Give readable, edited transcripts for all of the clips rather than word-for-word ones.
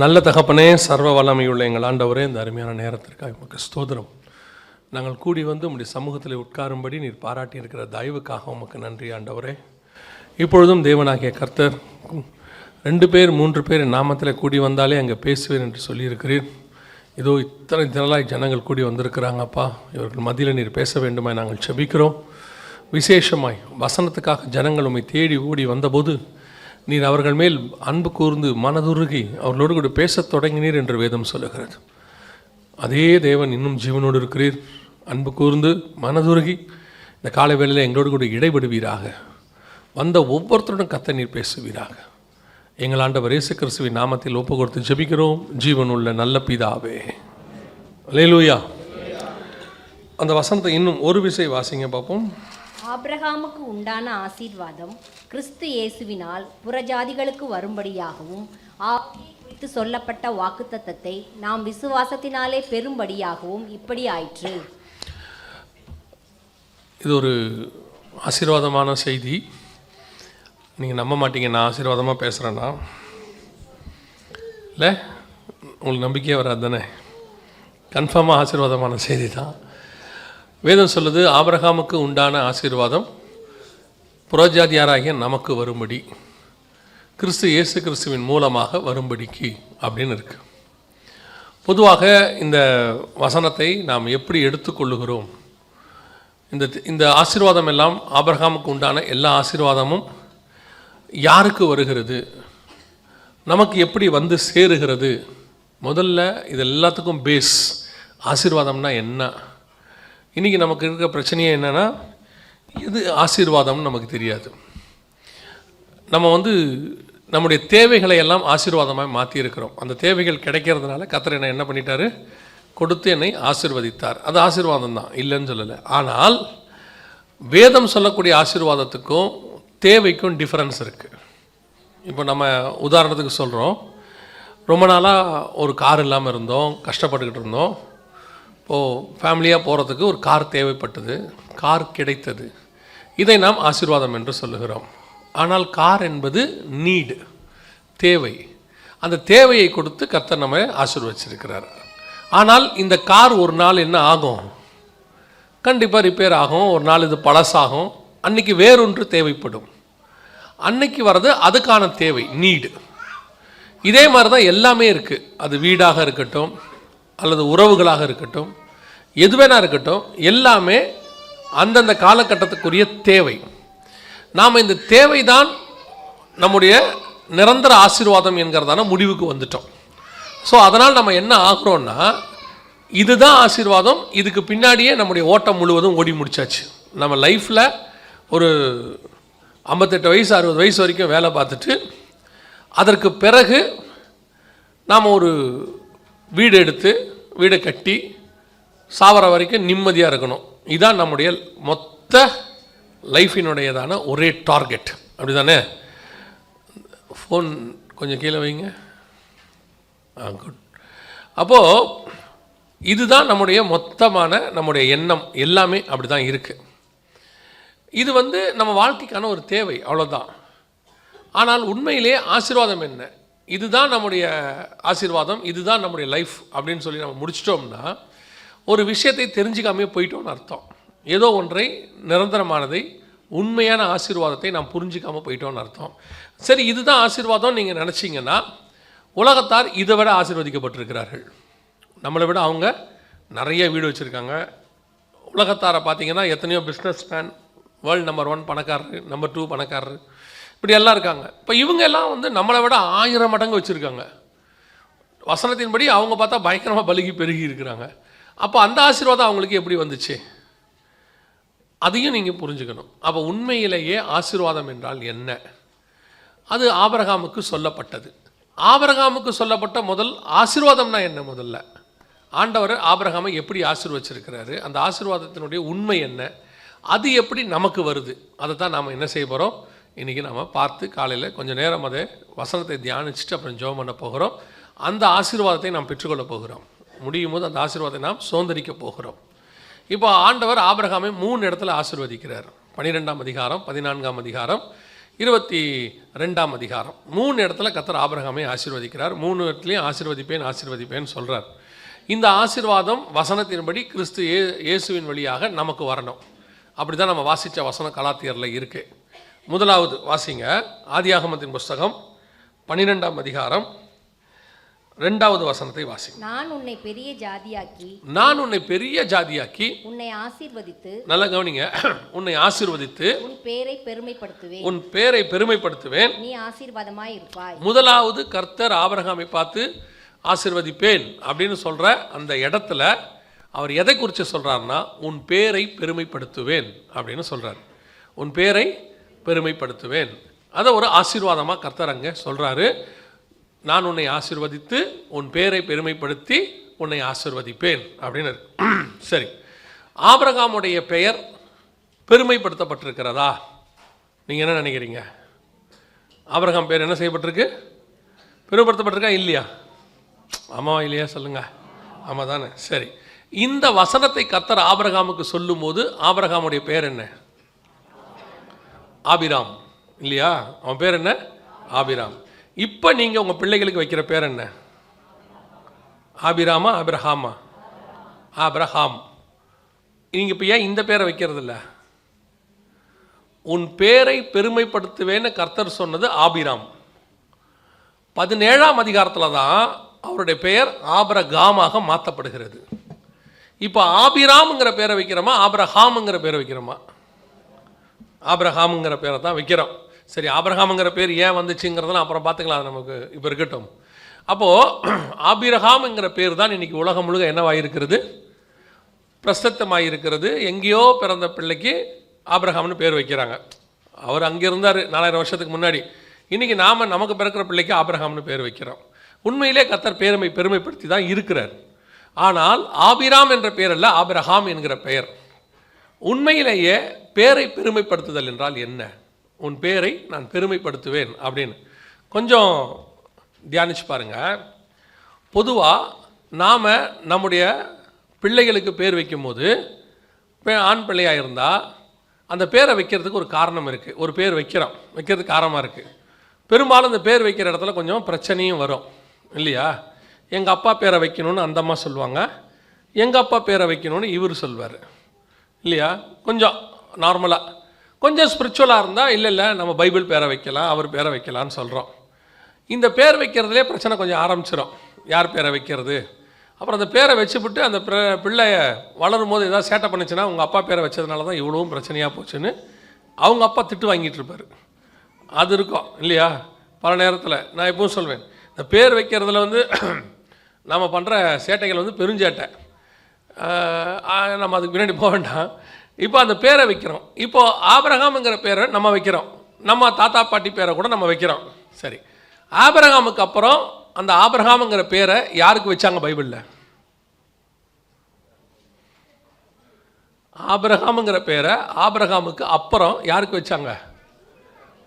நல்ல தகப்பனே, சர்வ வல்லமையுள்ள எங்கள் ஆண்டவரே, இந்த அருமையான நேரத்திற்காக உமக்கு ஸ்தோத்திரம். நாங்கள் கூடி வந்து உம்முடைய சமூகத்தில் உட்காரும்படி நீர் பாராட்டி இருக்கிற தயவுக்காக உமக்கு நன்றி ஆண்டவரே. இப்பொழுதும் தேவனாகிய கர்த்தர் 2 பேர் 3 பேர் நாமத்தில் கூடி வந்தாலே அங்கே பேசுவேன் என்று சொல்லியிருக்கிறீர். இதோ இத்தனை திரளாய் ஜனங்கள் கூடி வந்திருக்கிறாங்கப்பா. இவர்கள் மத்தியில் நீர் பேச வேண்டுமாய் நாங்கள் செபிக்கிறோம். விசேஷமாய் வசனத்துக்காக ஜனங்கள் உம்மை தேடி ஓடி வந்தபோது நீர் அவர்கள் மேல் அன்பு கூர்ந்து மனதுருகி அவர்களோடு கூட பேசத் தொடங்கினீர் என்று வேதம் சொல்லுகிறது. அதே தேவன் இன்னும் ஜீவனோடு இருக்கிறீர். அன்பு கூர்ந்து மனதுருகி இந்த காலை வேளையில் எங்களோடு கூட இடைபடுவீராக. வந்த ஒவ்வொருத்தருடன் கர்த்தர் நீர் பேசுவீராக. எங்கள் ஆண்டவர் இயேசு கிறிஸ்துவின் நாமத்தில் ஒப்பு கொடுத்து ஜெபிக்கிறோம், ஜீவனுள்ள நல்ல பிதாவே. அல்லேலூயா. அந்த வசனத்தை இன்னும் ஒரு விசை வாசிங்க பார்ப்போம். ஆபிரகாமுக்கு உண்டான ஆசீர்வாதம் கிறிஸ்து இயேசுவினால் புறஜாதிகளுக்கு வரும்படியாகவும் குறித்து சொல்லப்பட்ட வாக்குத்தத்தத்தை நாம் விசுவாசத்தினாலே பெறும்படியாகவும் இப்படி ஆயிற்று. இது ஒரு ஆசீர்வாதமான செய்தி. நீங்கள் நம்ப மாட்டீங்க, நான் ஆசீர்வாதமாக பேசுகிறேன்னா. இல்லை, உங்களுக்கு நம்பிக்கையே வராது தானே? கன்ஃபார்மாக ஆசீர்வாதமான செய்தி தான். வேதம் சொல்லுது, ஆபிரகாமுக்கு உண்டான ஆசீர்வாதம் புறஜாதியாராகிய நமக்கு வரும்படி, கிறிஸ்து இயேசு கிறிஸ்துவின் மூலமாக வரும்படிக்கு அப்படின்னு இருக்கு. பொதுவாக இந்த வசனத்தை நாம் எப்படி எடுத்துக்கொள்ளுகிறோம்? இந்த ஆசீர்வாதம் எல்லாம், ஆபிரகாமுக்கு உண்டான எல்லா ஆசீர்வாதமும் யாருக்கு வருகிறது, நமக்கு எப்படி வந்து சேருகிறது? முதல்ல இது எல்லாத்துக்கும் பேஸ் ஆசீர்வாதம்னா என்ன? இன்றைக்கி நமக்கு இருக்கிற பிரச்சனையே என்னென்னா, எது ஆசீர்வாதம்னு நமக்கு தெரியாது. நம்ம நம்முடைய தேவைகளை எல்லாம் ஆசீர்வாதமாக மாற்றியிருக்கிறோம். அந்த தேவைகள் கிடைக்கிறதுனால கர்த்தர் என்ன பண்ணிட்டார்? கொடுத்து என்னை ஆசீர்வதித்தார். அது ஆசீர்வாதம் தான், இல்லைன்னு சொல்லலை. ஆனால் வேதம் சொல்லக்கூடிய ஆசீர்வாதத்துக்கும் தேவைக்கும் டிஃப்ரென்ஸ் இருக்குது. இப்போ நம்ம உதாரணத்துக்கு சொல்கிறோம், ரொம்ப நாளாக ஒரு கார் இல்லாமல் இருந்தோம், கஷ்டப்பட்டுக்கிட்டு இருந்தோம். இப்போது ஃபேமிலியாக போகிறதுக்கு ஒரு கார் தேவைப்பட்டது, கார் கிடைத்தது. இதை நாம் ஆசீர்வாதம் என்று சொல்லுகிறோம். ஆனால் கார் என்பது நீடு, தேவை. அந்த தேவையை கொடுத்து கர்த்தர் நம்ம ஆசீர்வதிச்சிருக்கிறார். ஆனால் இந்த கார் ஒரு நாள் என்ன ஆகும்? கண்டிப்பாக ரிப்பேர் ஆகும். ஒரு நாள் இது பழசாகும். அன்றைக்கி வேறொன்று தேவைப்படும். அன்னைக்கு வர்றது அதுக்கான தேவை, நீடு. இதே மாதிரி தான் எல்லாமே இருக்குது. அது வீடாக இருக்கட்டும், அல்லது உறவுகளாக இருக்கட்டும், எதுவேனா இருக்கட்டும், எல்லாமே அந்தந்த காலகட்டத்துக்குரிய தேவை. நாம் இந்த தேவை தான் நம்முடைய நிரந்தர ஆசீர்வாதம் என்கிறதான முடிவுக்கு வந்துட்டோம். ஸோ அதனால் நம்ம என்ன ஆகிறோன்னா, இதுதான் ஆசீர்வாதம், இதுக்கு பின்னாடியே நம்முடைய ஓட்டம் முழுவதும் ஓடி முடிச்சாச்சு. நம்ம லைஃப்பில் ஒரு 58 வயசு 60 வயசு வரைக்கும் வேலை பார்த்துட்டு, அதற்கு பிறகு நாம் ஒரு வீடு எடுத்து வீடை கட்டி சாவர வரைக்கும் நிம்மதியாக இருக்கணும். இதுதான் நம்முடைய மொத்த லைஃபினுடையதான ஒரே டார்கெட். அப்படி தானே? ஃபோன் கொஞ்சம் கீழே வைங்க. குட். அப்போது இதுதான் நம்முடைய மொத்தமான நம்முடைய எண்ணம். எல்லாமே அப்படி தான் இருக்குது. இது நம்ம வாழ்க்கைக்கான ஒரு தேவை, அவ்வளோதான். ஆனால் உண்மையிலே ஆசீர்வாதம் என்ன? இதுதான் நம்முடைய ஆசீர்வாதம், இதுதான் நம்முடைய லைஃப் அப்படின்னு சொல்லி நம்ம முடிச்சிட்டோம்னா, ஒரு விஷயத்தை தெரிஞ்சுக்காமே போயிட்டோம்னு அர்த்தம். ஏதோ ஒன்றை, நிரந்தரமானதை, உண்மையான ஆசீர்வாதத்தை நாம் புரிஞ்சிக்காமல் போயிட்டோம்னு அர்த்தம். சரி, இதுதான் ஆசீர்வாதம் நீங்கள் நினச்சிங்கன்னா, உலகத்தார் இதை விட ஆசீர்வதிக்கப்பட்டிருக்கிறார்கள். நம்மளை விட அவங்க நிறைய வீடு வச்சுருக்காங்க. உலகத்தாரை பார்த்திங்கன்னா எத்தனையோ பிஸ்னஸ் மேன், வேர்ல்டு நம்பர் 1 பணக்காரரு, நம்பர் 2 பணக்காரரு, இப்படி எல்லாம் இருக்காங்க. இப்போ இவங்க எல்லாம் நம்மளை விட 1000 மடங்கு வச்சுருக்காங்க. வசனத்தின்படி அவங்க பார்த்தா பயங்கரமாக பலுகி பெருகி இருக்கிறாங்க. அப்போ அந்த ஆசீர்வாதம் அவங்களுக்கு எப்படி வந்துச்சு? அதையும் நீங்கள் புரிஞ்சுக்கணும். அப்போ உண்மையிலேயே ஆசீர்வாதம் என்றால் என்ன? அது ஆபிரகாமுக்கு சொல்லப்பட்டது. ஆபிரகாமுக்கு சொல்லப்பட்ட முதல் ஆசீர்வாதம்னா என்ன? முதல்ல ஆண்டவர் ஆபிரகாமை எப்படி ஆசீர்வச்சிருக்கிறாரு, அந்த ஆசீர்வாதத்தினுடைய உண்மை என்ன, அது எப்படி நமக்கு வருது, அதை தான் நாம் என்ன செய்ய போகிறோம்? இன்றைக்கி நாம் பார்த்து காலையில் கொஞ்சம் நேரம் அதை வசனத்தை தியானிச்சுட்டு அப்புறம் ஜெபம் பண்ண போகிறோம். அந்த ஆசீர்வாதத்தை நாம் பெற்றுக்கொள்ள போகிறோம். முடியும் போது அந்த ஆசீர்வாதத்தை நாம் சுதந்திரிக்க போகிறோம். இப்போ ஆண்டவர் ஆபிரகாமை 3 இடத்துல ஆசீர்வதிக்கிறார். 12ஆம் அதிகாரம், 14ஆம் அதிகாரம், 22ஆம் அதிகாரம் 3 இடத்துல கர்த்தர் ஆபிரகாமை ஆசீர்வதிக்கிறார். 3 இடத்துலையும் ஆசீர்வதிப்பேன் சொல்கிறார். இந்த ஆசீர்வாதம் வசனத்தின்படி கிறிஸ்து இயேசுவின் வழியாக நமக்கு வரணும். அப்படி தான் நம்ம வாசித்த வசனம் கலாத்தியரில் இருக்குது. முதலாவது வாசிங்க, ஆதியாகமத்தின் புஸ்தகம் 12ஆம் அதிகாரம் 2வது வசனத்தை வாசிங்க. நான் உன்னை பெரிய ஜாதியாக்கி உன்னை ஆசீர்வதித்து, நல்லா கவனிங்க, உன்னை ஆசீர்வதித்து உன் பேரை பெருமைப்படுத்துவேன், நீ ஆசீர்வாதமாய் இருப்பாய். முதலாவது கர்த்தர் ஆபிரகாமை பார்த்து ஆசீர்வதிப்பேன் அப்படின்னு சொல்ற அந்த இடத்துல அவர் எதை குறித்து சொல்றாருன்னா, உன் பேரை பெருமைப்படுத்துவேன் அப்படின்னு சொல்றாரு. உன் பேரை பெருமைப்படுத்துவேன், அதை ஒரு ஆசீர்வாதமாக கர்த்தர் அங்கே சொல்றாரு. நான் உன்னை ஆசீர்வதித்து உன் பேரை பெருமைப்படுத்தி உன்னை ஆசீர்வதிப்பேன் அப்படின்னு. சரி, ஆபிரகாமுடைய பெயர் பெருமைப்படுத்தப்பட்டிருக்கிறதா? நீங்கள் என்ன நினைக்கிறீங்க? ஆபிரகாம் பேர் என்ன செய்யப்பட்டிருக்கு? பெருமைப்படுத்தப்பட்டிருக்கா இல்லையா? ஆமாவா இல்லையா சொல்லுங்க. ஆமாம் தானே. சரி, இந்த வசனத்தை கர்த்தர் ஆபிரகாமுக்கு சொல்லும் போது ஆபிரகாமுடைய பேர் என்ன? ஆபிராம் இல்லையா? அவன் பேர் என்ன? ஆபிராம். இப்போ நீங்கள் உங்கள் பிள்ளைகளுக்கு வைக்கிற பேர் என்ன? ஆபிராமா ஆபிரஹாமா? ஆபிரஹாம். நீங்கள் இப்போ ஏன் இந்த பேரை வைக்கிறது இல்லை? உன் பேரை பெருமைப்படுத்துவேன்னு கர்த்தர் சொன்னது ஆபிராம். 17ஆம் அதிகாரத்தில் தான் அவருடைய பெயர் ஆபிரகாமாக மாற்றப்படுகிறது. இப்போ ஆபிராம்ங்கிற பேரை வைக்கிறோமா ஆபிரஹாமுங்கிற பேரை வைக்கிறோமா? ஆபிரஹாமுங்கிற பேரை தான் வைக்கிறோம். சரி, ஆபிரஹாமுங்கிற பேர் ஏன் வந்துச்சுங்கிறதெல்லாம் அப்புறம் பார்த்துக்கலாம், அது நமக்கு இப்போ இருக்கட்டும். அப்போது ஆபிரஹாமுங்கிற பேர் தான் இன்றைக்கி உலகம் முழுக்க என்னவாயிருக்கிறது? பிரசித்தமாயிருக்கிறது. எங்கேயோ பிறந்த பிள்ளைக்கு ஆபிரஹாம்னு பேர் வைக்கிறாங்க. அவர் அங்கே இருந்தார் 4000 வருஷத்துக்கு முன்னாடி. இன்றைக்கி நமக்கு பிறக்கிற பிள்ளைக்கு ஆபிரஹாம்னு பேர் வைக்கிறோம். உண்மையிலே கர்த்தர் பெருமைப்படுத்தி தான் இருக்கிறார். ஆனால் ஆபிராம் என்ற பெயர் அல்ல, ஆபிரஹாம் என்கிற பெயர். உண்மையிலேயே பேரை பெருமைப்படுத்துதல் என்றால் என்ன? உன் பேரை நான் பெருமைப்படுத்துவேன் அப்படின்னு கொஞ்சம் தியானிச்சு பாருங்க. பொதுவாக நாம் நம்முடைய பிள்ளைகளுக்கு பேர் வைக்கும்போது, ஆண் பிள்ளையாக இருந்தால் அந்த பேரை வைக்கிறதுக்கு ஒரு காரணம் இருக்குது. ஒரு பேர் வைக்கிறதுக்கு காரணமாக இருக்குது. பெரும்பாலும் அந்த பேர் வைக்கிற இடத்துல கொஞ்சம் பிரச்சனையும் வரும் இல்லையா? எங்கள் அப்பா பேரை வைக்கணும்னு அந்த அம்மா சொல்லுவாங்க, எங்கள் அப்பா பேரை வைக்கணும்னு இவர் சொல்வார் இல்லையா? கொஞ்சம் நார்மலாக. கொஞ்சம் ஸ்பிரிச்சுவலாக இருந்தால் இல்லை நம்ம பைபிள் பேரை வைக்கலாம், அவர் பேரை வைக்கலான்னு சொல்கிறோம். இந்த பேர் வைக்கிறதுலே பிரச்சனை கொஞ்சம் ஆரம்பிச்சிடும். யார் பேரை வைக்கிறது? அப்புறம் அந்த பேரை வச்சுவிட்டு அந்த பிள்ளைய வளரும் போது ஏதாவது சேட்டை பண்ணிச்சுன்னா உங்கள் அப்பா பேரை வச்சதுனால தான் இவ்வளவும் பிரச்சனையாக போச்சுன்னு அவங்க அப்பா திட்டு வாங்கிட்டு இருப்பார். அது இருக்கும் இல்லையா? பல நேரத்தில் நான் எப்பவும் சொல்வேன், இந்த பேர் வைக்கிறதுல நம்ம பண்ணுற சேட்டைகள் பெருஞ்சேட்டை. நம்ம அதுக்கு பின்னாடி போக வேண்டாம். இப்போ அந்த பேரை வைக்கிறோம். இப்போது ஆபிரகாம்ங்கிற பேரை நம்ம வைக்கிறோம், நம்ம தாத்தா பாட்டி பேரை கூட நம்ம வைக்கிறோம். சரி, ஆபிரகாமுக்கு அப்புறம் அந்த ஆபிரகாம்ங்கிற பேரை யாருக்கு வச்சாங்க பைபிளில்? ஆபிரகாம்ங்கிற பேரை ஆபிரகாமுக்கு அப்புறம் யாருக்கு வச்சாங்க?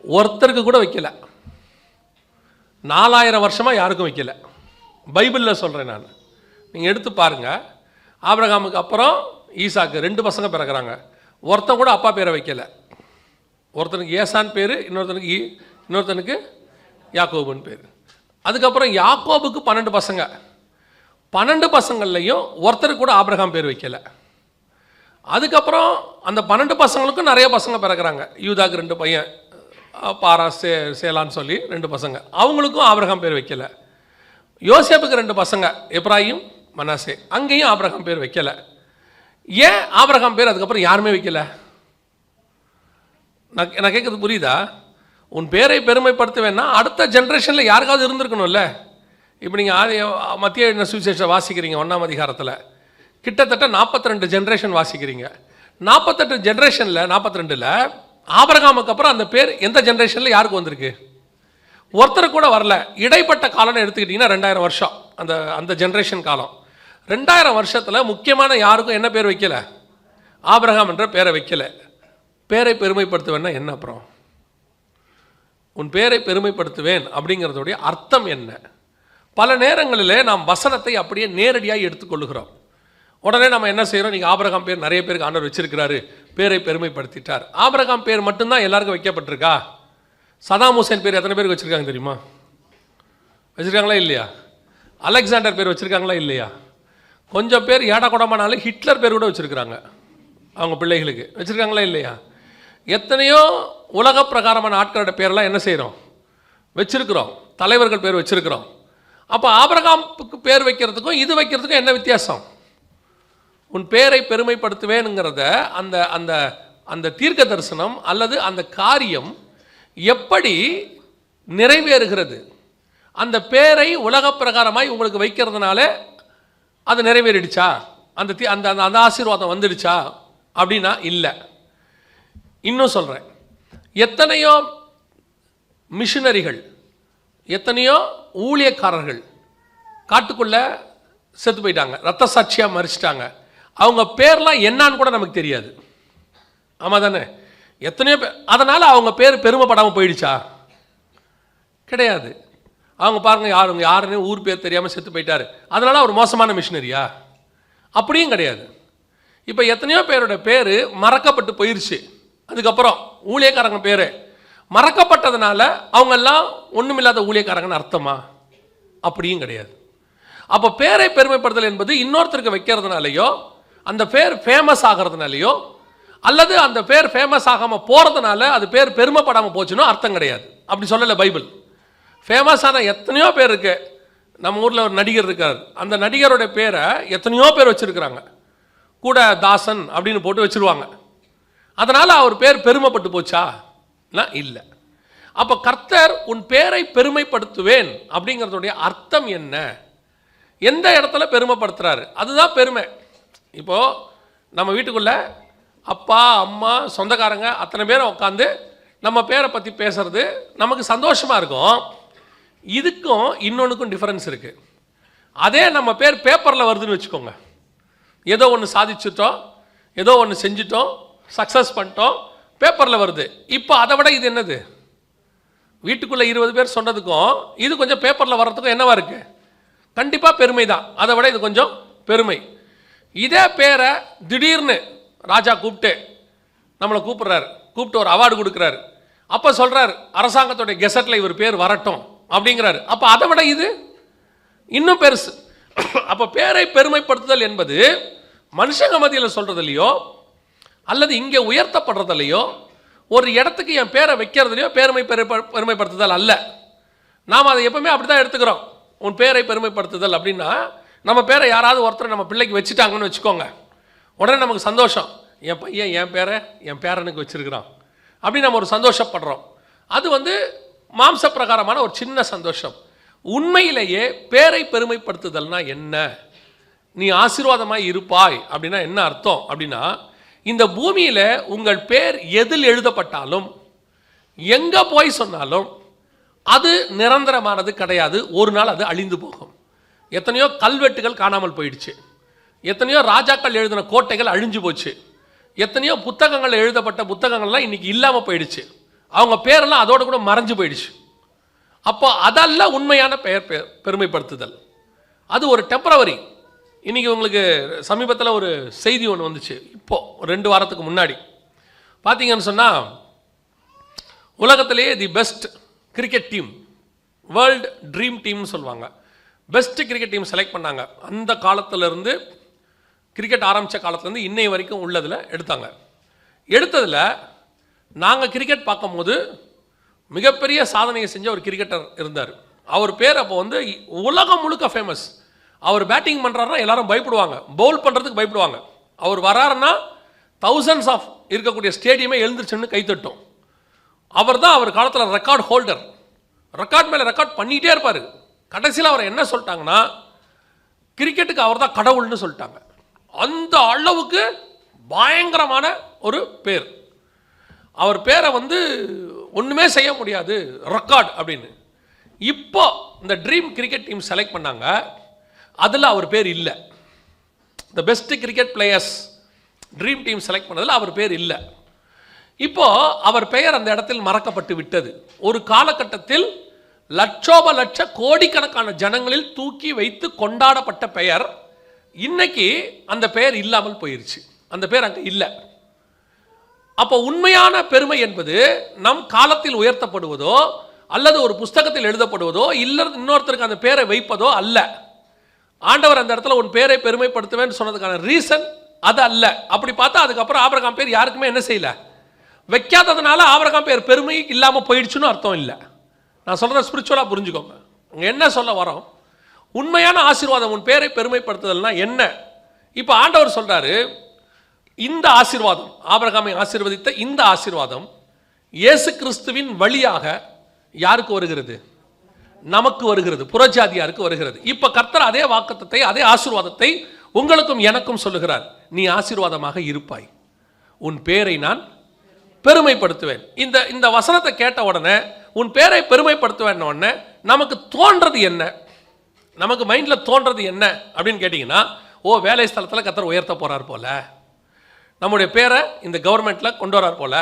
ஒருத்தருக்கு கூட வைக்கல. 4000 வருஷமாக யாருக்கும் வைக்கல. பைபிளில் சொல்கிறேன் நான், நீங்கள் எடுத்து பாருங்கள். ஆபிரகாமுக்கு அப்புறம் ஈசாக்கு 2 பசங்க பிறக்கிறாங்க. ஒருத்தன் கூட அப்பா பேரை வைக்கல. ஒருத்தனுக்கு ஏசான் பேர், இன்னொருத்தனுக்கு யாக்கோபுன்னு பேர். அதுக்கப்புறம் யாக்கோபுக்கு 12 பசங்க. 12 பசங்கள்லையும் ஒருத்தருக்கு கூட ஆபிரகாம் பேர் வைக்கல. அதுக்கப்புறம் அந்த 12 பசங்களுக்கும் நிறைய பசங்க பிறக்கிறாங்க. யூதாக்கு 2 பையன், பாரா சேலான்னு சொல்லி 2 பசங்க, அவங்களுக்கும் ஆபிரகாம் பேர் வைக்கல. யோசேப்புக்கு 2 பசங்க, எப்ராயிம் மனாசே, அங்கேயும் ஆபிரகாம் பேர் வைக்கல. ஏன் ஆபிரகாம் பேர் அதுக்கப்புறம் யாருமே வைக்கல? நான் கேட்குறது புரியுதா? உன் பேரை பெருமைப்படுத்துவேன்னா அடுத்த ஜென்ரேஷனில் யாருக்காவது இருந்திருக்கணும்ல. இப்போ நீங்கள் மத்திய சுவிசேஷம் வாசிக்கிறீங்க 1ஆம் அதிகாரத்தில், கிட்டத்தட்ட 42 ஜென்ரேஷன் வாசிக்கிறீங்க. 48 ஜென்ரேஷனில் 42ல் ஆபிரகாமுக்கு அப்புறம் அந்த பேர் எந்த ஜென்ரேஷனில் யாருக்கு வந்திருக்கு? ஒருத்தர் கூட வரல. இடைப்பட்ட காலம்னு எடுத்துக்கிட்டிங்கன்னா 2000 வருஷம் அந்த ஜென்ரேஷன் காலம். 2000 வருஷத்தில் முக்கியமான யாருக்கும் என்ன பேர் வைக்கல? ஆபிரகாம் என்ற பேரை வைக்கல. பேரை பெருமைப்படுத்துவேன்னா என்ன அப்புறம்? உன் பேரை பெருமைப்படுத்துவேன் அப்படிங்கிறதுடைய அர்த்தம் என்ன? பல நேரங்களில் நாம் வசனத்தை அப்படியே நேரடியாக எடுத்துக்கொள்ளுகிறோம். உடனே நம்ம என்ன செய்கிறோம்? நீங்கள் ஆபிரகாம் பேர் நிறைய பேருக்கு ஆண்டவர் வச்சிருக்கிறாரு, பேரை பெருமைப்படுத்திட்டார். ஆபிரகாம் பேர் மட்டும்தான் எல்லாருக்கும் வைக்கப்பட்டிருக்கா? சதாம் ஹுசேன் பேர் எத்தனை பேருக்கு வச்சுருக்காங்க தெரியுமா? வச்சுருக்காங்களா இல்லையா? அலெக்சாண்டர் பேர் வச்சுருக்காங்களா இல்லையா? கொஞ்சம் பேர் ஏடா கூடமானாலும் ஹிட்லர் பேர் கூட வச்சுருக்குறாங்க அவங்க பிள்ளைகளுக்கு. வச்சுருக்காங்களா இல்லையா? எத்தனையோ உலக பிரகாரமான ஆட்களோட பேரெல்லாம் என்ன செய்கிறோம்? வச்சுருக்கிறோம். தலைவர்கள் பேர் வச்சுருக்கிறோம். அப்போ ஆபிரகாமுக்கு பேர் வைக்கிறதுக்கும் இது வைக்கிறதுக்கும் என்ன வித்தியாசம்? உன் பேரை பெருமைப்படுத்துவேனுங்கிறத அந்த அந்த அந்த தீர்க்க தரிசனம் அல்லது அந்த காரியம் எப்படி நிறைவேறுகிறது? அந்த பேரை உலக பிரகாரமாய் உங்களுக்கு வைக்கிறதுனால அது நிறைவேறிடுச்சா? அந்த அந்த அந்த ஆசீர்வாதம் வந்துடுச்சா அப்படின்னா இல்லை. இன்னும் சொல்கிறேன், எத்தனையோ மிஷினரிகள், எத்தனையோ ஊழியக்காரர்கள் காட்டுக்குள்ளே செத்து போயிட்டாங்க, ரத்த சாட்சியாக மறிச்சிட்டாங்க. அவங்க பேர்லாம் என்னான்னு கூட நமக்கு தெரியாது. ஆமாம் தானே? எத்தனையோ பேர். அதனால் அவங்க பேர் பெருமைப்படாமல் போயிடுச்சா? கிடையாது. அவங்க பாருங்கள், யாருன்னு ஊர் பேர் தெரியாமல் செத்து போயிட்டார், அதனால் அவர் மோசமான மிஷினரியா? அப்படியும் கிடையாது. இப்போ எத்தனையோ பேரோட பேர் மறக்கப்பட்டு போயிடுச்சு. அதுக்கப்புறம் ஊழியக்காரங்க பேர் மறக்கப்பட்டதுனால அவங்கெல்லாம் ஒன்றுமில்லாத ஊழியக்காரங்கன்னு அர்த்தமா? அப்படியும் கிடையாது. அப்போ பேரை பெருமைப்படுத்தல் என்பது இன்னொருத்தருக்கு வைக்கிறதுனாலையோ, அந்த பேர் ஃபேமஸ் ஆகிறதுனாலையோ, அல்லது அந்த பேர் ஃபேமஸ் ஆகாமல் போகிறதுனால அது பேர் பெருமைப்படாமல் போச்சுன்னு அர்த்தம் கிடையாது. அப்படி சொல்லலை பைபிள். ஃபேமஸான எத்தனையோ பேர் இருக்கு. நம்ம ஊரில் ஒரு நடிகர் இருக்கார், அந்த நடிகரோட பேரை எத்தனையோ பேர் வச்சுருக்கிறாங்க, கூட தாசன் அப்படின்னு போட்டு வச்சுருவாங்க. அதனால் அவர் பேர் பெருமைப்பட்டு போச்சா? இல்லை. அப்போ கர்த்தர் உன் பேரை பெருமைப்படுத்துவேன் அப்படிங்கிறதுடைய அர்த்தம் என்ன? எந்த இடத்துல பெருமைப்படுத்துகிறாரு? அதுதான் பெருமை. இப்போது நம்ம வீட்டுக்குள்ளே அப்பா அம்மா சொந்தக்காரங்க அத்தனை பேரும் உட்காந்து நம்ம பேரை பற்றி பேசுறது நமக்கு சந்தோஷமாக இருக்கும். இதுக்கும் இன்னொன்றுக்கும் டிஃப்ரென்ஸ் இருக்குது. அதே நம்ம பேர் பேப்பரில் வருதுன்னு வச்சுக்கோங்க, ஏதோ ஒன்று சாதிச்சிட்டோம், ஏதோ ஒன்று செஞ்சிட்டோம், சக்ஸஸ் பண்ணிட்டோம், பேப்பரில் வருது. இப்போ அதை விட இது என்னது? வீட்டுக்குள்ளே 20 பேர் சொன்னதுக்கும் இது கொஞ்சம் பேப்பரில் வர்றதுக்கும் என்னவா இருக்குது? கண்டிப்பாக பெருமை தான். அதை விட இது கொஞ்சம் பெருமை. இதே பேரை திடீர்னு ராஜா கூப்பிட்டு நம்மளை கூப்பிட்டு ஒரு அவார்டு கொடுக்குறாரு. அப்போ சொல்கிறார், அரசாங்கத்துடைய கெசட்டில் இவர் பேர் வரட்டும் அப்படிங்கிறாரு. அப்போ அதை விட இது இன்னும் பெருசு. அப்போ பேரை பெருமைப்படுத்துதல் என்பது மனுஷங்க மத்தியில் சொல்கிறதுலையோ அல்லது இங்கே உயர்த்தப்படுறதுலையோ, ஒரு இடத்துக்கு என் பேரை வைக்கிறதுலையோ பெருமைப்படுத்துதல் அல்ல. நாம் அதை எப்பவுமே அப்படி தான் எடுத்துக்கிறோம். உன் பேரை பெருமைப்படுத்துதல் அப்படின்னா, நம்ம பேரை யாராவது ஒருத்தர் நம்ம பிள்ளைக்கு வச்சுட்டாங்கன்னு வச்சுக்கோங்க, உடனே நமக்கு சந்தோஷம். என் பையன் என் பேரை என் பேரனுக்கு வச்சிருக்கிறான் அப்படின்னு நம்ம ஒரு சந்தோஷப்படுறோம். அது மாம்ச பிரகாரமான ஒரு சின்ன சந்தோஷம். உண்மையிலேயே பேரை பெருமைப்படுத்துதல்னா என்ன? நீ ஆசீர்வாதமாய் இருப்பாய் அப்படின்னா என்ன அர்த்தம் அப்படின்னா, இந்த பூமியில் உங்கள் பேர் எதில் எழுதப்பட்டாலும் எங்கே போய் சொன்னாலும் அது நிரந்தரமானது கிடையாது. ஒரு நாள் அது அழிந்து போகும். எத்தனையோ கல்வெட்டுகள் காணாமல் போயிடுச்சு, எத்தனையோ ராஜாக்கள் எழுதின கோட்டைகள் அழிஞ்சு போச்சு, எத்தனையோ புத்தகங்கள் எழுதப்பட்ட புத்தகங்கள்லாம் இன்னைக்கு இல்லாமல் போயிடுச்சு, அவங்க பேரெல்லாம் அதோடு கூட மறைஞ்சு போயிடுச்சு. அப்போ அதெல்லாம் உண்மையான பெருமைப்படுத்துதல். அது ஒரு டெம்பரவரி. இன்றைக்கி உங்களுக்கு சமீபத்தில் ஒரு செய்தி ஒன்று வந்துச்சு, இப்போது 2 வாரத்துக்கு முன்னாடி பார்த்தீங்கன்னு சொன்னால், உலகத்திலேயே the best cricket team, world dream டீம்னு சொல்லுவாங்க, பெஸ்ட் கிரிக்கெட் டீம் செலக்ட் பண்ணாங்க. அந்த காலத்திலேருந்து, கிரிக்கெட் ஆரம்பித்த காலத்துலேருந்து இன்னை வரைக்கும் உள்ளதில் எடுத்தாங்க. எடுத்ததில் நாங்கள் கிரிக்கெட் பார்க்கும்போது மிகப்பெரிய சாதனையை செஞ்ச ஒரு கிரிக்கெட்டர் இருந்தார். அவர் பேர் அப்போ உலகம் முழுக்க ஃபேமஸ். அவர் பேட்டிங் பண்ணுறாருன்னா எல்லாரும் பயப்படுவாங்க, பவுல் பண்ணுறதுக்கு பயப்படுவாங்க. அவர் வராருன்னா தௌசண்ட்ஸ் ஆஃப் இருக்கக்கூடிய ஸ்டேடியமே எழுந்திருச்சுன்னு கைத்தட்டும். அவர் தான் அவர் காலத்தில் ரெக்கார்ட் ஹோல்டர், ரெக்கார்ட் மேலே ரெக்கார்ட் பண்ணிகிட்டே இருப்பார். கடைசியில் அவர் என்ன சொல்லிட்டாங்கன்னா, கிரிக்கெட்டுக்கு அவர் தான் கடவுள்னு சொல்லிட்டாங்க. அந்த அளவுக்கு பயங்கரமான ஒரு பேர். அவர் பேரை ஒன்றுமே செய்ய முடியாது, ரெக்கார்ட் அப்படின்னு. இப்போ இந்த ட்ரீம் கிரிக்கெட் டீம் செலக்ட் பண்ணாங்க, அதில் அவர் பேர் இல்லை. The best cricket players dream team select பண்ணதில் அவர் பேர் இல்லை. இப்போ அவர் பெயர் அந்த இடத்தில் மறக்கப்பட்டு விட்டது. ஒரு காலகட்டத்தில் லட்ச கோடிக்கணக்கான ஜனங்களில் தூக்கி வைத்து கொண்டாடப்பட்ட பெயர் இன்னைக்கு அந்த பெயர் இல்லாமல் போயிருச்சு. அந்த பேர் அங்கே இல்லை. அப்போ உண்மையான பெருமை என்பது நம் காலத்தில் உயர்த்தப்படுவதோ அல்லது ஒரு புஸ்தகத்தில் எழுதப்படுவதோ இல்லை இன்னொருத்தருக்கு அந்த பேரை வைப்பதோ அல்ல. ஆண்டவர் அந்த இடத்துல உன் பேரை பெருமைப்படுத்துவேன்னு சொன்னதுக்கான ரீசன் அது அல்ல. அப்படி பார்த்தா அதுக்கப்புறம் ஆபிரகாம் பேர் யாருக்குமே என்ன செய்யல, வைக்காததுனால ஆபிரகாம் பேர் பெருமை இல்லாமல் போயிடுச்சுன்னு அர்த்தம் இல்லை. நான் சொல்கிறத ஸ்பிரிச்சுவலாக புரிஞ்சுக்கோங்க. என்ன சொல்ல வரோம், உண்மையான ஆசீர்வாதம் உன் பேரை பெருமைப்படுத்துதல்னா என்ன? இப்போ ஆண்டவர் சொல்றாரு, இந்த ஆசீர்வாதம் ஆபிரகாமை ஆசீர்வதித்த இந்த ஆசீர்வாதம் இயேசு கிறிஸ்துவின் வழியாக யாருக்கு வருகிறது? நமக்கு வருகிறது, புறஜாதியாருக்கு வருகிறது. இப்ப கர்த்தர் அதே வாக்குத்தத்தை அதே ஆசீர்வாதத்தை உங்களுக்கும் எனக்கும் சொல்லுகிறார். நீ ஆசீர்வாதமாக இருப்பாய், உன் பேரை நான் பெருமைப்படுத்துவேன். இந்த வசனத்தை கேட்ட உடனே உன் பேரை பெருமைப்படுத்துவேன் உடனே நமக்கு தோன்றது என்ன, நமக்கு மைண்ட்ல தோன்றது என்ன அப்படின்னு கேட்டீங்கன்னா, ஓ வேலை ஸ்தலத்தில் கர்த்தர் உயர்த்த போறார் போல, நம்முடைய பேரை இந்த கவர்மெண்ட்ல கொண்டு வரார் போல,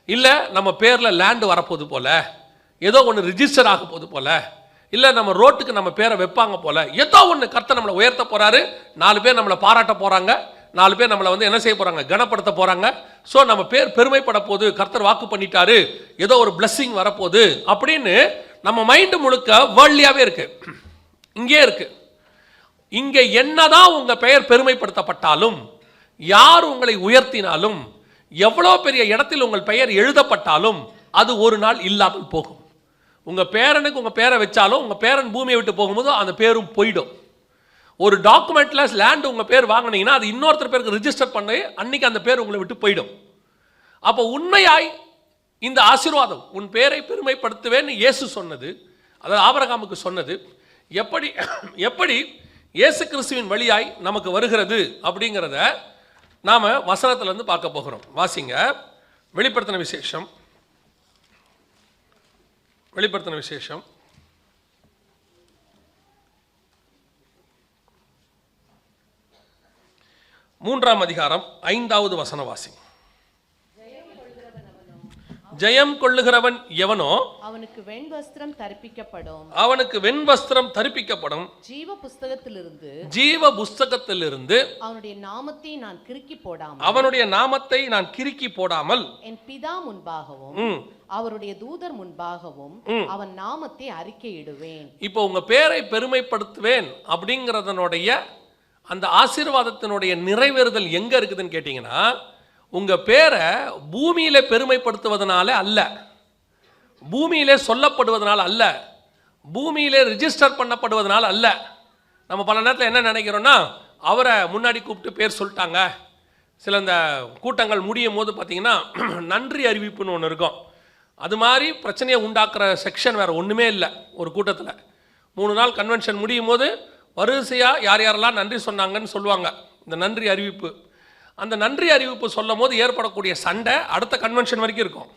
இல்லை நம்ம பேரில் லேண்டு வரப்போகுது போல, ஏதோ ஒன்று ரிஜிஸ்டர் ஆக போகுது போல, இல்லை நம்ம ரோட்டுக்கு நம்ம பேரை வைப்பாங்க போல, ஏதோ ஒன்று கர்த்தர் நம்மளை உயர்த்த போறாரு. 4 பேர் நம்மளை பாராட்ட போறாங்க, 4 பேர் நம்மளை என்ன செய்ய போறாங்க, கனப்படுத்த போறாங்க. ஸோ நம்ம பேர் பெருமைப்பட போகுது, கர்த்தர் வாக்கு பண்ணிட்டாரு, ஏதோ ஒரு பிளஸ்ஸிங் வரப்போகுது அப்படின்னு நம்ம மைண்டு முழுக்க வேர்ல்ட்லியாவே இருக்கு, இங்கே இருக்கு. இங்கே என்னதான் உங்க பெயர் பெருமைப்படுத்தப்பட்டாலும், யார் உங்களை உயர்த்தினாலும், எவ்வளோ பெரிய இடத்தில் உங்கள் பெயர் எழுதப்பட்டாலும் அது ஒரு நாள் இல்லாமல் போகும். உங்க பேரனுக்கு உங்க பேரை வச்சாலும் உங்க பேரன் பூமியை விட்டு போகும்போது அந்த பேரும் போயிடும். ஒரு டாக்குமெண்ட்ல லேண்ட் உங்க பேர் வாங்கினீங்கன்னா அது இன்னொருத்தர் பேருக்கு ரிஜிஸ்டர் பண்ணி அன்னைக்கு அந்த பேர் உங்களை விட்டு போயிடும். அப்போ உண்மையாய் இந்த ஆசீர்வாதம் உன் பேரை பெருமைப்படுத்துவேன்னு இயேசு சொன்னது, அதாவது ஆபிரகாமுக்கு சொன்னது, எப்படி எப்படி இயேசு கிறிஸ்துவின் வழியாய் நமக்கு வருகிறது அப்படிங்கிறத நாம வசனத்துல இருந்து பார்க்க போகிறோம். வாசிங்க, வெளிப்படுத்தின விசேஷம் 3ஆம் அதிகாரம் 5வது வசனம் வாசிங்க. ஜெயம் கொள்ளுகிறவன் எவனோ அவனுக்கு வெண்வஸ்திரம் தரிப்பிக்கப்படும், அவனுக்கு வெண்வஸ்திரம் தரிப்பிக்கப்படும், ஜீவ புஸ்தகத்திலிருந்து அவனுடைய நாமத்தை நான் கிறுக்கி போடாமல் என் பிதா முன்பாகவும் அவருடைய தூதர் முன்பாகவும் அவன் நாமத்தை அறிக்கையிடுவேன். இப்போ உங்க பேரை பெருமைப்படுத்துவேன் அப்படிங்கறதனுடைய அந்த ஆசீர்வாதத்தினுடைய நிறைவேறுதல் எங்க இருக்குதுன்னு கேட்டீங்கன்னா, உங்க பேரை பூமியில பெருமைப்படுத்துவதனால அல்ல, பூமியிலே சொல்லப்படுவதனால அல்ல, பூமியிலே ரிஜிஸ்டர் பண்ணப்படுவதனால அல்ல. நம்ம பல நேரத்தில் என்ன நினைக்கிறோம்னா, அவரை முன்னாடி கூப்பிட்டு பேர் சொல்லிட்டாங்க. சில இந்த கூட்டங்கள் முடியும் போது பார்த்தீங்கன்னா நன்றி அறிவிப்புன்னு ஒன்று இருக்கும். அது மாதிரி பிரச்சனையை உண்டாக்குற செக்ஷன் வேற ஒன்றுமே இல்லை. ஒரு கூட்டத்தில் 3 நாள் கன்வென்ஷன் முடியும் போது வரிசையாக யார் யாரெல்லாம் நன்றி சொன்னாங்கன்னு சொல்லுவாங்க. இந்த நன்றி அறிவிப்பு, அந்த நன்றி அறிவிப்பு சொல்லும் போது ஏற்படக்கூடிய சண்டை அடுத்த கன்வென்ஷன் வரைக்கும் இருக்கும்.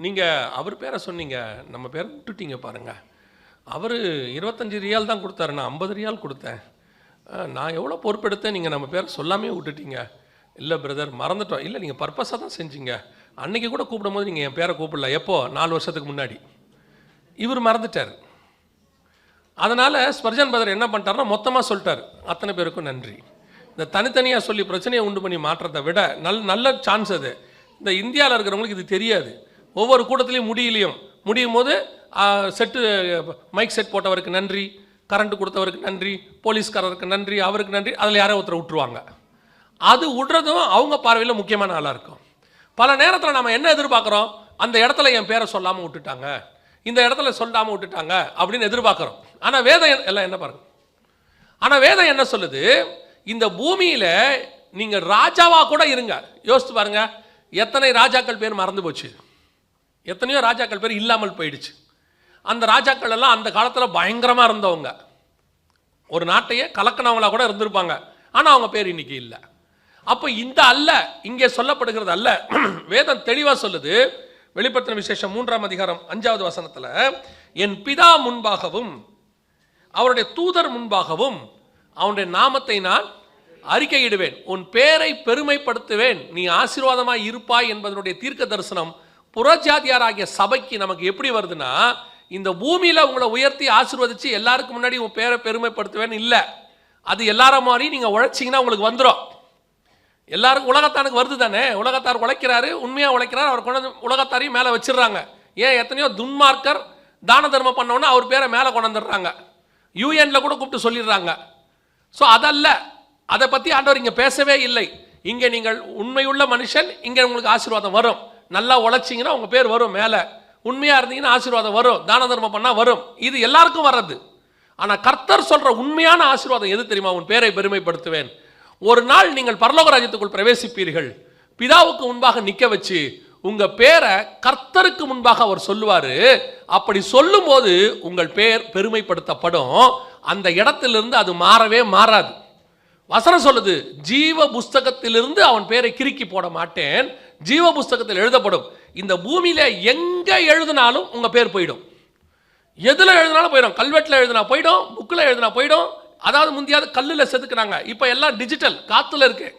நீங்கள் அவர் பேரை சொன்னீங்க, நம்ம பேரை விட்டுட்டீங்க பாருங்க, அவர் 25 ரியால் தான் கொடுத்தாரு, நான் 50 ரியால் கொடுத்தேன், நான் எவ்வளோ பொறுப்பெடுத்தேன், நீங்கள் நம்ம பேரை சொல்லாமே விட்டுட்டீங்க. இல்லை பிரதர் மறந்துட்டோம். இல்லை நீங்கள் பர்பஸாக தான் செஞ்சீங்க, அன்னைக்கு கூட கூப்பிடும் போது நீங்கள் என் பேரை கூப்பிடல. எப்போ? 4 வருஷத்துக்கு முன்னாடி. இவர் மறந்துட்டார். அதனால் ஸ்பர்ஜன் பிரதர் என்ன பண்ணிட்டாருன்னா மொத்தமாக சொல்லிட்டார், அத்தனை பேருக்கும் நன்றி. இந்த தனித்தனியாக சொல்லி பிரச்சனையை உண்டு பண்ணி மாற்றத்தை விட நல்ல சான்ஸ் அது. இந்த இந்தியாவில் இருக்கிறவங்களுக்கு இது தெரியாது. ஒவ்வொரு கூட்டத்திலையும் முடியும் போது செட்டு மைக் செட் போட்டவருக்கு நன்றி, கரண்ட் கொடுத்தவருக்கு நன்றி, போலீஸ்காரருக்கு நன்றி, அவருக்கு நன்றி, அதில் யாரோ ஒருத்தர் விட்டுருவாங்க. அது விடுறதும் அவங்க பார்வையில் முக்கியமான ஆளாக இருக்கும். பல நேரத்தில் நம்ம என்ன எதிர்பார்க்குறோம், அந்த இடத்துல என் பேரை சொல்லாமல் விட்டுட்டாங்க, இந்த இடத்துல சொல்லாமல் விட்டுட்டாங்க அப்படின்னு எதிர்பார்க்குறோம். ஆனால் வேதம் எல்லாம் என்ன பாருங்க, ஆனால் வேதம் என்ன சொல்லுது, இந்த பூமியில நீங்க ராஜாவா கூட இருங்க. யோசித்து பாருங்க, எத்தனை ராஜாக்கள் பேர் மறந்து போச்சு, எத்தனையோ ராஜாக்கள் பேர் இல்லாமல் போயிடுச்சு. அந்த ராஜாக்கள் எல்லாம் அந்த காலத்தில் பயங்கரமா இருந்தவங்க, ஒரு நாட்டையே கலக்கினவங்களா கூட இருந்திருப்பாங்க. ஆனா அவங்க பேர் இன்னைக்கு இல்லை. அப்போ இந்த அல்ல இங்கே சொல்லப்படுகிறது அல்ல. வேதம் தெளிவா சொல்லுது. வெளிப்படுத்தின விசேஷம் 3ஆம் அதிகாரம் 5வது வசனத்துல, என் பிதா முன்பாகவும் அவருடைய தூதர் முன்பாகவும் அவனுடைய நாமத்தை நான் அறிக்கையிடுவேன், உன் பேரை பெருமைப்படுத்துவேன், நீ ஆசீர்வாதமாய் இருப்பாய் என்பதனுடைய தீர்க்க தரிசனம் புறஜாதியாராகிய சபைக்கு நமக்கு எப்படி வருதுன்னா, இந்த பூமியில உங்களை உயர்த்தி ஆசீர்வதிச்சு எல்லாருக்கும் முன்னாடி உன் பேரை பெருமைப்படுத்துவேன் இல்லை, அது எல்லாரும் மாதிரி நீங்க உழைச்சிங்கன்னா உங்களுக்கு வந்துடும். எல்லாருக்கும் உலகத்தானுக்கு வருது தானே. உலகத்தார் உழைக்கிறாரு, உண்மையாக உழைக்கிறார், அவர் கொண்டு வந்து உலகத்தாரையும் மேலே வச்சிடுறாங்க. ஏன் எத்தனையோ துன்மார்க்கர் தான தர்மம் பண்ணோன்னா அவர் பேரை மேலே கொண்டு வந்துடுறாங்க, யூஎன்ல கூட கூப்பிட்டு சொல்லிடுறாங்க. ஸோ அதல்ல, அதை பற்றி ஆண்டவர் இங்கே பேசவே இல்லை. இங்கே நீங்கள் உண்மையுள்ள மனுஷன், இங்கே உங்களுக்கு ஆசீர்வாதம் வரும். நல்லா உழைச்சிங்கன்னா உங்கள் பேர் வரும் மேலே. உண்மையாக இருந்தீங்கன்னா ஆசீர்வாதம் வரும், தான தர்மம் பண்ணால் வரும். இது எல்லாருக்கும் வர்றது. ஆனால் கர்த்தர் சொல்கிற உண்மையான ஆசீர்வாதம் எது தெரியுமா? உன் பேரை பெருமைப்படுத்துவேன். ஒரு நாள் நீங்கள் பரலோக ராஜ்யத்துக்குள் பிரவேசிப்பீர்கள், பிதாவுக்கு முன்பாக நிற்க வச்சு உங்கள் பேரை கர்த்தருக்கு முன்பாக அவர் சொல்லுவார். அப்படி சொல்லும்போது உங்கள் பேர் பெருமைப்படுத்தப்படும். அந்த இடத்திலிருந்து அது மாறவே மாறாது. வசனம் சொல்லுது, ஜீவ புஸ்தகத்திலிருந்து அவன் பேரை கிறுக்கி போட மாட்டேன், ஜீவ புஸ்தகத்தில் எழுதப்படும். இந்த பூமியில எங்க எழுதினாலும் உங்க பேர் போயிடும். எதுல எழுதினாலும் போயிடும். கல்வெட்டில் எழுதினா போயிடும், புக்கில் எழுதினா போயிடும். அதாவது முந்தியாவது கல்லில் செதுக்குறாங்க, இப்போ எல்லாம் டிஜிட்டல், காத்துல இருக்கு.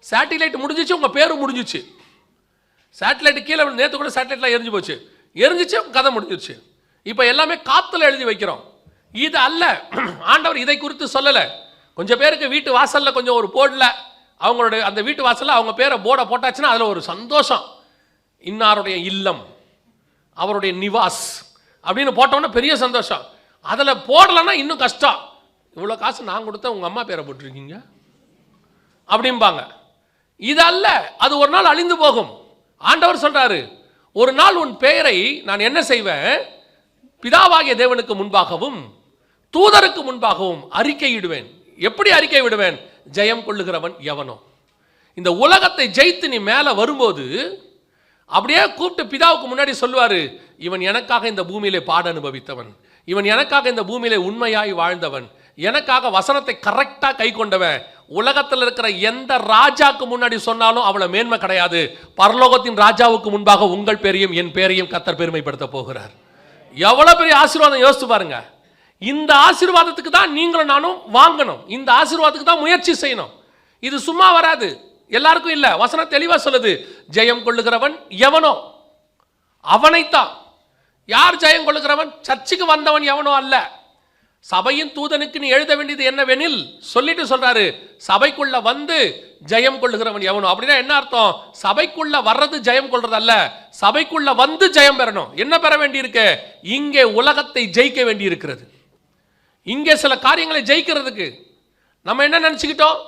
சேட்டிலைட் முடிஞ்சிச்சு, உங்க பேரும் முடிஞ்சிச்சு. சேட்டலைட் கீழே நேற்று கூட சேட்டலைட்லாம் எரிஞ்சு போச்சு, எரிஞ்சிச்சு, கதை முடிஞ்சிருச்சு. இப்போ எல்லாமே காத்துல எழுதி வைக்கிறோம். இது அல்ல, ஆண்டவர் இதை குறித்து சொல்லலை. கொஞ்சம் பேருக்கு வீட்டு வாசலில் கொஞ்சம் ஒரு போர்டில் அவங்களுடைய அந்த வீட்டு வாசலில் அவங்க பேரை போர்டை போட்டாச்சுன்னா அதில் ஒரு சந்தோஷம். இன்னாருடைய இல்லம், அவருடைய நிவாஸ் அப்படின்னு போட்டோம்னா பெரிய சந்தோஷம். அதில் போடலைன்னா இன்னும் கஷ்டம். இவ்வளோ காசு நான் கொடுத்தேன், உங்கள் அம்மா பேரை போட்டிருக்கீங்க அப்படிம்பாங்க. இது அல்ல, அது ஒரு நாள் அழிந்து போகும். ஆண்டவர் சொல்றாரு, ஒரு நாள் உன் பெயரை நான் என்ன செய்வேன், பிதாவாகிய தேவனுக்கு முன்பாகவும் தூதருக்கு முன்பாகவும் அறிக்கையிடுவேன். எப்படி அறிக்கை விடுவேன்? ஜெயம் கொள்ளுகிறவன் எவனோ. இந்த உலகத்தை ஜெயித்து நீ மேலே வரும்போது அப்படியே கூப்பிட்டு பிதாவுக்கு முன்னாடி சொல்லுவாரு, இவன் எனக்காக இந்த பூமியிலே பாட அனுபவித்தவன், இவன் எனக்காக இந்த பூமியிலே உண்மையாய் வாழ்ந்தவன், எனக்காக வசனத்தை கரெக்டாக கை கொண்டவன். உலகத்தில் இருக்கிற எந்த ராஜாக்கு முன்னாடி சொன்னாலும் அவளை மேன்மை கிடையாது. பரலோகத்தின் ராஜாவுக்கு முன்பாக உங்கள் பேரையும் என் பேரையும் கர்த்தர் பெருமைப்படுத்த போகிறார். எவ்வளவு பெரிய ஆசீர்வாதம் யோசித்து பாருங்க. இந்த ஆசீர்வாதத்துக்கு தான் நீங்களும் நானும் வாங்கணும். இந்த ஆசீர்வாதத்துக்கு தான் முயற்சி செய்யணும். இது சும்மா வராது, எல்லாருக்கும் இல்லை. வசனம் தெளிவாக சொல்லுது, ஜெயம் கொள்ளுகிறவன் எவனோ அவனைத்தான். யார் ஜெயம் கொள்ளுகிறவன்? சர்ச்சுக்கு வந்தவன் எவனோ அல்ல. சபையின் தூதனுக்கு நீ எழுத வேண்டியது என்னவெனில் சொல்லிட்டு சொல்றாரு, சபைக்குள்ள வந்து ஜெயம் கொள்ளுகிறவன் எவனோ. அப்படின்னா என்ன அர்த்தம்? சபைக்குள்ள வர்றது ஜெயம் கொள்றது அல்ல, சபைக்குள்ள வந்து ஜெயம் பெறணும். என்ன பெற வேண்டி இருக்கு? இங்கே உலகத்தை ஜெயிக்க வேண்டி இருக்கிறது. இங்கே சில காரியங்களை ஜெயிக்கிறதுக்கு நம்ம என்ன நினைச்சுக்கிட்டோம்,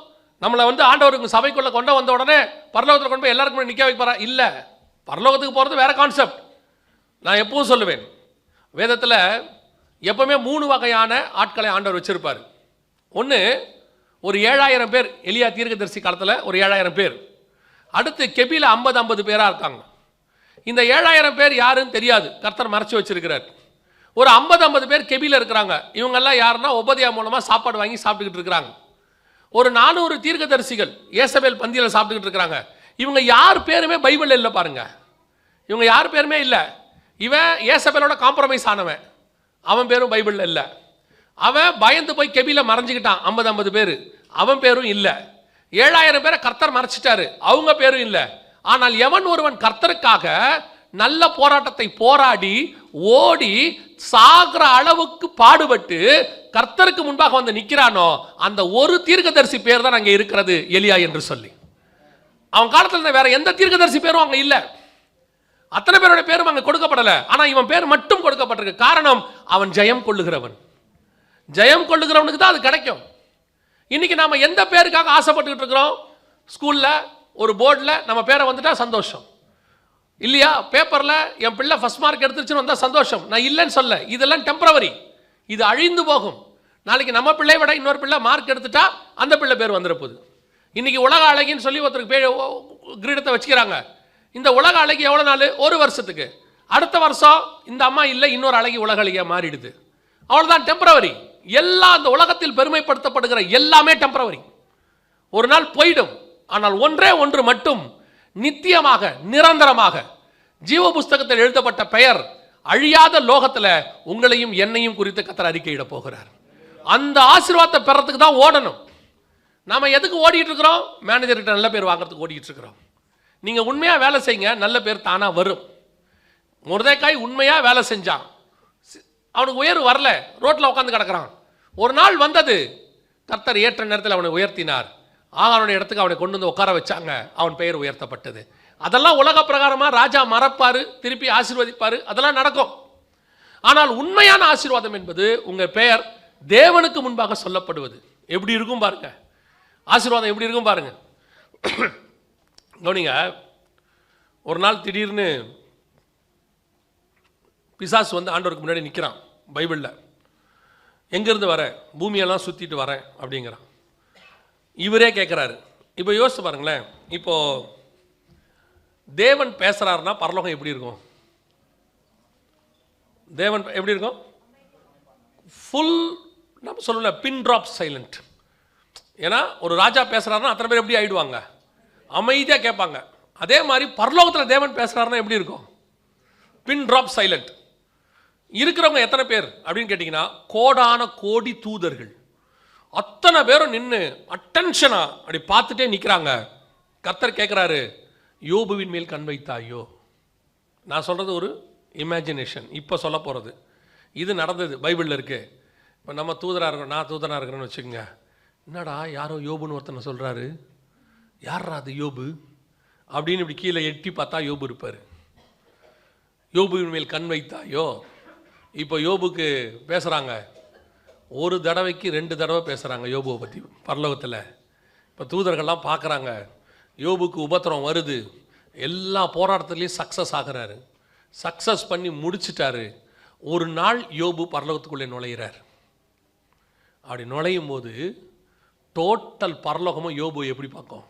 நம்மளை வந்து ஆண்டவருக்கு சபைக்குள்ள கொண்டு வந்த உடனே பரலோகத்தில் கொண்டு போய் எல்லாருக்கும் நிற்க வைப்பாரா? இல்லை, பரலோகத்துக்கு போகிறது வேற கான்செப்ட். நான் எப்பவும் சொல்லுவேன், வேதத்தில் எப்பவுமே 3 வகையான ஆட்களை ஆண்டவர் வச்சிருப்பார். ஒன்று, ஒரு 7000 பேர், எலியா தீர்க்கதரிசி காலத்தில் ஒரு 7000 பேர். அடுத்து கெபியில் 50 பேராக இருக்காங்க. இந்த 7000 பேர் யாருன்னு தெரியாது, கர்த்தர் மறைச்சு வச்சிருக்கிறார். ஒரு 50 பேர் கெபியில் இருக்கிறாங்க. இவங்கெல்லாம் யாருன்னா உபதியா மூலமாக சாப்பாடு வாங்கி சாப்பிட்டுக்கிட்டு இருக்கிறாங்க. ஒரு 400 தீர்க்கதரிசிகள் ஏசபேல் பந்தியில் சாப்பிட்டுக்கிட்டு இருக்கிறாங்க. இவங்க யார் பேருமே பைபிளில் இல்லை பாருங்க. இவங்க யார் பேருமே இல்லை. இவன் ஏசபேலோட காம்ப்ரமைஸ் ஆனவன், அவன் பேரும் பைபிளில் இல்லை. அவன் பயந்து போய் கெபியில் மறைஞ்சிக்கிட்டான், 50 பேர், அவன் பேரும் இல்லை. 7000 பேரை கர்த்தர் மறைச்சிட்டாரு, அவங்க பேரும் இல்லை. ஆனால் எவன் ஒருவன் கர்த்தருக்காக நல்ல போராட்டத்தை போராடி ஓடி சாகிற அளவுக்கு பாடுபட்டு கர்த்தருக்கு முன்பாக வந்து நிற்கிறானோ அந்த ஒரு தீர்க்கதரிசி பேர் தான் அங்கே இருக்கிறது, எலியா என்று சொல்லி. அவன் காலத்தில் வேற எந்த தீர்க்கதரிசி பேரும் அங்கே இல்லை. அத்தனை பேரோட பேரும் அங்கே கொடுக்கப்படலை. ஆனால் இவன் பேர் மட்டும் கொடுக்கப்பட்டிருக்கு. காரணம், அவன் ஜெயம் கொள்ளுகிறவன். ஜெயம் கொள்ளுகிறவனுக்கு தான் அது கிடைக்கும். இன்னைக்கு நாம எந்த பேருக்காக ஆசைப்பட்டுக்கிட்டு இருக்கிறோம்? ஸ்கூலில் ஒரு போர்டில் நம்ம பேரை வந்துட்டா சந்தோஷம் இல்லையா? பேப்பரில் என் பிள்ளை ஃபர்ஸ்ட் மார்க் எடுத்துருச்சுன்னு வந்தால் சந்தோஷம். நான் இல்லைன்னு சொல்ல, இதெல்லாம் டெம்பரவரி, இது அழிந்து போகும். நாளைக்கு நம்ம பிள்ளை விட இன்னொரு பிள்ளை மார்க் எடுத்துட்டா அந்த பிள்ளை பேர் வந்துட போகுது. இன்னைக்கு உலக அழகின்னு சொல்லி ஒருத்தருக்கு கிரீடத்தை வச்சுக்கிறாங்க. இந்த உலக அழகி எவ்வளோ நாள்? 1 வருஷத்துக்கு. அடுத்த வருஷம் இந்த அம்மா இல்லை, இன்னொரு அழகி உலக அழகியாக மாறிடுது. அவ்வளோதான், டெம்பரவரி. எல்லா அந்த உலகத்தில் பெருமைப்படுத்தப்படுகிற எல்லாமே டெம்பரவரி, ஒரு நாள் போயிடும். ஆனால் ஒன்றே ஒன்று மட்டும் நித்தியமாக நிரந்தரமாக ஜீவ புஸ்தகத்தில் எழுதப்பட்ட பெயர் அழியாத லோகத்தில் உங்களையும் என்னையும் குறித்து கர்த்தர் அறிக்கையிட போகிறார். அந்த ஆசீர்வாதத்தை பெறத்துக்கு தான் ஓடணும். நாம எதுக்கு ஓடிட்டு இருக்கிறோம்? மேனேஜர்கிட்ட நல்ல பேர் வாங்குறதுக்கு ஓடிட்டு இருக்கிறோம். நீங்க உண்மையா வேலை செய்யுங்க, நல்ல பேர் தானா வரும். மொர்தெக்காய் உண்மையா வேலை செஞ்சான், அவனுக்கு உயர்வு வரல, ரோட்ல உட்காந்து கிடக்கிறான். ஒரு நாள் வந்தது, கர்த்தர் ஏற்ற நேரத்தில் அவனை உயர்த்தினார். ஆகாருடைய இடத்துக்கு அவனை கொண்டு வந்து உட்கார வச்சாங்க, அவன் பெயர் உயர்த்தப்பட்டது. அதெல்லாம் உலக பிரகாரமாக ராஜா மறப்பார், திருப்பி ஆசீர்வதிப்பார், அதெல்லாம் நடக்கும். ஆனால் உண்மையான ஆசீர்வாதம் என்பது உங்கள் பெயர் தேவனுக்கு முன்பாக சொல்லப்படுவது. எப்படி இருக்கும் பாருங்க, ஆசீர்வாதம் எப்படி இருக்கும் பாருங்க. கவனிங்க, ஒரு நாள் திடீர்னு பிசாசு வந்து ஆண்டவருக்கு முன்னாடி நிற்கிறான். பைபிளில் எங்கேருந்து வரேன், பூமியெல்லாம் சுற்றிட்டு வரேன் அப்படிங்கிறான். இவரே கேட்குறாரு. இப்போ யோசிச்சு பாருங்களேன், இப்போது தேவன் பேசுகிறாருன்னா பரலோகம் எப்படி இருக்கும்? தேவன் எப்படி இருக்கும்? ஃபுல், நம்ம சொல்லல, பின் ட்ராப் சைலண்ட். ஏன்னா ஒரு ராஜா பேசுகிறாருன்னா அத்தனை பேர் எப்படி ஆகிடுவாங்க? அமைதியாக கேட்பாங்க. அதே மாதிரி பரலோகத்தில் தேவன் பேசுகிறாருன்னா எப்படி இருக்கும்? பின் ட்ராப் சைலண்ட். இருக்கிறவங்க எத்தனை பேர் அப்படின்னு கேட்டிங்கன்னா கோடான கோடி தூதர்கள் அத்தனை பேரும் நின்று அட்டென்ஷனாக அப்படி பார்த்துட்டே நிற்கிறாங்க. கர்த்தர் கேட்குறாரு, யோபுவின் மேல் கண் வைத்தாயோ? நான் சொல்கிறது ஒரு இமேஜினேஷன், இப்போ சொல்ல போகிறது. இது நடந்தது, பைபிளில் இருக்குது. இப்போ நம்ம தூதராக இருக்கிறோம், நான் தூதராக இருக்கிறேன்னு வச்சுக்கோங்க. என்னடா யாரோ யோபுன்னு ஒருத்தனை சொல்கிறாரு, யாரா அது யோபு அப்படின்னு இப்படி கீழே எட்டி பார்த்தா யோபு இருப்பார். யோபுவின் மேல் கண் வைத்தாயோ? இப்போ யோபுக்கு பேசுகிறாங்க, ஒரு தடவைக்கு 2 தடவை பேசுகிறாங்க யோபுவை பற்றி பரலோகத்தில். இப்போ தூதர்கள்லாம் பார்க்குறாங்க, யோபுக்கு உபத்திரம் வருது, எல்லா போராட்டத்துலேயும் சக்ஸஸ் ஆகிறாரு, சக்ஸஸ் பண்ணி முடிச்சிட்டாரு. ஒரு நாள் யோபு பரலோகத்துக்குள்ளே நுழையிறார். அப்படி நுழையும் போது டோட்டல் பரலோகமும் யோபு எப்படி பார்க்கும்?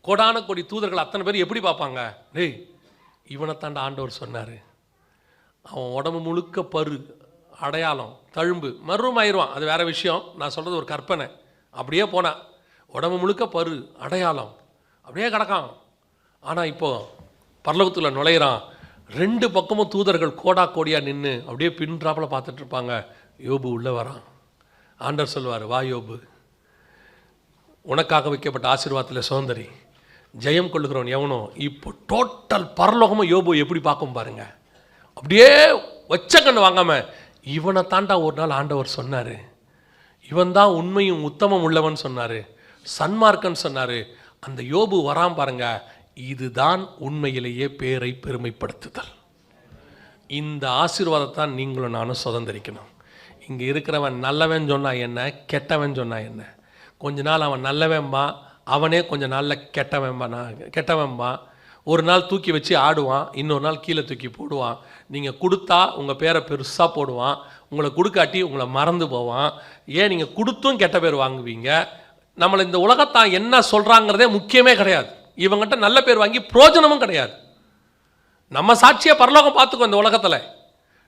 கோடான கோடி தூதர்கள் அத்தனை பேர் எப்படி பார்ப்பாங்க? டேய், இவனை தாண்ட ஆண்டவர் சொன்னார், அவன் உடம்பு முழுக்க பரு, அடையாளம், தழும்பு, மர்மம் ஆயிடுவான், அது வேற விஷயம். நான் சொல்கிறது ஒரு கற்பனை. அப்படியே போனான், உடம்பு முழுக்க பரு, அடையாளம், அப்படியே கிடக்கான். ஆனால் இப்போது பரலோகத்தில் நுழையிறான். 2 பக்கமும் தூதர்கள் கோடா கோடியாக நின்று அப்படியே பின்ட்ராப்பில் பார்த்துட்டு இருப்பாங்க. யோபு உள்ளே வரான். ஆண்டவர் சொல்வார், வா யோபு, உனக்காக வைக்கப்பட்ட ஆசீர்வாதத்தில் சுதந்திரி, ஜெயம் கொள்ளுகிறவன் எவனோ. இப்போ டோட்டல் பரலோகமும் யோபு எப்படி பார்க்கும் பாருங்க. அப்படியே வச்ச கண்ணு வாங்காம, இவனை தாண்டா ஒரு நாள் ஆண்டவர் சொன்னார், இவன் தான் உண்மையும் உத்தமம் உள்ளவன் சொன்னார், சன்மார்க்கன் சொன்னார். அந்த யோபு வரான் பாருங்க. இதுதான் உண்மையிலேயே பேரை பெருமைப்படுத்துதல். இந்த ஆசீர்வாதத்தான் நீங்களும் நானும் சுதந்திரிக்கணும். இங்கே இருக்கிறவன் நல்லவன் சொன்னா என்ன, கெட்டவன் சொன்னா என்ன? கொஞ்ச நாள் அவன் நல்லவன்பா, அவனே கொஞ்ச நாளில் கெட்டவன்பா. ஒரு நாள் தூக்கி வச்சு ஆடுவான், இன்னொரு நாள் கீழே தூக்கி போடுவான். நீங்கள் கொடுத்தா உங்கள் பேரை பெருசாக போடுவான், உங்களை கொடுக்காட்டி உங்களை மறந்து போவான். ஏன் நீங்கள் கொடுத்தும் கெட்ட பேர் வாங்குவீங்க. நம்மளை இந்த உலகத்தான் என்ன சொல்கிறாங்கிறதே முக்கியமே கிடையாது. இவங்ககிட்ட நல்ல பேர் வாங்கி பிரோஜனமும் கிடையாது. நம்ம சாட்சியாக பரலோகம் பார்த்துக்கோ. இந்த உலகத்தில்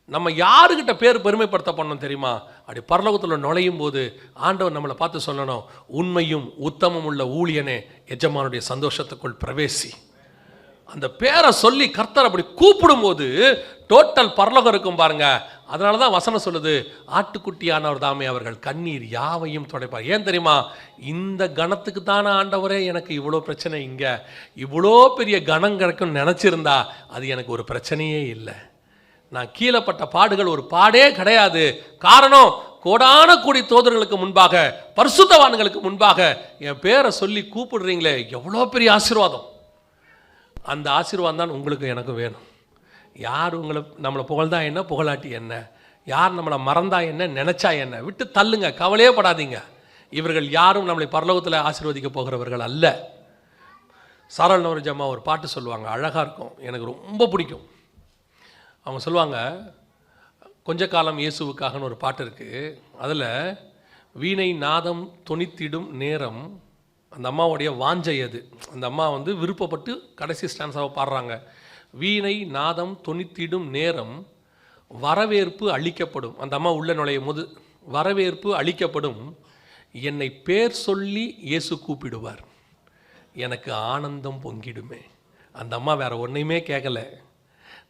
நம்ம யாருக்கிட்ட பேர் பெருமைப்படுத்த பண்ணணும் தெரியுமா? அப்படி பரலோகத்தில் நுழையும் போது ஆண்டவர் நம்மளை பார்த்து சொல்லணும், உண்மையும் உத்தமம் உள்ள ஊழியனே, எஜமானுடைய சந்தோஷத்துக்குள் பிரவேசி. அந்த பேரை சொல்லி கர்த்தர் அப்படி கூப்பிடும்போது டோட்டல் பரலோகம் இருக்கும் பாருங்க. அதனால தான் வசனம் சொல்லுது, ஆட்டுக்குட்டியானவர் தாமே அவர்கள் கண்ணீர் யாவையும் துடைப்பார். ஏன் தெரியுமா? இந்த கணத்துக்கு தானே ஆண்டவரே எனக்கு இவ்வளோ பிரச்சனை, இங்கே இவ்வளோ பெரிய கணம் கிடைக்கும்னு நினச்சிருந்தா அது எனக்கு ஒரு பிரச்சனையே இல்லை. நான் கீழப்பட்ட பாடுகள் ஒரு பாடே கிடையாது. காரணம், கோடான கோடி தூதர்களுக்கு முன்பாக, பரிசுத்தவான்களுக்கு முன்பாக என் பேரை சொல்லி கூப்பிடுறீங்களே, எவ்வளோ பெரிய ஆசீர்வாதம். அந்த ஆசீர்வாதம் தான் உங்களுக்கு எனக்கும் வேணும். யார் நம்மளை புகழ்ந்தா என்ன, புகழாட்டி என்ன, யார் நம்மளை மறந்தா என்ன, நினச்சா என்ன, விட்டு தள்ளுங்க, கவலையே படாதீங்க. இவர்கள் யாரும் நம்மளை பரலோகத்தில் ஆசீர்வதிக்க போகிறவர்கள் அல்ல. சாரல் நவரஜம்மா ஒரு பாட்டு சொல்லுவாங்க, அழகாக இருக்கும், எனக்கு ரொம்ப பிடிக்கும். அவங்க சொல்லுவாங்க, கொஞ்ச காலம் இயேசுவுக்காகன்னு ஒரு பாட்டு இருக்குது. அதில் வீணை நாதம் தொனித்திடும் நேரம், அந்த அம்மாவுடைய வாஞ்சை அது. அந்த அம்மா விருப்பப்பட்டு கடைசி ஸ்டான்ஸாக பாடுறாங்க. வீணை நாதம் தொனித்திடும் நேரம் வரவேற்பு அளிக்கப்படும். அந்த அம்மா உள்ள நுழையும் போது வரவேற்பு அளிக்கப்படும். என்னை பேர் சொல்லி இயேசு கூப்பிடுவார், எனக்கு ஆனந்தம் பொங்கிடுமே. அந்த அம்மா வேற ஒன்றையுமே கேட்கல.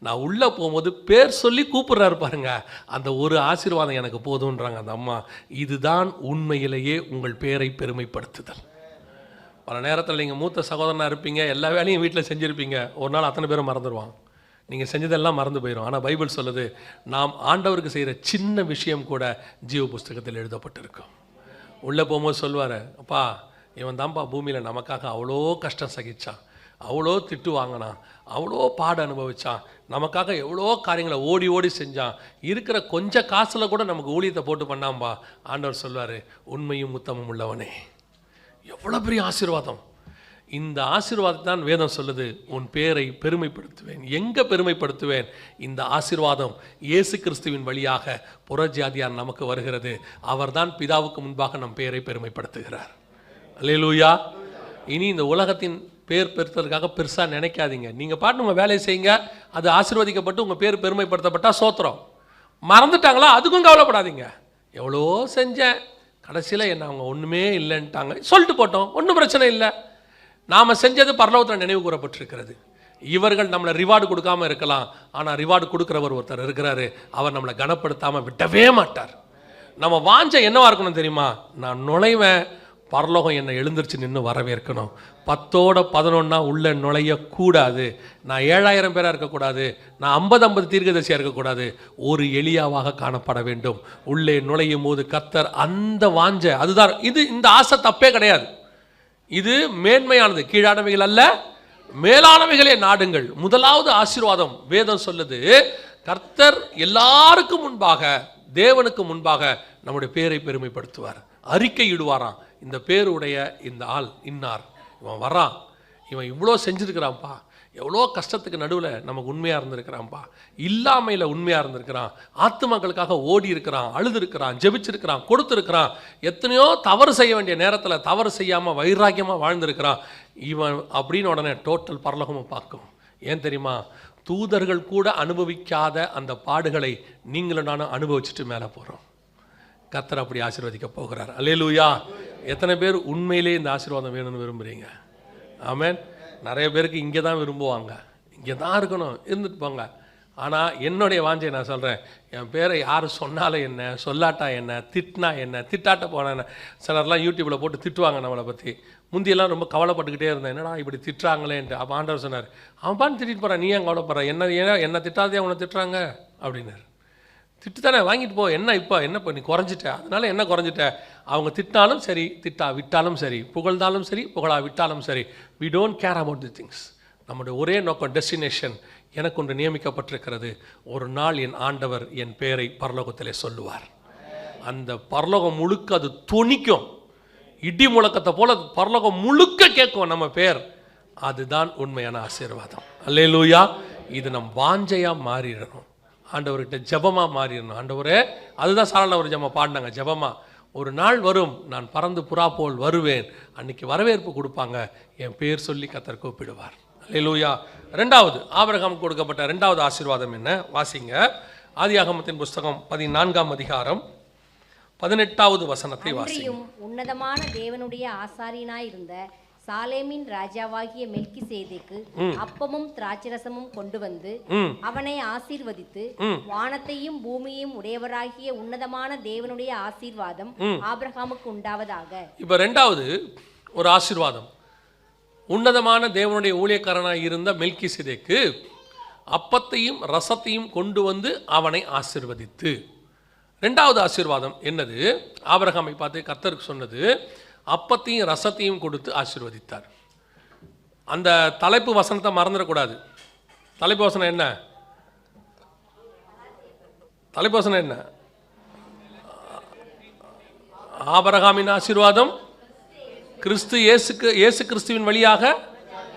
நான் உள்ளே போகும்போது பேர் சொல்லி கூப்பிட்றாரு பாருங்க, அந்த ஒரு ஆசீர்வாதம் எனக்கு போதுன்றாங்க அந்த அம்மா. இதுதான் உண்மையிலேயே உங்கள் பேரை பெருமைப்படுத்துதல். பல நேரத்தில் நீங்கள் மூத்த சகோதரனாக இருப்பீங்க, எல்லா வேலையும் வீட்டில் செஞ்சுருப்பீங்க. ஒரு நாள் அத்தனை பேரும் மறந்துடுவான், நீங்கள் செஞ்சதெல்லாம் மறந்து போயிடும். ஆனால் பைபிள் சொல்லுது, நாம் ஆண்டவருக்கு செய்கிற சின்ன விஷயம் கூட ஜீவ புஸ்தகத்தில் எழுதப்பட்டிருக்கும். உள்ளே போகும்போது சொல்லுவார், அப்பா இவன் தான்ப்பா பூமியில் நமக்காக அவ்வளோ கஷ்டம் சகிச்சான், அவ்வளோ திட்டு வாங்கினான், அவ்வளோ பாடு அனுபவிச்சான், நமக்காக எவ்வளோ காரியங்களை ஓடி ஓடி செஞ்சான், இருக்கிற கொஞ்சம் காசில் கூட நமக்கு ஊழியத்தை போட்டு பண்ணாம்பா. ஆண்டவர் சொல்வார், உண்மையும் உத்தமும் உள்ளவனே. எவ்வளோ பெரிய ஆசீர்வாதம்! இந்த ஆசீர்வாதத்தை தான் வேதம் சொல்லுது, உன் பேரை பெருமைப்படுத்துவேன். எங்கே பெருமைப்படுத்துவேன்? இந்த ஆசீர்வாதம் இயேசு கிறிஸ்துவின் வழியாக புறஜாதியார் நமக்கு வருகிறது. அவர்தான் பிதாவுக்கு முன்பாக நம் பேரை பெருமைப்படுத்துகிறார். அல்லேலூயா. இனி இந்த உலகத்தின் பேர் பெருத்ததுக்காக பெருசாக நினைக்காதீங்க. நீங்கள் பாட்டு உங்கள் வேலையை செய்யுங்க, அது ஆசீர்வதிக்கப்பட்டு உங்கள் பேர் பெருமைப்படுத்தப்பட்டால் சோத்திரம். மறந்துட்டாங்களா, அதுக்கும் கவலைப்படாதீங்க. எவ்வளோ செஞ்சேன், கடைசியில் என்ன அவங்க ஒன்றுமே இல்லைன்ட்டாங்க, சொல்லிட்டு போட்டோம், ஒன்றும் பிரச்சனை இல்லை. நாம் செஞ்சது பரலோகத்தில் நினைவு கூறப்பட்டிருக்கிறது. இவர்கள் நம்மளை ரிவார்டு கொடுக்காமல் இருக்கலாம், ஆனால் ரிவார்டு கொடுக்குறவர் ஒருத்தர் இருக்கிறாரு. அவர் நம்மளை கனப்படுத்தாமல் விடவே மாட்டார். நம்ம வாஞ்ச என்னவா இருக்கணும் தெரியுமா? நான் நுழைவேன், பரலோகம் என்னை எழுந்திருச்சு நின்று வரவேற்கணும். 10ஓட 11 உள்ளே நுழையக்கூடாது. நான் 7000 பேராக இருக்கக்கூடாது, நான் 50 தீர்க்கதரிசியாக இருக்கக்கூடாது, ஒரு எளியாவாக காணப்பட வேண்டும். உள்ளே நுழையும் போது கர்த்தர் அந்த வாஞ்ச, அதுதான் இது. இந்த ஆசை தப்பே கிடையாது, இது மேன்மையானது. கீழானவைகள் அல்ல, மேலானவைகளே நாடுங்கள். முதலாவது ஆசீர்வாதம் வேதம் சொல்லுது, கர்த்தர் எல்லாருக்கும் முன்பாக, தேவனுக்கு முன்பாக நம்முடைய பேரை பெருமைப்படுத்துவார். அறிக்கை இடுவாராம், இந்த பேருடைய இந்த ஆள் இன்னார், இவன் வர்றான், இவன் இவ்வளோ செஞ்சுருக்கிறான்ப்பா, எவ்வளோ கஷ்டத்துக்கு நடுவில் நமக்கு உண்மையாக இருந்திருக்கிறான்ப்பா, இல்லாமையில் உண்மையாக இருந்திருக்கிறான், ஆத்துமாக்களுக்காக ஓடி இருக்கிறான், அழுதுருக்கிறான், ஜெபிச்சிருக்கிறான், கொடுத்துருக்கிறான், எத்தனையோ தவறு செய்ய வேண்டிய நேரத்தில் தவறு செய்யாமல் வைராக்கியமாக வாழ்ந்திருக்கிறான் இவன் அப்படின்னு உடனே டோட்டல் பரலோகமும் பார்க்கும். ஏன் தெரியுமா? தூதர்கள் கூட அனுபவிக்காத அந்த பாடுகளை நீங்களும் நானும் அனுபவிச்சுட்டு மேலே போகிறோம். கர்த்தர் அப்படி ஆசீர்வதிக்க போகிறார். அல்லேலூயா. எத்தனை பேர் உண்மையிலே இந்த ஆசீர்வாதம் வேணும்னு விரும்புகிறீங்க? ஆமென். நிறைய பேருக்கு இங்கே தான் விரும்புவாங்க, இங்கே தான் இருக்கணும், இருந்துட்டு போங்க. ஆனால் என்னுடைய வாஞ்சை நான் சொல்கிறேன், என் பேரை யார் சொன்னாலும் என்ன, சொல்லாட்டா என்ன, திட்டினா என்ன, திட்டாட்ட போனா என்ன. சிலர்லாம் யூடியூப்பில் போட்டு திட்டுவாங்க நம்மளை பற்றி. முந்தியெல்லாம் ரொம்ப கவலைப்பட்டுக்கிட்டே இருந்தேன், என்னடா இப்படி திட்டுறாங்களேன்ட்டு. அப்போ ஆண்டவர் சொன்னார், அவன் பாட்டு திட்டிட்டு போகிறான், நீ ஏன் கவலைப்படுற, என்ன திட்டாதே அவனை திட்டுறாங்க அப்படின்னாரு. திட்டு தானே, வாங்கிட்டு போ, என்ன இப்போ நீ குறைஞ்சிட்ட, அதனால என்ன குறைஞ்சிட்ட? அவங்க திட்டினாலும் சரி, திட்டா விட்டாலும் சரி, புகழ்ந்தாலும் சரி, புகழா விட்டாலும் சரி, we don't care about the things. நம்முடைய ஒரே நோக்கம், டெஸ்டினேஷன், எனக்கு ஒன்று நியமிக்கப்பட்டிருக்கிறது. ஒரு நாள் என் ஆண்டவர் என் பெயரை பரலோகத்திலே சொல்லுவார். அந்த பரலோகம் முழுக்க அது துணிக்கும், இடி முழக்கத்தை போல பரலோகம் முழுக்க கேட்கும் நம்ம பேர். அதுதான் உண்மையான ஆசீர்வாதம். அல்லேலூயா. இது நம் வாஞ்சையாக மாறிடணும், ஆண்டவர்கிட்ட ஜபமாக மாறிடணும். ஆண்டவரே, அதுதான் சாரண ஒரு ஜபம் பாடினாங்க, ஜபமாக. ஒரு நாள் வரும், நான் பறந்து புறா போல் வருவேன், அன்னைக்கு வரவேற்பு கொடுப்பாங்க, என் பேர் சொல்லி கர்த்தர் கூப்பிடுவார். அல்லேலூயா. ரெண்டாவது, ஆபிரகாம் கொடுக்கப்பட்ட ரெண்டாவது ஆசீர்வாதம் என்ன? வாசிங்க. ஆதியாகமத்தின் புஸ்தகம் 14ஆம் அதிகாரம் 18வது வசனத்தை வாசிங்க. உன்னதமான தேவனுடைய ஆசாரியனாய் இருந்த சாலேமின் ராஜாவாகிய மெல்கிசேதேக்கு அப்பமும் திராட்சரசமும் கொண்டு வந்து அவனை ஆசீர்வதித்து, வானத்தையும் பூமியையும் உடையவராகிய உன்னதமான தேவனுடைய ஆசீர்வாதம் ஆபிரகாமுக்கு உண்டாவதாக. இப்ப ரெண்டாவது ஒரு ஆசீர்வாதம், உன்னதமான தேவனுடைய ஊழியக்காரனாய் இருந்த மெல்கிசேதேக்கு அப்பத்தையும் ரசத்தையும் கொண்டு வந்து அவனை ஆசீர்வதித்து. ரெண்டாவது ஆசீர்வாதம் என்னது? ஆபிரகாமை பார்த்து கர்த்தருக்கு சொன்னது, அப்பத்தையும் ரசத்தையும் கொடுத்து ஆசீர்வதித்தார். அந்த தலைப்பு வசனத்தை மறந்துடக்கூடாது. தலைப்பு வசனம் என்ன? தலைப்பு வசனம் என்ன? ஆபிரகாமின் ஆசீர்வாதம் இயேசு கிறிஸ்துவின் வழியாக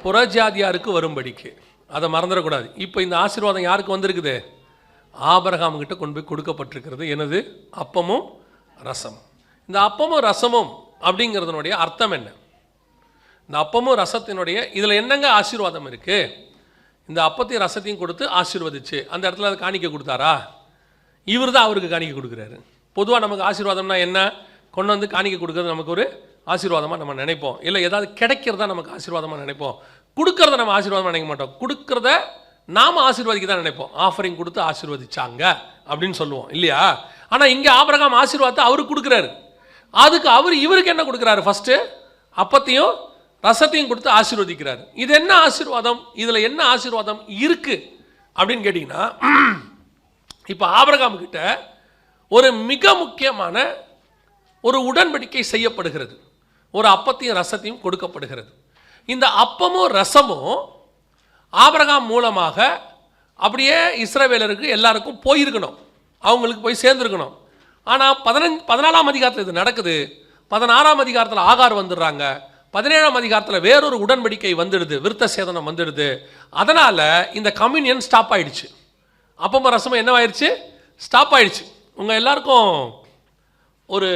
புறஜாதியாருக்கு வரும்படிக்கு. அதை மறந்துடக்கூடாது. இப்போ இந்த ஆசீர்வாதம் யாருக்கு வந்திருக்குது? ஆபிரகாம் கிட்ட கொண்டு போய் கொடுக்கப்பட்டிருக்கிறது. எனது அப்பமும் ரசம். இந்த அப்பமும் ரசமும் அப்படிங்கிறதுனுடைய அர்த்தம் என்ன? இந்த அப்பமும் ரசத்தினுடைய இதில் என்னங்க ஆசீர்வாதம் இருக்குது? இந்த அப்பத்தையும் ரசத்தையும் கொடுத்து ஆசீர்வதிச்சு அந்த இடத்துல அதை காணிக்க கொடுத்தாரா? இவர் தான் அவருக்கு காணிக்க கொடுக்குறாரு. பொதுவாக நமக்கு ஆசீர்வாதம்னா என்ன? கொண்டு வந்து காணிக்க கொடுக்குறது நமக்கு ஒரு ஆசீர்வாதமாக நம்ம நினைப்போம். இல்லை ஏதாவது கிடைக்கிறதா நமக்கு ஆசீர்வாதமாக நினைப்போம். கொடுக்கறத நம்ம ஆசீர்வாதமாக நினைக்க மாட்டோம். கொடுக்கறத நாம் ஆசீர்வதிக்க தான் நினைப்போம். ஆஃபரிங் கொடுத்து ஆசீர்வதிச்சாங்க அப்படின்னு சொல்லுவோம் இல்லையா? ஆனால் இங்கே ஆபிரகாம் ஆசீர்வாதத்தை அவருக்கு கொடுக்குறாரு. அதுக்கு இவருக்கு என்ன கொடுக்குறாரு? ஃபஸ்ட்டு அப்பத்தையும் ரசத்தையும் கொடுத்து ஆசீர்வதிக்கிறார். இது என்ன ஆசீர்வாதம்? இதில் என்ன ஆசீர்வாதம் இருக்குது அப்படின்னு கேட்டிங்கன்னா, இப்போ ஆபிரகாம் கிட்ட ஒரு மிக முக்கியமான ஒரு உடன்படிக்கை செய்யப்படுகிறது, ஒரு அப்பத்தையும் ரசத்தையும் கொடுக்கப்படுகிறது. இந்த அப்பமும் ரசமும் ஆபிரகாம் மூலமாக அப்படியே இஸ்ரவேலருக்கு எல்லாருக்கும் போயிருக்கணும், அவங்களுக்கு போய் சேர்ந்துருக்கணும். ஆனால் 14ஆம் அதிகாரத்தில் இது நடக்குது. 16ஆம் அதிகாரத்தில் ஆகார் வந்துடுறாங்க. 17ஆம் அதிகாரத்தில் வேறொரு உடன்படிக்கை வந்துடுது, விருத்த சேதனம் வந்துடுது. அதனால் இந்த கம்யூனியன் ஸ்டாப் ஆயிடுச்சு. அப்பமும் ரசமும் என்னவாயிடுச்சு? ஸ்டாப் ஆயிடுச்சு. உங்கள் எல்லாருக்கும் ஒரு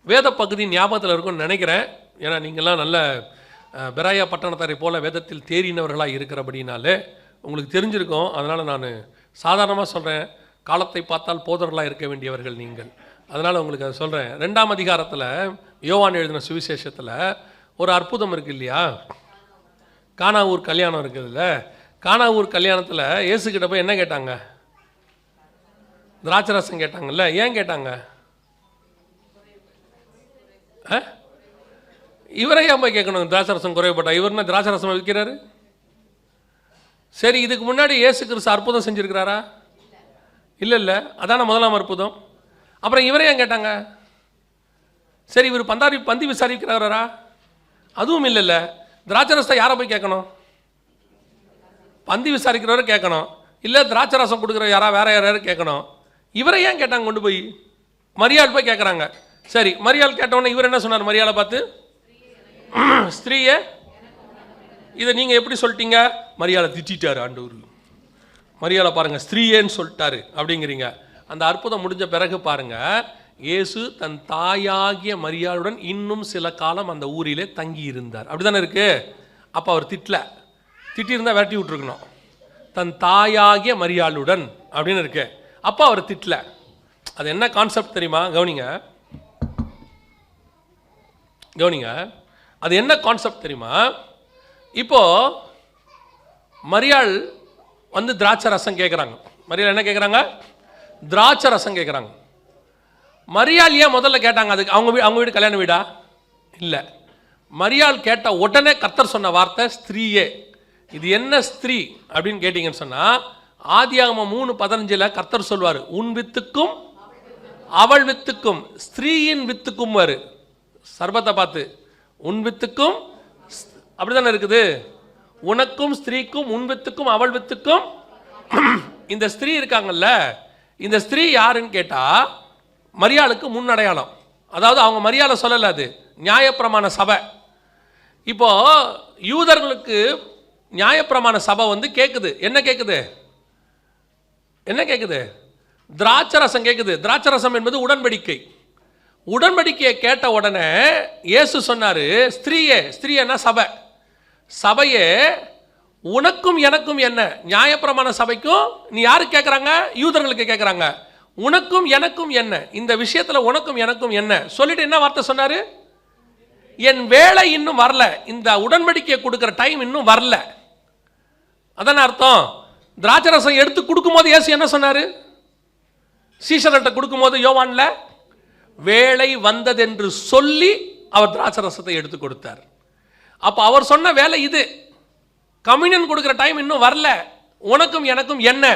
வேத பகுதி ஞாபகத்தில் இருக்கும்னு நினைக்கிறேன். ஏன்னா நீங்கள்லாம் நல்ல பெராயா பட்டணத்தாரை போல வேதத்தில் தேறினவர்களாக இருக்கிறபடினாலே உங்களுக்கு தெரிஞ்சிருக்கும். அதனால் நான் சாதாரணமாக சொல்கிறேன், காலத்தை பார்த்தால் போதர்களாக இருக்க வேண்டியவர்கள் நீங்கள். அதனால் உங்களுக்கு அதை சொல்கிறேன். 2ஆம் அதிகாரத்தில் யோவான் எழுதின சுவிசேஷத்தில் ஒரு அற்புதம் இருக்குது இல்லையா? கானா ஊர் கல்யாணம் இருக்குதுல்ல. கானா ஊர் கல்யாணத்தில் இயேசுக்கிட்ட போய் என்ன கேட்டாங்க? திராட்சை ரசம் கேட்டாங்கல்ல. ஏன் கேட்டாங்க? இவரை ஏன் போய் கேட்கணும் திராட்சை ரசம் குறைவுபட்டா? இவர்னா திராட்சை ரசம் விற்கிறாரு. சரி, இதுக்கு முன்னாடி இயேசு கிறிஸ்து அற்புதம் செஞ்சுருக்கிறாரா? இல்லை. அதான முதலாம் அற்புதம். அப்புறம் இவரே ஏன் கேட்டாங்க? சரி, இவர் பந்தி விசாரிக்கிறாரா? அதுவும் இல்லைல்ல. திராட்சை ரசத்தை யாரை போய் கேட்கணும்? பந்தி விசாரிக்கிறவரை கேட்கணும். இல்லை திராட்சை ரசம் கொடுக்குற வேற யாராவது கேட்கணும். இவரை ஏன் கேட்டாங்க? கொண்டு போய் மரியாள் போய் கேட்குறாங்க. சரி, மரியாள் கேட்டவுடனே இவர் என்ன சொன்னார்? மரியாளை பார்த்து, ஸ்திரீயே இதை நீங்கள் எப்படி சொல்லிட்டீங்க? மரியாளை திட்டாரு ஆண்டவர். மரியாளை பாருங்க, ஸ்திரீயேன்னு சொல்லிட்டாரு அப்படிங்கிறீங்க. அந்த அற்புதம் முடிஞ்ச பிறகு பாருங்க, இயேசு தன் தாயாகிய மரியாளுடன் இன்னும் சில காலம் அந்த ஊரிலே தங்கி இருந்தார். அப்படிதானே இருக்கு. அப்போ அவர் திட்டியிருந்தா விரட்டி விட்டுருக்கணும். தன் தாயாகிய மரியாளுடன் அப்படின்னு இருக்கு. அப்போ அவர் திட்டல. அது என்ன கான்செப்ட் தெரியுமா? கவனிங்க. அது என்ன கான்செப்ட் தெரியுமா? இப்போ மரியாள் வந்து திராட்சை ரசம் கேட்குறாங்க. மரியாள் என்ன கேட்குறாங்க? திராட்சை ரசம் கேட்குறாங்க. மரியாள் ஏன் முதல்ல கேட்டாங்க? அதுக்கு அவங்க வீடு கல்யாண வீடா? இல்லை. மரியாள் கேட்ட உடனே கர்த்தர் சொன்ன வார்த்தை ஸ்திரீயே. இது என்ன ஸ்திரீ அப்படின்னு கேட்டீங்கன்னு சொன்னால், ஆதியாகமம் 3:15 கர்த்தர் சொல்வார், உன் வித்துக்கும் அவள் வித்துக்கும், ஸ்திரீயின் வித்துக்கும் வரு. சர்பத்தை பார்த்து உன் வித்துக்கும், அப்படிதானே இருக்குது. உனக்கும் ஸ்திரீக்கும், உன் வித்துக்கும் அவள் வித்துக்கும். இந்த ஸ்திரீ இருக்காங்கல்ல, இந்த ஸ்திரீ யாருன்னு கேட்டா மரியாளுக்கு முன்னடையாளம். அதாவது அவங்க மரியாதை சொல்லல, அது நியாயப்பிரமாண சபை. இப்போ யூதர்களுக்கு நியாயப்பிரமாண சபை வந்து கேட்குது. என்ன கேட்குது? திராட்சை ரசம் கேட்குது. திராட்சை ரசம் என்பது உடன்படிக்கை. உடன்படிக்கையை கேட்ட உடனே இயேசு சொன்னாரு, ஸ்திரீயன்னா சபையே உனக்கும் எனக்கும் என்ன? நியாயப்பிரமாண சபைக்கும் நீ யாரு கேட்குறாங்க? யூதர்களுக்கு கேட்குறாங்க. உனக்கும் எனக்கும் என்ன? இந்த விஷயத்தில் உனக்கும் எனக்கும் என்ன சொல்லிட்டு என்ன வார்த்தை சொன்னாரு? என் வேலை இன்னும் வரல, இந்த உடன்படிக்கையை கொடுக்குற டைம் இன்னும் வரல. அதான அர்த்தம். திராட்சை ரசம் எடுத்து கொடுக்கும்போது இயேசு என்ன சொன்னாரு? சீஷர்கிட்ட கொடுக்கும்போது யோவான்ல, வேலை வந்ததென்று சொல்லி அவர் திராட்சை ரசத்தை எடுத்து கொடுத்தார். அப்போ அவர் சொன்ன வேலை இது. கம்யூனியன் கொடுக்குற டைம் இன்னும் வரல, உனக்கும் எனக்கும் என்ன?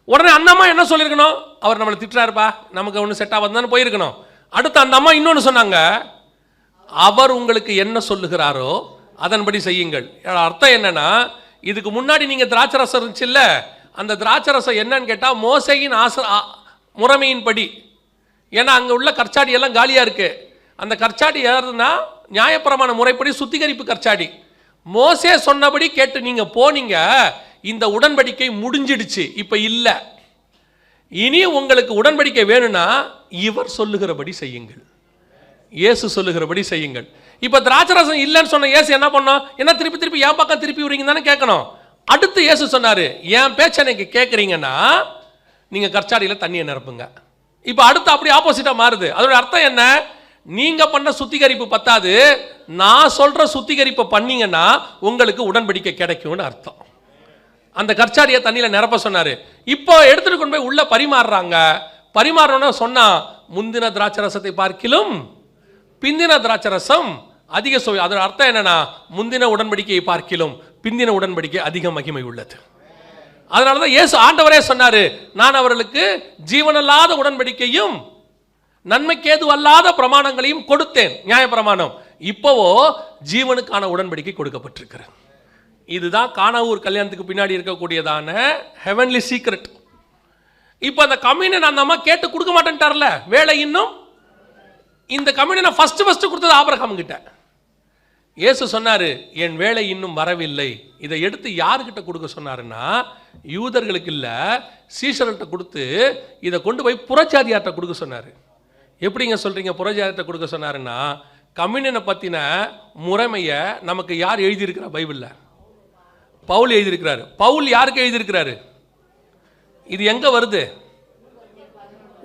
உடனே அந்த அம்மா என்ன சொல்லியிருக்கணும்? அவர் நம்மளை திட்டுறாருப்பா, நமக்கு ஒன்று செட் ஆகாதுன்னு போயிருக்கணும். அடுத்து அந்த அம்மா இன்னொன்று சொன்னாங்க, அவர் உங்களுக்கு என்ன சொல்லுகிறாரோ அதன்படி செய்யுங்கள். அர்த்தம் என்னன்னா, இதுக்கு முன்னாடி நீங்க திராட்சை ரசம் இருந்துச்சு இல்ல, அந்த திராட்சை ரசம் என்னன்னு கேட்டா மோசையின் முறைமையின்படி. ஏன்னா அங்க உள்ள கற்சாடி எல்லாம் காலியா இருக்கு. அந்த கற்சாடி யாருன்னா நியாயப்பிரமாண முறைப்படி சுத்திகரிப்பு கற்சாடி. மோசே சொன்னபடி கேட்டு நீங்க போனீங்க, இந்த உடன்படிக்கை முடிஞ்சிடுச்சு, இப்ப இல்ல. இனி உங்களுக்கு உடன்படிக்கை வேணும்னா இவர் சொல்லுகிறபடி செய்யுங்கள், இயேசு சொல்லுகிறபடி செய்யுங்கள். இப்ப திராட்சை ரசம் இல்லைன்னு சொன்ன இயேசு என்ன பண்ணோம்? என்ன திருப்பி என் பக்கம் திருப்பி விடுறீங்கன்னு தானே கேட்கணும். அடுத்து இயேசு சொன்னாரு, என் பேச்சை நீங்க கேட்குறீங்கன்னா நீங்க கற்சாடியில தண்ணியை நிரப்புங்க. இப்ப அடுத்து அப்படி ஆப்போசிட்டா மாறுது. அதோட அர்த்தம் என்ன? நீங்க பண்ண சுத்திகரிப்பு பத்தாது, நான் சொல்ற சுத்திகரிப்பை பண்ணீங்கன்னா உங்களுக்கு உடன்படிக்கை கிடைக்கும்னு அர்த்தம். அந்த கற்சாடியை தண்ணியில நிரப்ப சொன்னாரு. இப்போ எடுத்துட்டு கொண்டு போய் உள்ள பரிமாறணும்னு சொன்னா, முந்தின திராட்சை ரசத்தை பார்க்கிலும் பிந்தின திராட்சை ரசம் அதிக சுவை. அதோட அர்த்தம் என்னன்னா, முந்தின உடன்படிக்கையை பார்க்கிலும் பிந்தின உடன்படிக்கை அதிக மகிமை உள்ளது. அதனாலதான் இயேசு ஆண்டவரே சொன்னாரு, நான் அவர்களுக்கு ஜீவனல்லாத உடன்படிக்கையும் நன்மைக்கேது அல்லாத பிரமாணங்களையும் கொடுத்தேன், நியாயப்பிரமாணம். இப்போவோ ஜீவனுக்கான உடன்படிக்கை கொடுக்கப்பட்டிருக்கிறது. இதுதான் கானாவூர் கல்யாணத்துக்கு பின்னாடி இருக்கக்கூடியதான ஹெவன்லி சீக்ரெட். இப்போ அந்த கம்யூனியன் அந்த அம்மா கேட்டு கொடுக்க மாட்டேன்ட்டார்ல, வேலை இன்னும். இந்த கம்யூனியனை ஃபர்ஸ்ட் கொடுத்தது ஆபிரகாம் கிட்ட. இயேசு சொன்னாரு, என் வேலை இன்னும் வரவில்லை. இதை எடுத்து யாருக்கிட்ட கொடுக்க சொன்னாருன்னா, யூதர்களுக்கு இல்லை, சீஷர்கிட்ட கொடுத்து இதை கொண்டு போய் புறஜாதியார்ட்ட கொடுக்க சொன்னார். எப்படிங்க சொல்றீங்க புறஜாதியார்ட்ட கொடுக்க சொன்னாருன்னா, கம்யூனியனை பற்றின முறைமையை நமக்கு யார் எழுதியிருக்கிறா பைபிளில்? பவுல் எழுதியிருக்கிறாரு. பவுல் யாருக்கு எழுதியிருக்கிறாரு? இது எங்க வருது?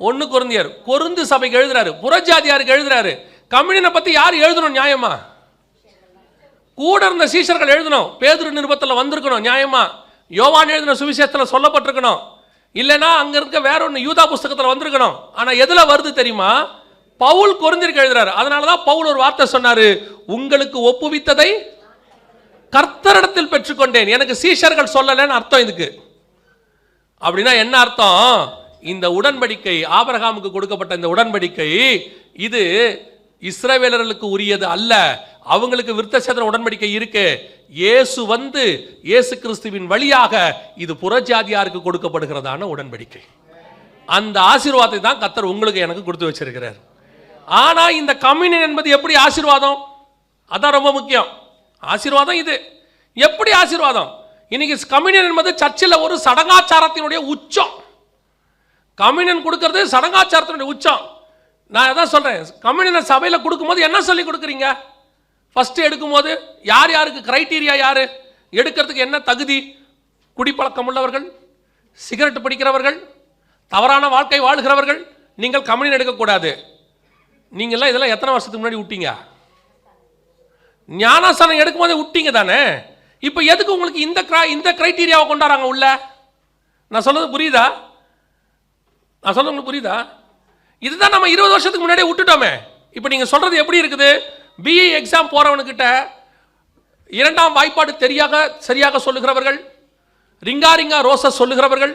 1 கொரிந்தியர், கொருந்து சபைக்கு எழுதுறாரு, புறஜாதியாருக்கு எழுதுறாரு. கம்யூனியனை பற்றி யார் எழுதணும் நியாயமா? கூட இருந்த சீஷர்கள் எழுதணும். பேதுரு நிருபத்தில் வந்திருக்கணும் நியாயமா. யோவான் எழுதின சுவிசேஷத்தில் சொல்லப்பட்டிருக்கணும். இல்லைன்னா அங்க இருக்க வேற ஒன்று யூதா புஸ்தகத்தில் வந்திருக்கணும். ஆனால் எதுல வருது தெரியுமா? பவுல் கொரிந்தியருக்கு எழுதுறாரு. அதனாலதான் பவுல் ஒரு வார்த்தை சொன்னாரு, உங்களுக்கு ஒப்புவித்ததை கர்த்தரிடத்தில் பெற்றுக்கொண்டேன், எனக்கு சீஷர்கள் சொல்லலன்னு அர்த்தம் இதுக்கு. அப்படின்னா என்ன அர்த்தம்? இந்த உடன்படிக்கை, ஆபிரகாமுக்கு கொடுக்கப்பட்ட இந்த உடன்படிக்கை, இது இஸ்ரவேலர்களுக்கு உரியது அல்ல. அவங்களுக்கு விருத்தசேதன உடன்படிக்கை இருக்கு. இயேசு வந்து இயேசு கிறிஸ்துவின் வழியாக இது புறஜாதியாருக்கு கொடுக்கப்படுகிறதான உடன்படிக்கை. அந்த ஆசீர்வாதத்தை தான் கர்த்தர் உங்களுக்கு எனக்கு கொடுத்து வச்சிருக்கிறார். ஆனா இந்த கம்யூனியன் என்பது எப்படி ஆசீர்வாதம்? அதான் ரொம்ப முக்கியம். ஆசீர்வாதம் இது எப்படி ஆசீர்வாதம்? இன்னைக்கு கம்யூனியன் என்பது சர்ச்சில் ஒரு சடங்காச்சாரத்தினுடைய உச்சம். கம்யூனியன் கொடுக்கிறது சடங்காச்சாரத்தினுடைய உச்சம். நான் அதான் சொல்றேன், கம்யூனியனை சபையில் கொடுக்கும்போது என்ன சொல்லி கொடுக்குறீங்க? ஃபர்ஸ்ட் எடுக்கும்போது யார் யாருக்கு கிரைட்டீரியா, யாரு எடுக்கிறதுக்கு என்ன தகுதி? குடிப்பழக்கம் உள்ளவர்கள், சிகரெட் பிடிக்கிறவர்கள், தவறான வாழ்க்கை வாழ்கிறவர்கள் நீங்கள் கம்யூனியன் எடுக்கக்கூடாது. நீங்கள்லாம் இதெல்லாம் எத்தனை வருஷத்துக்கு முன்னாடி விட்டீங்க? ஞானஸ்நானம் எடுக்கும்போது விட்டீங்க தானே. இப்போ எதுக்கு உங்களுக்கு இந்த கிரைட்டீரியாவை கொண்டாடுறாங்க உள்ள? நான் சொல்றது புரியுதா? நான் சொல்றது உங்களுக்கு புரியுதா? இதுதான் நம்ம 20 வருஷத்துக்கு முன்னாடியே விட்டுட்டோமே. இப்போ நீங்க சொல்றது எப்படி இருக்குது? பிஇ எக்ஸாம் போறவனுக்கிட்ட 2ஆம் வாய்ப்பாடு சரியாக சொல்லுகிறவர்கள், ரிங்கா ரிங்கா ரோச சொல்லுகிறவர்கள்,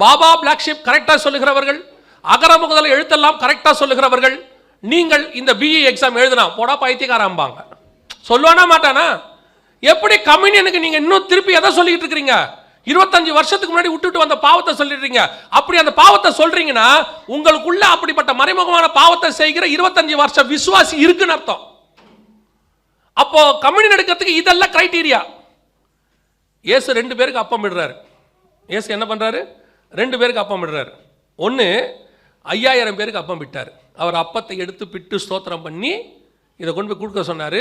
பாபா பிளாக் ஷிப் கரெக்டா சொல்லுகிறவர்கள், அகர முதல எழுத்தெல்லாம் கரெக்டா சொல்லுகிறவர்கள், நீங்கள் இந்த பிஇ எக்ஸாம் எழுதினா போடா பைத்தியக்காரம்பாங்க. சொல்லுவானா மாட்டானா? எப்படி கம்யூனியனுக்கு நீங்க இன்னும் திருப்பி எதை சொல்லிட்டு இருக்கீங்க? 25 வருஷத்துக்கு முன்னாடி விட்டுட்டு வந்த பாவத்தை சொல்லிடுறீங்க. அப்படி அந்த பாவத்தை சொல்றீங்கன்னா உங்களுக்குள்ள அப்படிப்பட்ட மறைமுகமான பாவத்தை செய்கிற 25 வருஷ விசுவாசி இருக்குன்னு அர்த்தம். அப்போ கம்யூனியன் எடுக்கிறதுக்கு இதெல்லாம் கிரைட்டீரியா. இயேசு 2 பேருக்கு அப்பம் விடுறாரு. இயேசு என்ன பண்றாரு? 2 பேருக்கு அப்பம் விடுறாரு. ஒன்று 5000 பேருக்கு அப்பம் விட்டார். அவர் அப்பத்தை எடுத்து பிட்டு ஸ்தோத்திரம் பண்ணி இதை கொண்டு போய் கொடுக்க சொன்னார்.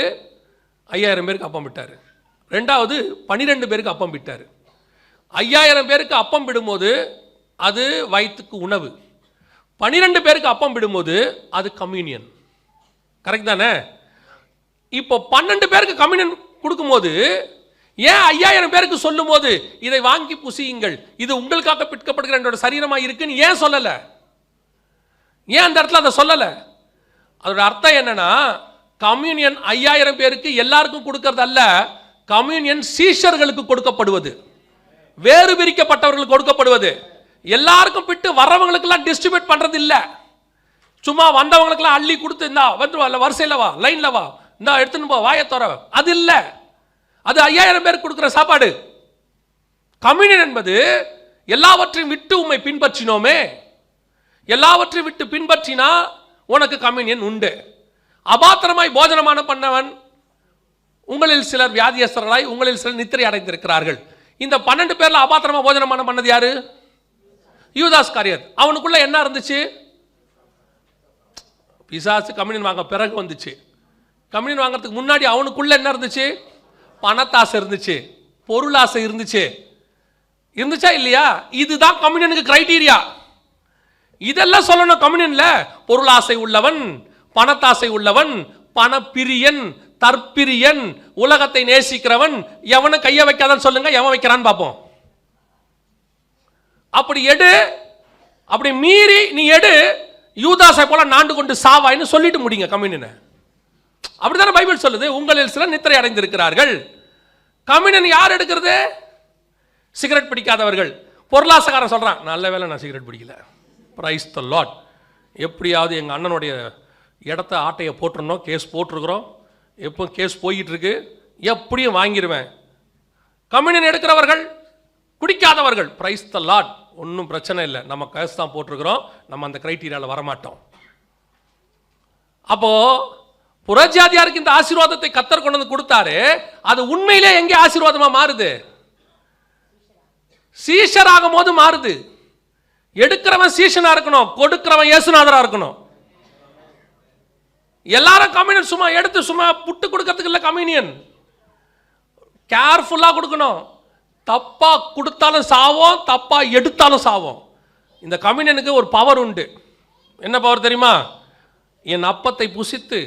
5000 பேருக்கு அப்பம் விட்டார். ரெண்டாவது 12 பேருக்கு அப்பம் விட்டார். 5000 பேருக்கு அப்பம் விடும்போது அது வயிற்றுக்கு உணவு. 12 பேருக்கு அப்பம் விடும்போது அது கம்யூனியன். கரெக்ட் தானே? இப்போ 12 பேருக்கு கம்யூனியன் கொடுக்கும்போது ஏன் 5000 பேருக்கு சொல்லும் போது இதை வாங்கி புசியுங்கள், இது உங்களுக்காக பிற்கப்படுகிற என்னோட சரீரமாக இருக்குன்னு ஏன் சொல்லலை? ஏன் அந்த இடத்துல அதை சொல்லலை? அதோட அர்த்தம் என்னன்னா, கம்யூனியன் 5000 பேருக்கு எல்லாருக்கும் கொடுக்கறது அல்ல, கம்யூனியன் சீஷர்களுக்கு கொடுக்கப்படுவது, வேறு பிரிக்கப்பட்டவர்களுக்கு கொடுக்கப்படுவது. எல்லாருக்கும் பிட்டு வர்றவங்களுக்கெல்லாம் டிஸ்ட்ரிபியூட் பண்றது இல்ல. சும்மா வந்தவங்களுக்கெல்லாம் அள்ளி கொடுத்து இந்தா வந்து வரிசையில் வா, லைன்ல வா, இந்தா எடுத்துன்னு போ, வாயை தர, அது இல்ல. அது 5000 பேருக்கு கொடுக்குற சாப்பாடு. கம்யூனியன் என்பது எல்லாவற்றையும் விட்டு உம்மை பின்பற்றினோமே, எல்லாவற்றையும் விட்டு பின்பற்றினா உனக்கு கம்யூனியன் உண்டு. அபாத்திரமாய் போஜனமான பண்ணவன் உங்களில் சிலர் வியாதியஸ்தர்களாய் உங்களில் சிலர் நித்திரை அடைந்திருக்கிறார்கள். இந்த 12 பேர்ல அபாத்திரமா போஜனமான பண்ணது யாரு? யூதாஸ் காரியத். அவனுக்குள்ள என்ன இருந்துச்சு? பிசாசு கம்யூனியன் வாங்க பிறகு வந்துச்சு. கம்யூனியன் வாங்கிறதுக்கு முன்னாடி அவனுக்குள்ள என்ன இருந்துச்சு? பணத்தாசை இருந்துச்சு, பொருளாசை இருந்துச்சு. இருந்துச்சா இல்லையா? இதுதான் கம்யூனியனுக்கு கிரைட்டீரியா. இதெல்லாம் சொல்லணும் கம்யூனியன்ல. பொருளாசை உள்ளவன், பணத்தாசை உள்ளவன், பணப்பிரியன், தற்பிரியன், உலகத்தை நேசிக்கிறவன், எவனை கைய வைக்காதன்னு சொல்லுங்க, எவன் வைக்கிறான்னு பார்ப்போம். அப்படி எடு, அப்படி மீறி நீ எடு, யூதாசை போல நாண்டு கொண்டு சாவாயின்னு சொல்லிட்டு முடிங்க கம்யூனியனை. அப்படித்தானே பைபிள் சொல்லுது. உங்களில் சிலர் நித்திரை அடைந்திருக்கிறார்கள். கம்யூனியன் யார் எடுக்கிறது? சிகரெட் பிடிக்காதவர்கள். பொருளாசைக்காரன் சொல்றான், நல்ல வேளை நான் சிகரெட் பிடிக்கல, பிரைஸ் தி லார்ட். எப்படியாவது எங்கள் அண்ணனுடைய இடத்த ஆட்டையை போட்டுருந்தோம், கேஸ் போட்டிருக்கிறோம், எப்போ கேஸ் போய்கிட்டு எப்படியும் வாங்கிடுவேன். கம்யூனியன் எடுக்கிறவர்கள் குடிக்காதவர்கள், பிரைஸ் த லார்ட், ஒன்றும் பிரச்சனை இல்லை, நம்ம கேஸ் தான் போட்டிருக்கிறோம், நம்ம அந்த கிரைட்டீரியாவில் வரமாட்டோம். அப்போ புறஜாதியாருக்கு இந்த ஆசீர்வாதத்தை கர்த்தர் கொண்டு வந்து கொடுத்தாரு. அது உண்மையிலே எங்கே ஆசீர்வாதமா மாறுது? சீஷராகும் போது மாறுது. எடுக்கிறவன் சீஷனா இருக்கணும், கொடுக்கிறவன் இயேசுநாதரா இருக்கணும். எல்லாரும் கம்யூனியன் சும்மா எடுத்து சும்மா புட்டு கொடுக்கறதுக்கு இல்லை. கம்யூனியன் கேர்ஃபுல்லா கொடுக்கணும். தப்பா கொடுத்தாலும் சாவோம், தப்பா எடுத்தாலும் சாவோம். இந்த கம்யூனியனுக்கு ஒரு பவர் உண்டு. என்ன பவர் தெரியுமா? என் அப்பத்தை புசித்து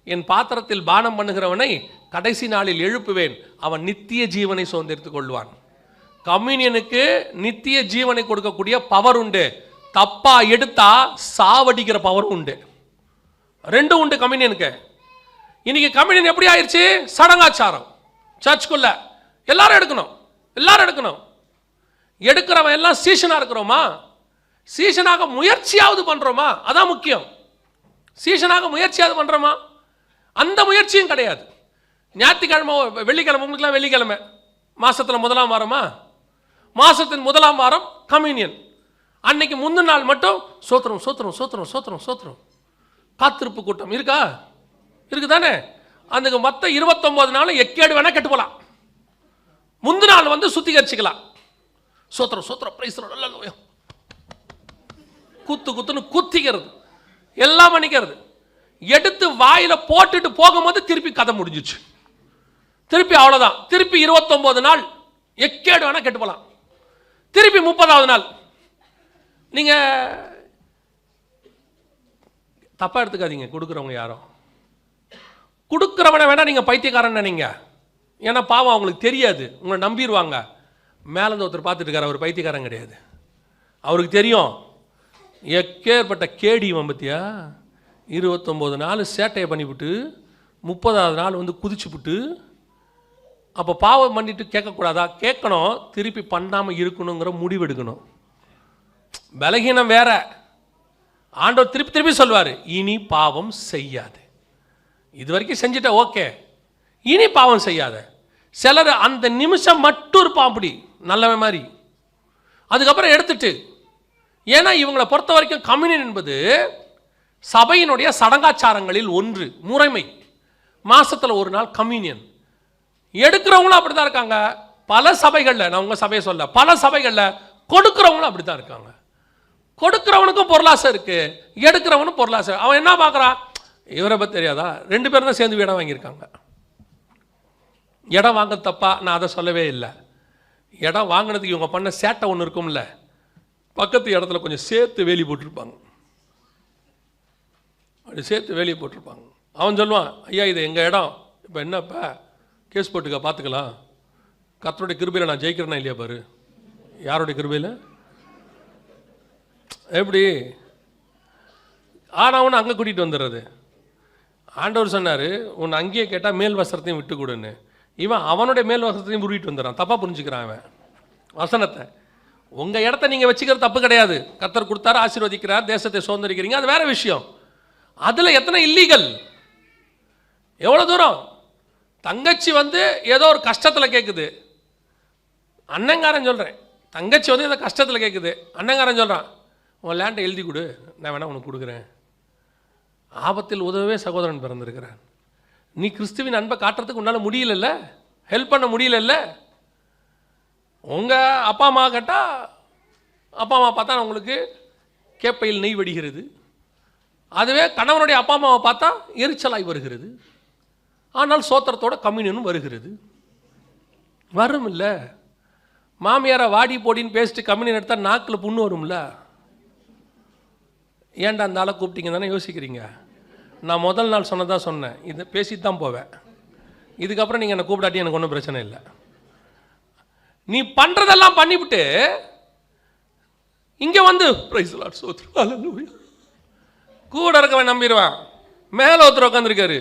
என் பாத்திரத்தில் பானம் பண்ணுகிறவனை கடைசி நாளில் எழுப்புவேன், அவன் நித்திய ஜீவனை சுதந்திரித்துக் கொள்வான். கம்யூனியனுக்கு நித்திய ஜீவனை கொடுக்கக்கூடிய பவர் உண்டு. தப்பா எடுத்தா சாவடிக்கிற பவர் உண்டு. ரெண்டும் உண்டு கம்யூனியனுக்கு. இன்னைக்கு கம்யூனியன் எப்படி ஆயிடுச்சு? சடங்காச்சாரம். சர்ச்சுக்குள்ள எல்லாரும் எடுக்கணும், எல்லாரும் எடுக்கணும். எடுக்கிறவன் எல்லாம் சீஷனா இருக்கிறோமா? சீஷனாக முயற்சியாவது பண்றோமா? அதான் முக்கியம். சீஷனாக முயற்சியாவது பண்றோமா? அந்த முயற்சியும் கிடையாது. ஞாயிற்றுக்கிழமை, வெள்ளிக்கிழமை, உங்களுக்குலாம் வெள்ளிக்கிழமை மாசத்துல 1ஆம் வாரமா? மாசத்தின் 1ஆம் வாரம் கம்யூனியன். அன்னைக்கு முந்தின நாள் மட்டும் சோத்திரம் சோத்திரம் சோத்திரம் சோத்திரம் சோத்திரம். காத்திருப்பு கூட்டம் இருக்கா? இருக்குதானே? அந்த மற்ற 29 நாள் எக்கேடு வேணா கெட்டு போலாம். முந்தின நாள் வந்து சுத்திகரிச்சுக்கலாம். சோத்திரம் சோத்திரம் பிரைஸ் அல்லேலூயா, குத்து குத்துன்னு குத்திக்கிறது, எல்லாம் பண்ணிக்கிறது. எடுத்து வாயில போட்டுட்டு போகும்போது திருப்பி கதை முடிஞ்சிச்சு. திருப்பி அவ்வளவுதான். திருப்பி 29 நாள் எக்கேடு வேணா கெட்டு போலாம். திருப்பி 30வது நாள். நீங்க தப்பா எடுத்துக்காதீங்க, கொடுக்குறவங்க யாரும். கொடுக்குறவனை வேணா நீங்க பைத்தியக்காரன் நினைங்க. ஏன்னா பாவம் அவங்களுக்கு தெரியாது, உங்களை நம்பிடுவாங்க. மேலேருந்து ஒருத்தர் பார்த்துட்டு இருக்காரு, அவர் பைத்தியக்காரன் கிடையாது. அவருக்கு தெரியும் எக்கேற்பட்ட கேடி பத்தியா. 29 நாள் சேட்டையை பண்ணிவிட்டு 30வது நாள் வந்து குதிச்சுவிட்டு, அப்போ பாவம் பண்ணிட்டு கேட்கக்கூடாதா? கேட்கணும். திருப்பி பண்ணாமல் இருக்கணுங்கிற முடிவு எடுக்கணும். பலகீனம் வேற. ஆண்டவர் திருப்பி திருப்பி சொல்வார், இனி பாவம் செய்யாது. இது வரைக்கும் செஞ்சுட்ட ஓகே, இனி பாவம் செய்யாத. சிலர் அந்த நிமிஷம் மட்டும் இருப்பான் அப்படி நல்லவன் மாதிரி, அதுக்கப்புறம் எடுத்துட்டு. ஏன்னா இவங்களை பொறுத்த வரைக்கும் கம்யூனியன் என்பது சபையினுடைய சடங்காச்சாரங்களில் ஒன்று, முறைமை. மாசத்துல ஒரு நாள் கம்யூனியன். எடுக்கிறவங்களும் அப்படித்தான் இருக்காங்க. பல சபைகளில், நான் உங்க சபையை சொல்ல, பல சபைகளில் கொடுக்கிறவங்களும் அப்படித்தான் இருக்காங்க. கொடுக்கிறவனுக்கும் பொருளாசை இருக்கு, எடுக்கிறவனும் பொருளாசை. அவன் என்ன பார்க்குறான்? இவரை பற்றி தெரியாதா? 2 பேரும் தான் சேர்ந்து இடம் வாங்கியிருக்காங்க. இடம் வாங்க தப்பா? நான் அதை சொல்லவே இல்லை. இடம் வாங்கினதுக்கு இவங்க பண்ண சேட்டை ஒன்று இருக்கும்ல, பக்கத்து இடத்துல கொஞ்சம் சேர்த்து வேலி போட்டிருப்பாங்க. அப்படி சேர்த்து வேலி போட்டிருப்பாங்க. அவன் சொல்லுவான், ஐயா இது எங்கள் இடம், இப்போ என்னப்பா கேஸ் போட்டுக்க, பார்த்துக்கலாம். கர்த்தருடைய கிருபையில் நான் ஜெயிக்கிறேன்னா இல்லையா பாரு. யாருடைய கிருபையில்? எப்படி ஆனவனு அங்கே கூட்டிகிட்டு வந்துடுறது. ஆண்டவர் சொன்னார், உன்னை அங்கேயே கேட்டால் மேல் வஸ்திரத்தையும் விட்டு கொடுன்னு. இவன் அவனுடைய மேல் வஸ்திரத்தையும் உருவிட்டு வந்துடுறான். தப்பாக புரிஞ்சுக்கிறான் அவன் வசனத்தை. உங்கள் இடத்த நீங்கள் வச்சுக்கிறது தப்பு கிடையாது. கர்த்தர் கொடுத்தாரு, ஆசீர்வதிக்கிறார், தேசத்தை சுதந்திரிக்கிறீங்க, அது வேற விஷயம். அதில் எத்தனை இல்லீகல், எவ்வளோ தூரம். தங்கச்சி வந்து ஏதோ ஒரு கஷ்டத்தில் கேட்குது, அண்ணங்காரன் சொல்கிறேன், தங்கச்சி வந்து ஏதோ கஷ்டத்தில் கேட்குது, அண்ணங்காரன் சொல்கிறான், உன் லேண்டை எழுதி கொடு, நான் வேணா உனக்கு கொடுக்குறேன். ஆபத்தில் உதவவே சகோதரன் பிறந்திருக்கிறான். நீ கிறிஸ்துவின் அன்பை காட்டுறதுக்கு உன்னால் முடியலல்ல, ஹெல்ப் பண்ண முடியலல்ல. உங்கள் அப்பா அம்மா கேட்டால், அப்பா அம்மா பார்த்தா உங்களுக்கு கேப்பையில் நெய் வடிகிறது. அதுவே கணவனுடைய அப்பா அம்மாவை பார்த்தா எரிச்சலாய் வருகிறது. ஆனால் சோத்திரத்தோட கம்யூனியனும் வருகிறது. வரும் இல்லை? மாமியாரை வாடி போடின்னு பேசிட்டு கம்யூனியன் எடுத்தால் நாக்கில் புண்ணு வரும்ல. ஏன்டா அந்த ஆளை கூப்பிட்டீங்க தானே யோசிக்கிறீங்க. நான் முதல் நாள் சொன்னதான் சொன்னேன், இதை பேசிட்டு தான் போவேன். இதுக்கப்புறம் நீங்கள் என்னை கூப்பிடாட்டி எனக்கு ஒன்றும் பிரச்சனை இல்லை. நீ பண்ணுறதெல்லாம் பண்ணிவிட்டு இங்கே வந்து பிரைஸ் லார்ட் ஸ்தோத்திரம் அல்லேலூயா, கூட இருக்கவன் நம்பிடுவான். மேலே ஒருத்தர் உட்காந்துருக்காரு,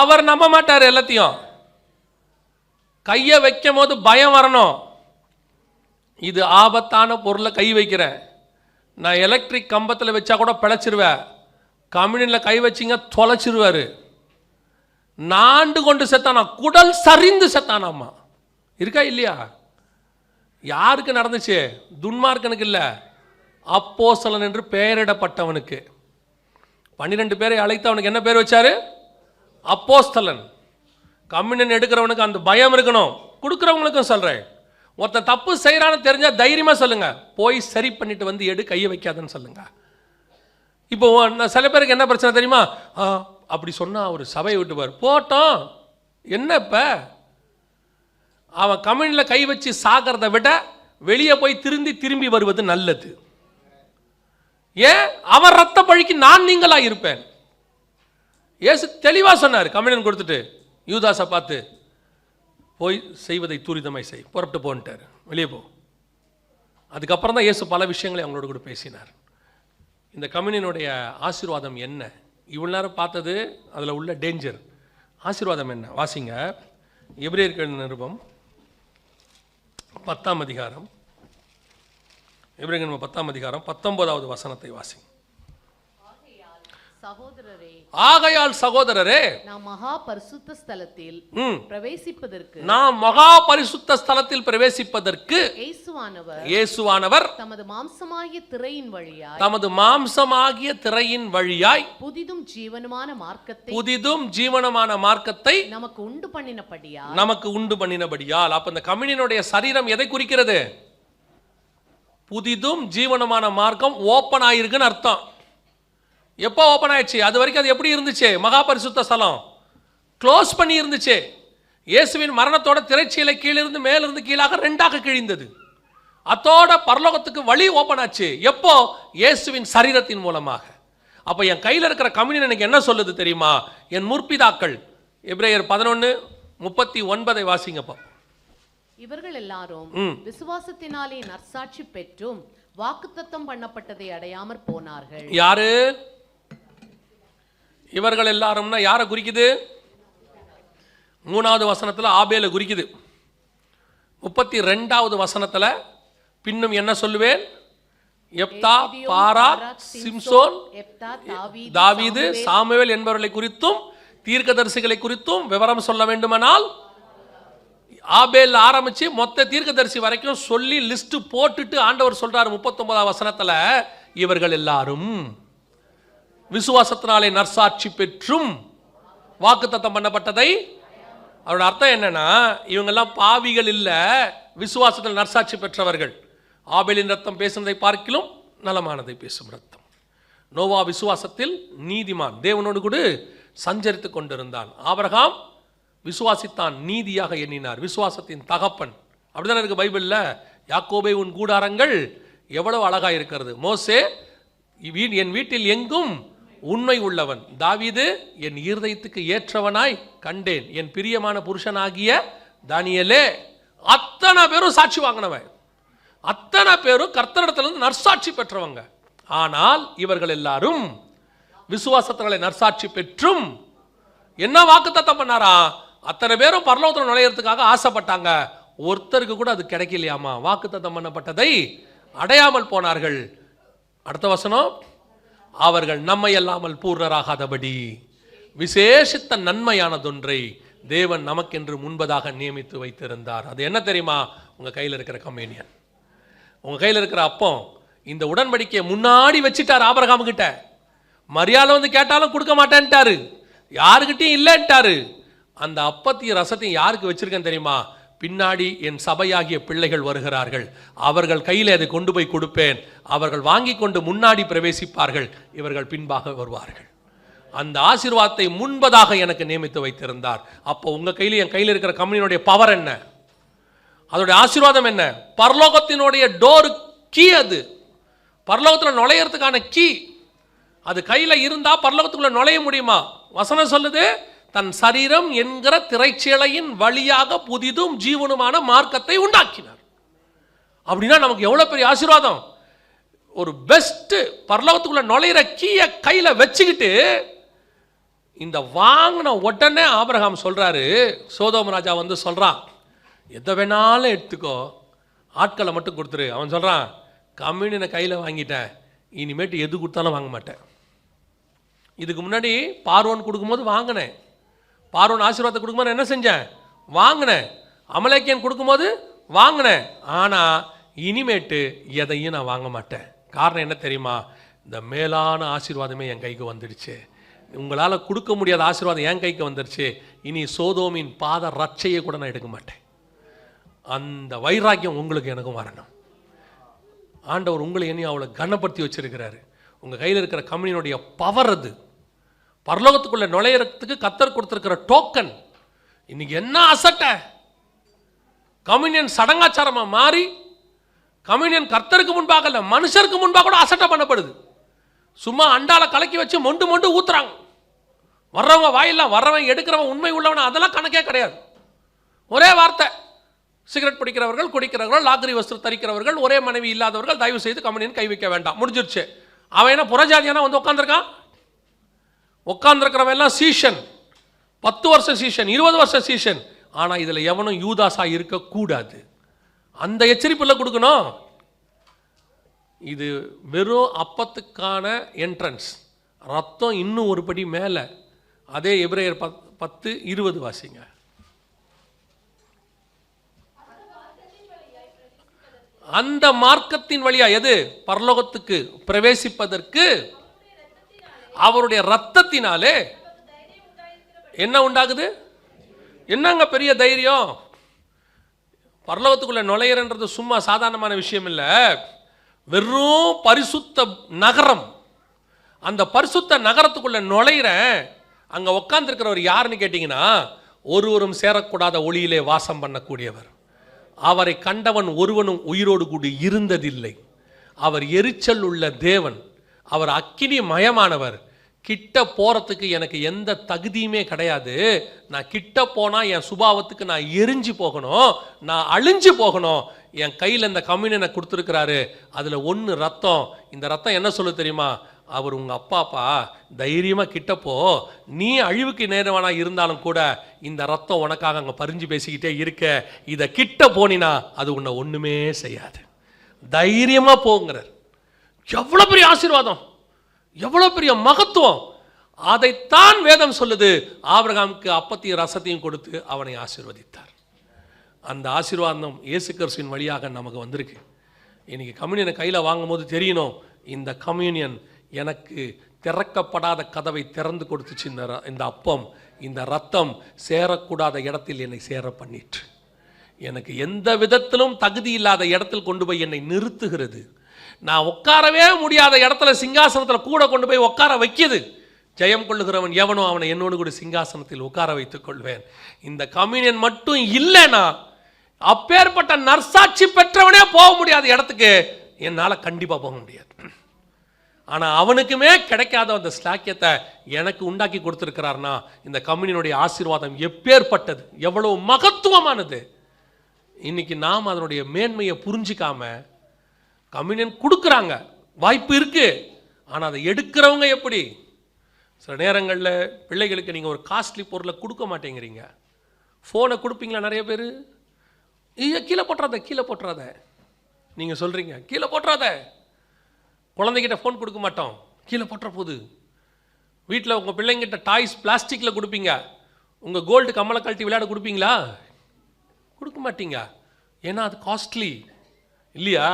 அவர் நம்ப மாட்டார். எல்லாத்தையும் கையை வைக்கும் போது பயம் வரணும். இது ஆபத்தான பொருளை கை வைக்கிறேன், நான் எலக்ட்ரிக் கம்பத்தில் வச்சா கூட பிழைச்சிருவேன், கம்யூனியனில் கை வச்சிங்க தொலைச்சிருவாரு. நாண்டு கொண்டு செத்தானா, குடல் சரிந்து செத்தானாமா. இருக்கா இல்லையா? யாருக்கு நடந்துச்சு? துன்மார்க்கனுக்கு இல்லை, அப்போஸ்தலன் என்று பெயரிடப்பட்டவனுக்கு. 12 பேரை அழைத்து அவனுக்கு என்ன பேர் வச்சாரு? அப்போஸ்தலன். கம்யூனியன் எடுக்கிறவனுக்கு அந்த பயம் இருக்கணும். கொடுக்குறவங்களுக்கும் சொல்கிறேன், ஒருத்தன் தப்பு செய்கிறான்னு தெரிஞ்சால் தைரியமாக சொல்லுங்க, போய் சரி பண்ணிட்டு வந்து எடு, கையை வைக்காதுன்னு சொல்லுங்க. இப்போ சில பேருக்கு என்ன பிரச்சனை தெரியுமா? அப்படி சொன்னால் ஒரு சபையை விட்டுப்பார், போட்டோம் என்ன இப்போ, அவன் கம்யூனியில் கை வச்சு சாகிறத விட வெளியே போய் திரும்பி வருவது நல்லது. ஏன்? அவன் ரத்த பழிக்கு நான் நீங்களா இருப்பேன். இயேசு தெளிவாக சொன்னார். கம்யூனியன் கொடுத்துட்டு யூதாஸை பார்த்து, போய் செய்வதை துரிதமாய் செய், புறப்பட்டு போன்ட்டார், வெளியே போ. அதுக்கப்புறம் தான் இயேசு பல விஷயங்களை அவங்களோட கூட பேசினார். இந்த கம்யூனியனுடைய ஆசீர்வாதம் என்ன? இவ்வளோ நேரம் பார்த்தது அதில் உள்ள டேஞ்சர். ஆசீர்வாதம் என்ன? வாசிங்க, எபிரேயர் நிருபம் 10ஆம் அதிகாரம், எபிரேயர் நிருபம் 10ஆம் அதிகாரம் 19வது வசனத்தை வாசிங்க. சகோதரரே, ஆகையால் சகோதரரே, நாம் மகா பரிசுத்த ஸ்தலத்தில் பிரவேசிப்பதற்கு இயேசுவானவர் தமது மாம்சமாகிய திரையின் வழியாய் புதிதும் ஜீவனுமான மார்க்கத்தை நமக்கு உண்டு பண்ணினபடியால். அப்ப இந்த கம்யூனியனுடைய சரீரம் எதை குறிக்கிறது? புதிதும் ஜீவனமான மார்க்கம் ஓப்பன் ஆயிருக்குன்னு அர்த்தம். எப்போ ஓப்பன் ஆயிடுச்சு? அது வரைக்கும் அது எப்படி இருந்துச்சு? மகா பரிசுத்த ஸ்தலம் க்ளோஸ் பண்ணி இருந்துச்சு. இயேசுவின் மரணத்தோட திரைச்சீலை கீழிருந்து மேலிருந்து கீழாக 2ஆக கிழிந்தது. அத்தோட பரலோகத்துக்கு வழி ஓப்பன் ஆச்சு. எப்போ? இயேசுவின் சரீரத்தின் மூலமாக. அப்போ என் கையில் இருக்கிற கம்யூனியன் எனக்கு என்ன சொல்லுது தெரியுமா? என் முற்பிதாக்கள், எபிரேயர் 11:39 வாசிங்கப்பா. இவர்கள் எல்லாரும் விசுவாசத்தினாலே நற்சாட்சி பெற்றும் வாக்குத்தத்தம் பண்ணப்பட்டதை அடையாமற் போனார்கள். யாரு இவர்கள் எல்லாரும்னா யாரை குறிக்குது? 3வது வசனத்தில் ஆபேலை குறிக்குது. 32வது வசனத்தில் பின்னும் என்ன சொல்லுவேன்? எப்தா, பாராக், சிம்சோன், தாவீது, சாமுவேல் என்பவர்களை குறித்தும் தீர்க்கதரிசிகளை குறித்தும் விவரம் சொல்ல வேண்டுமானால் ஆபேல் ஆரம்பிச்சு மொத்த தீர்க்கதரிசி வரைக்கும் சொல்லி லிஸ்ட் போட்டுட்டு ஆண்டவர் சொல்றாரு 39வது வசனத்துல, இவர்கள் எல்லாரும் விசுவாசத்தினாலே நற்சாட்சி பெற்றும் வாக்குத்தத்தம் பண்ணப்பட்டதை. அவரோட அர்த்தம் என்னன்னா, இவங்கெல்லாம் பாவிகள் இல்ல, விசுவாசத்தில் நற்சாட்சி பெற்றவர்கள். ஆபேலின் ரத்தம் பேசுனதை பார்க்கிலும் நலமானதை பேசும் ரத்தம். நோவா விசுவாசத்தில் நீதிமான், தேவனோடு கூட சஞ்சரித்து கொண்டிருந்தான். ஆபிரகாம் விசுவாசித்தான், நீதியாக எண்ணினார், விசுவாசத்தின் தகப்பன். அப்படிதானே இருக்கு பைபிளில். யாக்கோபே உன் கூடாரங்கள் எவ்வளவு அழகா இருக்கிறது. மோசே என் வீட்டில் எங்கும் உண்மை உள்ளவன். தாவீது என் இருதயத்துக்கு ஏற்றவனாய் கண்டேன், என் பிரியமான புருஷனாகிய தானியேலே. அத்தனை பேரும் சாட்சி வாங்கினவன், அத்தனை பேரும் கர்த்தரிடத்திலிருந்து நற்சாட்சி பெற்றவங்க. ஆனால் இவர்கள் எல்லாரும் விசுவாசத்தினாலே நற்சாட்சி பெற்றும் என்ன வாக்குத்தத்தம் பண்ணாரா? அத்தனை பேரும் பரலோகத்தில் நுழையிறதுக்காக ஆசைப்பட்டாங்க, ஒருத்தருக்கு கூட அது கிடைக்கலையாமா. வாக்குத்தத்தம் பண்ணப்பட்டதை அடையாமல் போனார்கள். அடுத்த வசனம், அவர்கள் நம்மை அல்லாமல் பூர்ணராகாதபடி விசேஷித்த நன்மையானதொன்றை தேவன் நமக்கென்று முன்பதாக நியமித்து வைத்திருந்தார். அது என்ன தெரியுமா? உங்க கையில் இருக்கிற கம்யூனியன், உங்க கையில் இருக்கிற அப்பம். இந்த உடன்படிக்கையை முன்னாடி வச்சுட்டார் ஆபிரகாம் கிட்ட. மரியாதை வந்து கேட்டாலும் கொடுக்க மாட்டேன்ட்டாரு, யாருக்கிட்டையும் இல்லைன்ட்டாரு. அந்த அப்பத்தையும் ரசத்தையும் யாருக்கு வச்சிருக்கேன் தெரியுமா? பின்னாடி என் சபையாகிய பிள்ளைகள் வருகிறார்கள், அவர்கள் கையில் அதை கொண்டு போய் கொடுப்பேன், அவர்கள் வாங்கி கொண்டு முன்னாடி பிரவேசிப்பார்கள், இவர்கள் பின்பாக வருவார்கள். அந்த ஆசீர்வாதத்தை முன்பதாக எனக்கு நியமித்து வைத்திருந்தார். அப்போ உங்க கையில் என் கையில் இருக்கிற கம்யூனியனுடைய பவர் என்ன? அதோடைய ஆசீர்வாதம் என்ன? பரலோகத்தினுடைய டோர் கீ. அது பரலோகத்தில் நுழையிறதுக்கான கீ. அது கையில் இருந்தா பரலோகத்துக்குள்ள நுழைய முடியுமா? வசனம் சொல்லுது, தன் சரீரம் என்கிற திரைச்சீலையின் வழியாக புதிதும் ஜீவனுமான மார்க்கத்தை உண்டாக்கினார். அப்படின்னா நமக்கு எவ்வளவு பெரிய ஆசீர்வாதம். ஒரு பெஸ்ட் பரலோகத்துக்குள்ள நுழையிற கீயை கையில வச்சுக்கிட்டு இந்த வாங்கின உடனே ஆபிரகாம் சொல்றாரு, சோதோம் ராஜா வந்து சொல்றான், எதை வேணாலும் எடுத்துக்கோ, ஆட்களை மட்டும் கொடுத்துரு. அவன் சொல்றான், கம்யூனியனை கையில் வாங்கிட்டேன், இனிமேட்டு எது கொடுத்தாலும் வாங்க மாட்டேன். இதுக்கு முன்னாடி பார்வோன் கொடுக்கும்போது வாங்கினேன், பார்வோன் ஆசீர்வாதத்தை கொடுக்கும்போது என்ன செஞ்சேன், வாங்கினேன். அமலேக்கியன் கொடுக்கும்போது வாங்கினேன். ஆனால் இனிமேட்டு எதையும் நான் வாங்க மாட்டேன். காரணம் என்ன தெரியுமா, இந்த மேலான ஆசீர்வாதமே என் கைக்கு வந்துடுச்சு. உங்களால் கொடுக்க முடியாத ஆசீர்வாதம் என் கைக்கு வந்துடுச்சு. இனி சோதோமின் பாத ரட்சையை கூட நான் எடுக்க மாட்டேன். அந்த வைராக்கியம் உங்களுக்கு எனக்கும் வரணும். ஆண்டவர் உங்களை என்னையும் அவ்வளோ கனப்படுத்தி வச்சிருக்கிறாரு. உங்கள் கையில் இருக்கிற கம்பெனியினுடைய பவர் அது. பரலோகத்துக்குள்ளே நுழையிறதுக்கு கர்த்தர் கொடுத்துருக்கிற டோக்கன். இன்னைக்கு என்ன அசட்டை, கம்யூனியன் சடங்காச்சாரமாக மாறி கம்யூனியன் கர்த்தருக்கு முன்பாக இல்லை, மனுஷருக்கு முன்பாக கூட அசட்டை பண்ணப்படுது. சும்மா அண்டால கலக்கி வச்சு மொண்டு மொண்டு ஊத்துறாங்க. வர்றவங்க வாயிலாம், வர்றவன் எடுக்கிறவன் உண்மை உள்ளவன் அதெல்லாம் கணக்கே கிடையாது. ஒரே வார்த்தை, சிகரெட் பிடிக்கிறவர்கள், குடிக்கிறவர்கள், லாக்கரி வஸ்திரம் தரிக்கிறவர்கள், ஒரே மனைவி இல்லாதவர்கள் தயவு செய்து கம்யூனியன் கை வைக்க வேண்டாம், முடிஞ்சிருச்சு. அவன் என்ன புறஜாதியானா வந்து உட்காந்துருக்கான்? உட்காந்துருக்கிறவன் எல்லாம் சீஷன், 10 வருஷம் சீஷன், 20 வருஷம் சீஷன். ஆனால் இதில் எவனும் யூதாஸா இருக்கக்கூடாது. அந்த எச்சரிப்பில் கொடுக்கணும். இது வெறும் அப்பத்துக்கான என்ட்ரன்ஸ், ரத்தம் இன்னும் ஒரு படி மேலே. அதே எபிரேயர் 10:20 வாசிங்க. அந்த மார்க்கத்தின் வழியா எது, பரலோகத்துக்கு பிரவேசிப்பதற்கு அவருடைய ரத்தத்தினாலே என்ன உண்டாகுது? என்னங்க பெரிய தைரியம்? பரலோகத்துக்குள்ள நுழையிறன்றது சும்மா சாதாரணமான விஷயம் இல்லை. வெறும் பரிசுத்த நகரம். அந்த பரிசுத்த நகரத்துக்குள்ள நுழையிறேன். அங்கே உட்காந்துருக்கிறவர் யாருன்னு கேட்டிங்கன்னா, ஒருவரும் சேரக்கூடாத ஒளியிலே வாசம் பண்ணக்கூடியவர். அவரை கண்டவன் ஒருவனும் உயிரோடு கூடி இருந்ததில்லை. அவர் எரிச்சல் உள்ள தேவன், அவர் அக்கினி மயமானவர். கிட்ட போகிறதுக்கு எனக்கு எந்த தகுதியுமே கிடையாது. நான் கிட்ட போனால் என் சுபாவத்துக்கு நான் எரிஞ்சு போகணும், நான் அழிஞ்சு போகணும். என் கையில் இந்த கம்யூனியனை கொடுத்துருக்கிறாரு, அதில் ஒன்று ரத்தம். இந்த ரத்தம் என்ன சொல்ல தெரியுமா, அவர் உங்கள் அப்பாப்பா, தைரியமாக கிட்டப்போ, நீ அழிவுக்கு நேரவானா இருந்தாலும் கூட இந்த ரத்தம் உனக்காக அங்கே பறிஞ்சு பேசிக்கிட்டே இருக்க. இதை கிட்ட போனினா அது உன்னை ஒன்றுமே செய்யாது, தைரியமாக போங்கிறார். எவ்வளோ பெரிய ஆசீர்வாதம், எவ்வளோ பெரிய மகத்துவம்! அதைத்தான் வேதம் சொல்லுது. ஆபிரகாமுக்கு அப்பத்தையும் ரசத்தையும் கொடுத்து அவனை ஆசீர்வதித்தார். அந்த ஆசீர்வாதம் இயேசு கிறிஸ்துவின் வழியாக நமக்கு வந்திருக்கு. இன்னைக்கு கம்யூனியனை கையில் வாங்கும் போது தெரியணும், இந்த கம்யூனியன் எனக்கு திறக்கப்படாத கதவை திறந்து கொடுத்துச்சு. இந்த அப்பம், இந்த ரத்தம் சேரக்கூடாத இடத்தில் என்னை சேர பண்ணிற்று. எனக்கு எந்த விதத்திலும் தகுதி இல்லாத இடத்தில் கொண்டு போய் என்னை நிறுத்துகிறது. நான் உட்காரவே முடியாத இடத்துல சிங்காசனத்தில் கூட கொண்டு போய் உட்கார வைக்கிது. ஜெயம் கொள்ளுகிறவன் எவனோ அவனை என்னோடு கூட சிங்காசனத்தில் உட்கார வைத்துக் கொள்வேன். இந்த கம்யூனியன் மட்டும் இல்லைன்னா அப்பேற்பட்ட நற்சாட்சி பெற்றவனே போக முடியாத இடத்துக்கு என்னால் கண்டிப்பாக போக முடியாது. ஆனால் அவனுக்குமே கிடைக்காத அந்த ஸ்லாக்கியத்தை எனக்கு உண்டாக்கி கொடுத்துருக்கிறார்னா, இந்த கம்யூனியனுடைய ஆசீர்வாதம் எப்பேற்பட்டது, எவ்வளவு மகத்துவமானது! இன்னைக்கு நாம் அதனுடைய மேன்மையை புரிஞ்சிக்காம கம்யூனியன் கொடுக்குறாங்க, வாய்ப்பு இருக்கு. ஆனால் அதை எடுக்கிறவங்க எப்படி? சில நேரங்களில் பிள்ளைகளுக்கு நீங்கள் ஒரு காஸ்ட்லி பொருளை கொடுக்க மாட்டேங்கிறீங்க. ஃபோனை கொடுப்பீங்களா? நிறைய பேர் கீழே போட்டுறாத, கீழே போட்டுறாத. நீங்கள் சொல்கிறீங்க கீழே போட்டுறாத. குழந்தைகிட்ட ஃபோன் கொடுக்க மாட்டோம், கீழே போட்டுற போது. வீட்டில் உங்கள் பிள்ளைங்கிட்ட டாய்ஸ் பிளாஸ்டிக்கில் கொடுப்பீங்க. உங்கள் கோல்டு கம்மலை கழட்டி விளையாட கொடுப்பீங்களா? கொடுக்க மாட்டீங்க. ஏன்னா அது காஸ்ட்லி இல்லையா?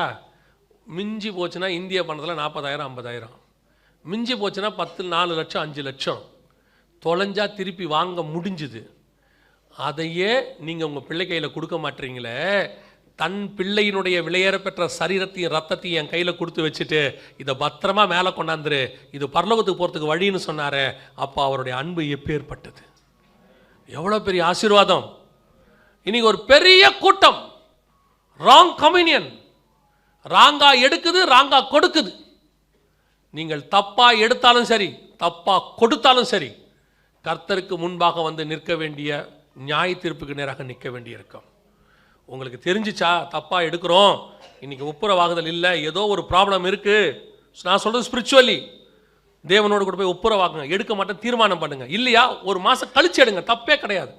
மிஞ்சி போச்சுன்னா இந்திய பணத்தில் 40,000 50,000, மிஞ்சி போச்சுன்னா 10 4 லட்சம் 5 லட்சம். தொலைஞ்சா திருப்பி வாங்க முடிஞ்சுது. அதையே நீங்கள் உங்கள் பிள்ளை கையில் கொடுக்க மாட்டீங்களே. தன் பிள்ளையினுடைய விலையேற பெற்ற சரீரத்தையும் ரத்தத்தையும் என் கையில் கொடுத்து வச்சுட்டு இதை பத்திரமா மேலே கொண்டாந்துரு, இது பரலோகத்துக்கு போகிறதுக்கு வழின்னு சொன்னார். அப்போ அவருடைய அன்பு எப்பேற்பட்டது, எவ்வளோ பெரிய ஆசீர்வாதம்! இன்னைக்கு ஒரு பெரிய கூட்டம் ராங் கம்யூனியன், ராங்கா எடுக்குது, ராங்கா கொடுக்குது. நீங்கள் தப்பா எடுத்தாலும் சரி, தப்பா கொடுத்தாலும் சரி, கர்த்தருக்கு முன்பாக வந்து நிற்க வேண்டிய, நியாய தீர்ப்புக்கு நேராக நிற்க வேண்டிய இருக்கும். உங்களுக்கு தெரிஞ்சிச்சா தப்பா எடுக்கிறோம், இன்னைக்கு ஒப்புரவாகுதல் இல்லை, ஏதோ ஒரு ப்ராப்ளம் இருக்கு. நான் சொல்றது ஸ்பிரிச்சுவலி, தேவனோடு கூட போய் ஒப்புரவாகுங்க. எடுக்க மாட்டேன் தீர்மானம் பண்ணுங்க. இல்லையா ஒரு மாசம் கழிச்சு எடுங்க, தப்பே கிடையாது,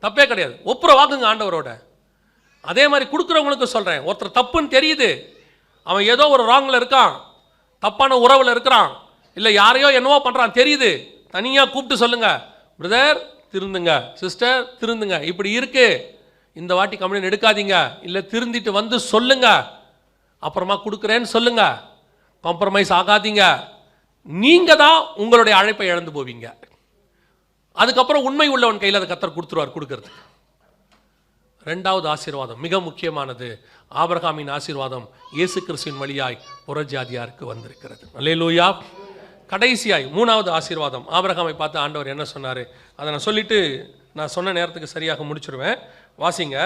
தப்பே கிடையாது. ஒப்புரவாகுங்க ஆண்டவரோட. அதே மாதிரி கொடுக்குறவங்களுக்கு சொல்கிறேன், ஒருத்தர் தப்புன்னு தெரியுது, அவன் ஏதோ ஒரு ராங்கில் இருக்கான், தப்பான உறவில் இருக்கிறான், இல்லை யாரையோ என்னவோ பண்ணுறான் தெரியுது, தனியாக கூப்பிட்டு சொல்லுங்க, பிரதர் திருந்துங்க, சிஸ்டர் திருந்துங்க, இப்படி இருக்கு, இந்த வாட்டி கம்ப்ளைண்ட் எடுக்காதீங்க, இல்லை திருந்திட்டு வந்து சொல்லுங்க, அப்புறமா கொடுக்குறேன்னு சொல்லுங்க, காம்ப்ரமைஸ் ஆகாதீங்க. நீங்கள் தான் உங்களுடைய அழைப்பை இழந்து போவீங்க. அதுக்கப்புறம் உண்மை உள்ளவன் கையில் அதை கர்த்தர் கொடுத்துருவார் கொடுக்கறதுக்கு. ரெண்டாவது ஆசீர்வாதம் மிக முக்கியமானது. ஆபிரகாமின் ஆசீர்வாதம் இயேசு கிறிஸ்துவின் வழியாய் புறஜாதியாருக்கு வந்திருக்கிறது. அல்லேலூயா. கடைசியாய் மூணாவது ஆசீர்வாதம். ஆபிரகாமை பார்த்து ஆண்டவர் என்ன சொன்னார், அதை நான் சொல்லிட்டு நான் சொன்ன நேரத்துக்கு சரியாக முடிச்சிருவேன். வாசிங்க,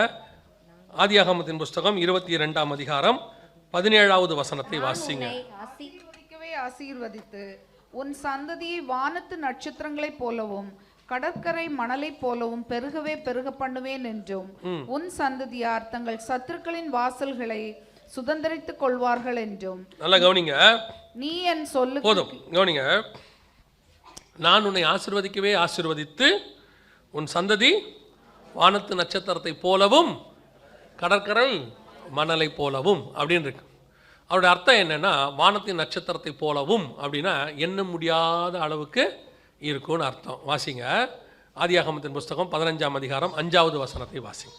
ஆதியாகமத்தின் புஸ்தகம் 22ஆம் அதிகாரம் 17வது வசனத்தை வாசிங்க. ஆசீர்வதித்து உன் சந்ததியை வானத்து நட்சத்திரங்களைப் போலவும் கடற்கரை மணலைப் போலவும் பெருகவே பெருக பண்ணுவேன் என்றும் உன் சந்ததியார் தங்கள் சத்துருக்களின் வாசல்களை சுதந்தரித்துக் கொள்வார்கள் என்றும். நல்லா கவனிங்க, நீ என் சொல்லு போதும் கவனிங்க. நான் உன்னை ஆசீர்வதிக்கவே ஆசீர்வதித்து உன் சந்ததி வானத்து நட்சத்திரத்தை போலவும் கடற்கரை மணலை போலவும் அப்படின்னு இருக்கு. அவருடைய அர்த்தம் என்னன்னா, வானத்தின் நட்சத்திரத்தை போலவும் அப்படின்னா எண்ண முடியாத அளவுக்கு இருக்கும்னு அர்த்தம். வாசிங்க, ஆதியாகமத்தின் புஸ்தகம் 15ஆம் அதிகாரம் 5வது வசனத்தை வாசிங்க.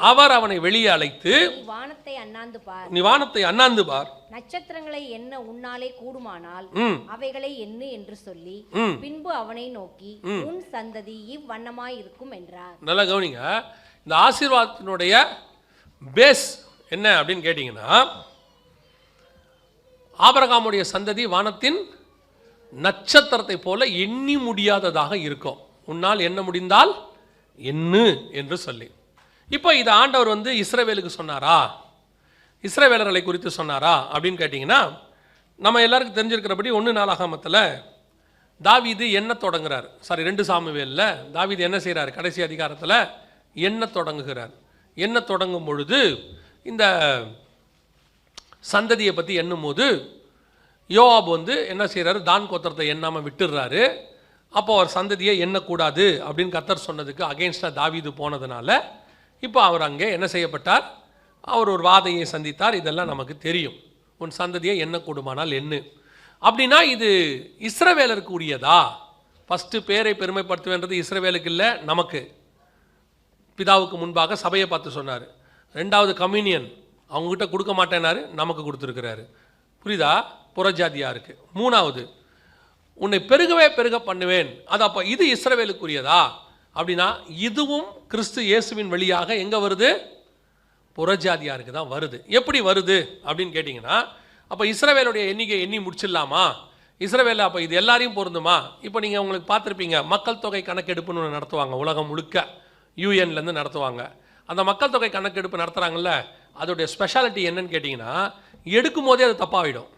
அவர் அவனை வெளியே அழைத்து நீ வானத்தை அண்ணாந்து பார், நட்சத்திரங்களை எண்ண உன்னாலே கூடுமானால் அவைகளை எண்ணு என்று சொல்லி பின்பு அவனை நோக்கி உன் சந்ததி இவ்வண்ணமாய் இருக்கும் என்றார். நல்லா கவனிங்க, இந்த ஆசீர்வாதத்தினுடைய பேஸ் என்ன அப்படின்னு கேட்டீங்கன்னா, ஆபிரகாமுடைய சந்ததி வானத்தின் நட்சத்திரத்தை போல எண்ணி முடியாததாக இருக்கும், உன்னால் எண்ண முடிந்தால் எண்ணு என்று சொல்லி. இப்போ இது ஆண்டவர் வந்து இஸ்ரவேலுக்கு சொன்னாரா, இஸ்ரவேலர்களை குறித்து சொன்னாரா அப்படின்னு கேட்டிங்கன்னா, நம்ம எல்லாருக்கும் தெரிஞ்சிருக்கிறபடி 1 நாளாகமத்தில் தாவீது எண்ண தொடங்குறார். 2 சாமுவேலில் தாவீது என்ன செய்கிறார், கடைசி அதிகாரத்தில் எண்ண தொடங்குகிறார். எண்ண தொடங்கும் பொழுது இந்த சந்ததியை பற்றி எண்ணும் போது யோவாப் வந்து என்ன செய்கிறாரு, தான் கோத்திரத்தை எண்ணாமல் விட்டுடுறாரு. அப்போ அவர் சந்ததியை எண்ணக்கூடாது அப்படின்னு கர்த்தர் சொன்னதுக்கு அகெயின்ஸ்டாக தாவீது போனதுனால இப்போ அவர் அங்கே என்ன செய்யப்பட்டார், அவர் ஒரு வாதையை சந்தித்தார். இதெல்லாம் நமக்கு தெரியும். உன் சந்ததியை எண்ணக்கூடுமானால் எண்ணு அப்படின்னா இது இஸ்ரவேலருக்கு உரியதா? ஃபஸ்ட்டு பேரை பெருமைப்படுத்துவேன்றது இஸ்ரவேலுக்கு இல்லை, நமக்கு. பிதாவுக்கு முன்பாக சபையை பார்த்து சொன்னார். 2வது கம்யூனியன் அவங்ககிட்ட கொடுக்க மாட்டேனாரு, நமக்கு கொடுத்துருக்கிறாரு. புரியுதா? புறஜாதியாருக்கு. 3வது உன்னை பெருகவே பெருக பண்ணுவேன். அது அப்போ இது இஸ்ரவேலுக்குரியதா அப்படின்னா இதுவும் கிறிஸ்து இயேசுவின் வழியாக எங்கே வருது, புறஜாதியாருக்கு தான் வருது. எப்படி வருது அப்படின்னு கேட்டிங்கன்னா, அப்போ இஸ்ரவேலுடைய எண்ணிக்கை எண்ணி முடிச்சிடலாமா, இஸ்ரவேலில் அப்போ இது எல்லாரையும் பொருந்துமா? இப்போ நீங்கள் உங்களுக்கு பார்த்துருப்பீங்க, மக்கள் தொகை கணக்கெடுப்புன்னு ஒன்று நடத்துவாங்க, உலகம் முழுக்க யூஎன்லேருந்து நடத்துவாங்க. அந்த மக்கள் தொகை கணக்கெடுப்பு நடத்துகிறாங்கல்ல, அதோடைய ஸ்பெஷாலிட்டி என்னன்னு கேட்டிங்கன்னா, எடுக்கும் போதே அது தப்பாகிடும்.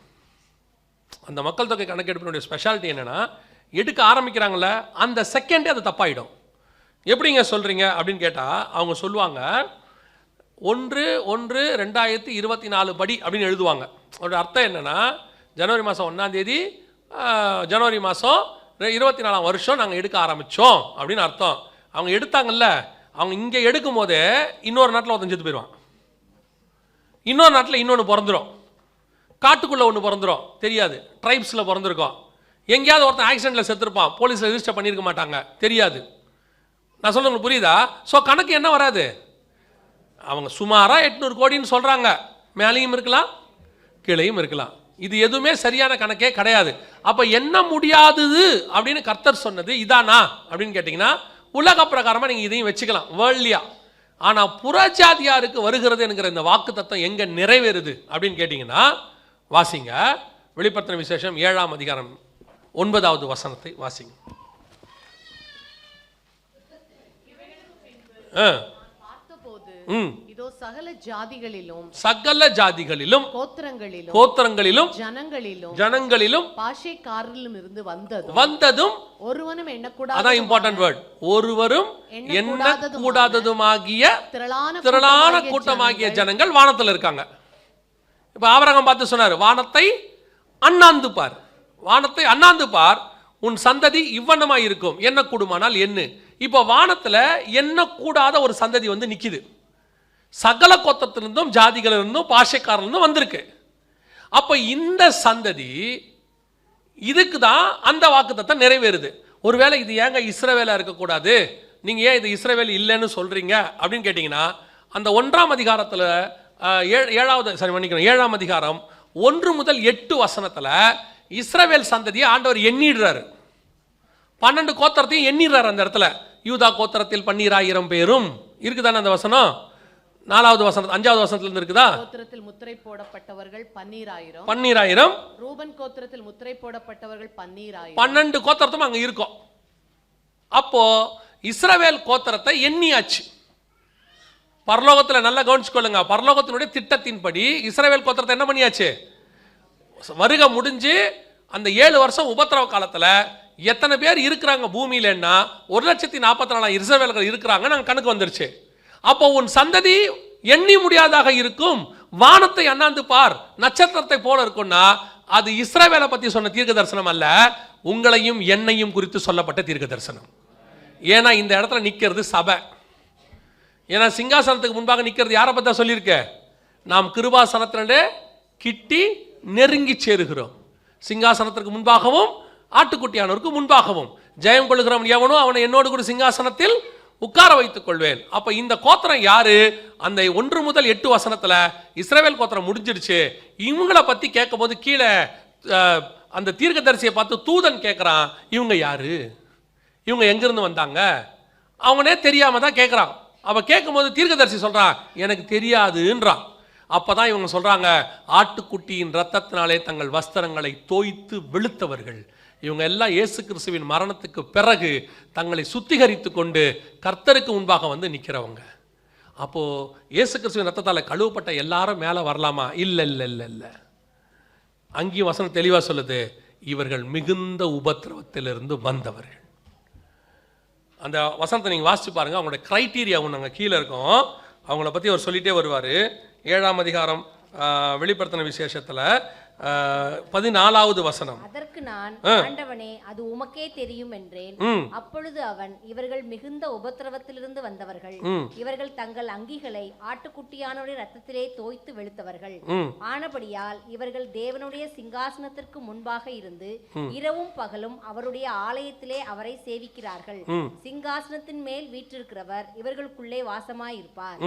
அந்த மக்கள் தொகை கணக்கெடுப்பினுடைய ஸ்பெஷாலிட்டி என்னென்னா, எடுக்க ஆரம்பிக்கிறாங்கள அந்த செகண்டே அது தப்பாகிடும். எப்படிங்க சொல்கிறீங்க அப்படின்னு கேட்டால் அவங்க சொல்லுவாங்க 1/1/2024 படி அப்படின்னு எழுதுவாங்க. அதோட அர்த்தம் என்னென்னா, ஜனவரி மாதம் 1ஆம் தேதி ஜனவரி மாதம் 24ஆம் வருஷம் நாங்கள் எடுக்க ஆரம்பித்தோம் அப்படின்னு அர்த்தம். அவங்க எடுத்தாங்கல்ல, அவங்க இங்கே எடுக்கும் போதே இன்னொரு நாட்டில் ஒருத்தன் செத்து போயிடுவான், இன்னொரு நாட்டில் இன்னொன்று பிறந்துடும், காட்டுக்குள்ளே ஒன்று பிறந்துடும், தெரியாது, ட்ரைப்ஸில் பிறந்திருக்கோம், எங்கேயாவது ஒருத்தன் ஆக்சிடெண்ட்டில் செத்துருப்பான், போலீஸில் ரெஜிஸ்டர் பண்ணியிருக்க மாட்டாங்க, தெரியாது. நான் சொல்ல புரியுதா? ஸோ கணக்கு என்ன வராது, அவங்க சுமாராக 800 கோடின்னு சொல்கிறாங்க, மேலேயும் இருக்கலாம் கீழேயும் இருக்கலாம். இது எதுவுமே சரியான கணக்கே கிடையாது. அப்போ என்ன முடியாதது அப்படின்னு கர்த்தர் சொன்னது இதானா அப்படின்னு கேட்டிங்கன்னா, உலக பிரகாரமாக நீங்கள் இதையும் வச்சுக்கலாம், வேர்ல்டியா. ஆனால் புறஜாதியாருக்கு வருகிறது என்கிற இந்த வாக்கு தத்துவம் எங்கே நிறைவேறுது அப்படின்னு கேட்டிங்கன்னா, வாசிங்க, வெளிப்படுத்தின விசேஷம் 7ஆம் அதிகாரம் 9வது வசனத்தை வாசிங்க. இதோ சகல ஜாதிகளிலும் கோத்திரங்களிலும் ஜனங்களிலும் பாஷைக்காரரிலும் இருந்து வந்ததும் ஒருவனும் எண்ணக்கூடாத, அதான் இம்பார்ட்டன்ட் வேர்ட், ஒருவரும் எண்ணக்கூடாததுமாகிய திரளான கூட்டமாகிய ஜனங்கள் வானத்தில் இருக்காங்க. இப்ப ஆபிரகாம் பார்த்து சொன்னார், வானத்தை அண்ணாந்து பார், வானத்தை அண்ணாந்து பார், உன் சந்ததி இவ்வண்ணமாய் இருக்கும், என்ன கூடுமானால் என்ன. இப்போ வானத்தில் என்ன கூடாத ஒரு சந்ததி வந்து நிற்கிது. சகல கோத்திரத்திலிருந்தும் ஜாதிகளிலிருந்தும் பாஷைக்காரிலிருந்தும் வந்திருக்கு. அப்போ இந்த சந்ததி இதுக்கு தான் அந்த வாக்குத்தத்தம் நிறைவேறுது. ஒருவேளை இது ஏங்க இஸ்ரவேலா இருக்கக்கூடாது, நீங்கள் ஏன் இது இஸ்ரவேல் இல்லைன்னு சொல்கிறீங்க அப்படின்னு கேட்டிங்கன்னா, அந்த 1ஆம் அதிகாரத்தில் 7ஆம் அதிகாரம் 1 முதல் 8 வசனத்தில் இஸ்ரவேல் சந்ததியை ஆண்டவர் எண்ணிடுறாரு. 12 கோத்திரத்தையும் எண்ணிடுறாரு. அந்த இடத்துல யூதா கோத்திரத்தில் 12000 பேரும் இருக்குதானே அந்த வசனம். 4வது வசனம் 5வது வசனத்துல இருக்குதா? கோத்திரத்தில் முத்திரை போடப்பட்டவர்கள் 12000. 12000. ரூபன் கோத்திரத்தில் முத்திரை போடப்பட்டவர்கள் 12000. 12 கோத்திரத்தும் அங்க இருக்கும். அப்போ இஸ்ரவேல் கோத்திரத்தை எண்ணியாச்சு. பரலோகத்தில் நல்லா கவனிச்சுக்கொள்ளுங்க. பரலோகத்தினுடைய திட்டத்தின்படி இஸ்ரவேல் கோத்திரத்தை என்ன பண்ணியாச்சு? வருகை முடிஞ்சு அந்த 7 வருஷம் உபத்திரவ காலத்தில் எத்தனை பேர் இருக்கிறாங்க பூமியிலன்னா 1,44,000 இஸ்ரவேலர்கள் இருக்கிறாங்க. நாங்கள் கணக்கு வந்துருச்சு. அப்போ உன் சந்ததி எண்ணி முடியாதாக இருக்கும். வானத்தை அண்ணாந்து பார், நட்சத்திரத்தை போல இருக்கும்னா அது இஸ்ரவேலை பற்றி சொன்ன தீர்க்க தரிசனம் அல்ல, உங்களையும் என்னையும் குறித்து சொல்லப்பட்ட தீர்க்க தரிசனம். ஏன்னா இந்த இடத்துல நிற்கிறது சபை. ஏன்னா சிங்காசனத்துக்கு முன்பாக நிற்கிறது யாரை பற்றி சொல்லியிருக்க? நாம் கிருபாசனத்திலே கிட்டி நெருங்கி சேருகிறோம். சிங்காசனத்திற்கு முன்பாகவும் ஆட்டுக்குட்டியானவருக்கு முன்பாகவும் ஜெயம் கொள்ளுகிறவன் எவனோ அவனை என்னோடு கூட சிங்காசனத்தில் உட்கார வைத்துக் கொள்வேன். அப்ப இந்த கோத்திரம் யாரு? அந்த 1 முதல் 8 வசனத்துல இஸ்ரவேல் கோத்திரம் முடிஞ்சிடுச்சு. இவங்களை பத்தி கேட்கும் போது கீழே அந்த தீர்க்கதரிசியை பார்த்து தூதன் கேட்கிறான், இவங்க யாரு, இவங்க எங்கிருந்து வந்தாங்க, அவனே தெரியாம தான் கேட்கிறான். அவ கேட்கும் போது தீர்க்கதரிசி சொல்றான், எனக்கு தெரியாதுன்றான். அப்பதான் இவங்க சொல்றாங்க, ஆட்டுக்குட்டியின் ரத்தத்தினாலே தங்கள் வஸ்திரங்களை தோய்த்து வெளுத்தவர்கள். இவங்க எல்லாம் இயேசு கிறிஸ்துவின் மரணத்துக்கு பிறகு தங்களை சுத்திகரித்து கொண்டு கர்த்தருக்கு முன்பாக வந்து நிற்கிறவங்க. அப்போ இயேசு கிறிஸ்துவின் ரத்தத்தால் கழுவப்பட்ட எல்லாரும் மேலே வரலாமா? இல்லை இல்லை இல்லை இல்லை. அங்கேயும் வசனம் தெளிவாக சொல்லுது, இவர்கள் மிகுந்த உபத்திரவத்திலிருந்து வந்தவர்கள். அந்த வசனத்தை நீங்கள் வாசிச்சு பாருங்க. அவங்களோட கிரைட்டீரியா ஒன்று அங்கே கீழே இருக்கும். அவங்கள பற்றி அவர் சொல்லிட்டே வருவார். 7ஆம் அதிகாரம் வெளிப்படுத்தின விசேஷத்தில் 14வது வசனம். அதற்கு நான், ஆண்டவனே, அது உமக்கே தெரியும் என்றேன். அப்பொழுது அவன், இவர்கள் மிகுந்த உபத்திரவத்திலிருந்து வந்தவர்கள், இவர்கள் தங்கள் அங்கிகளை ஆட்டுக்குட்டியானுடைய ரத்தத்திலே தோய்த்து வெளுத்தவர்கள். ஆனபடியால் இவர்கள் தேவனுடைய சிங்காசனத்திற்கு முன்பாக இருந்து இரவும் பகலும் அவருடைய ஆலயத்திலே அவரை சேவிக்கிறார்கள். சிங்காசனத்தின் மேல் வீற்றிருக்கிறவர் இவர்களுக்குள்ளே வாசமாயிருப்பார்.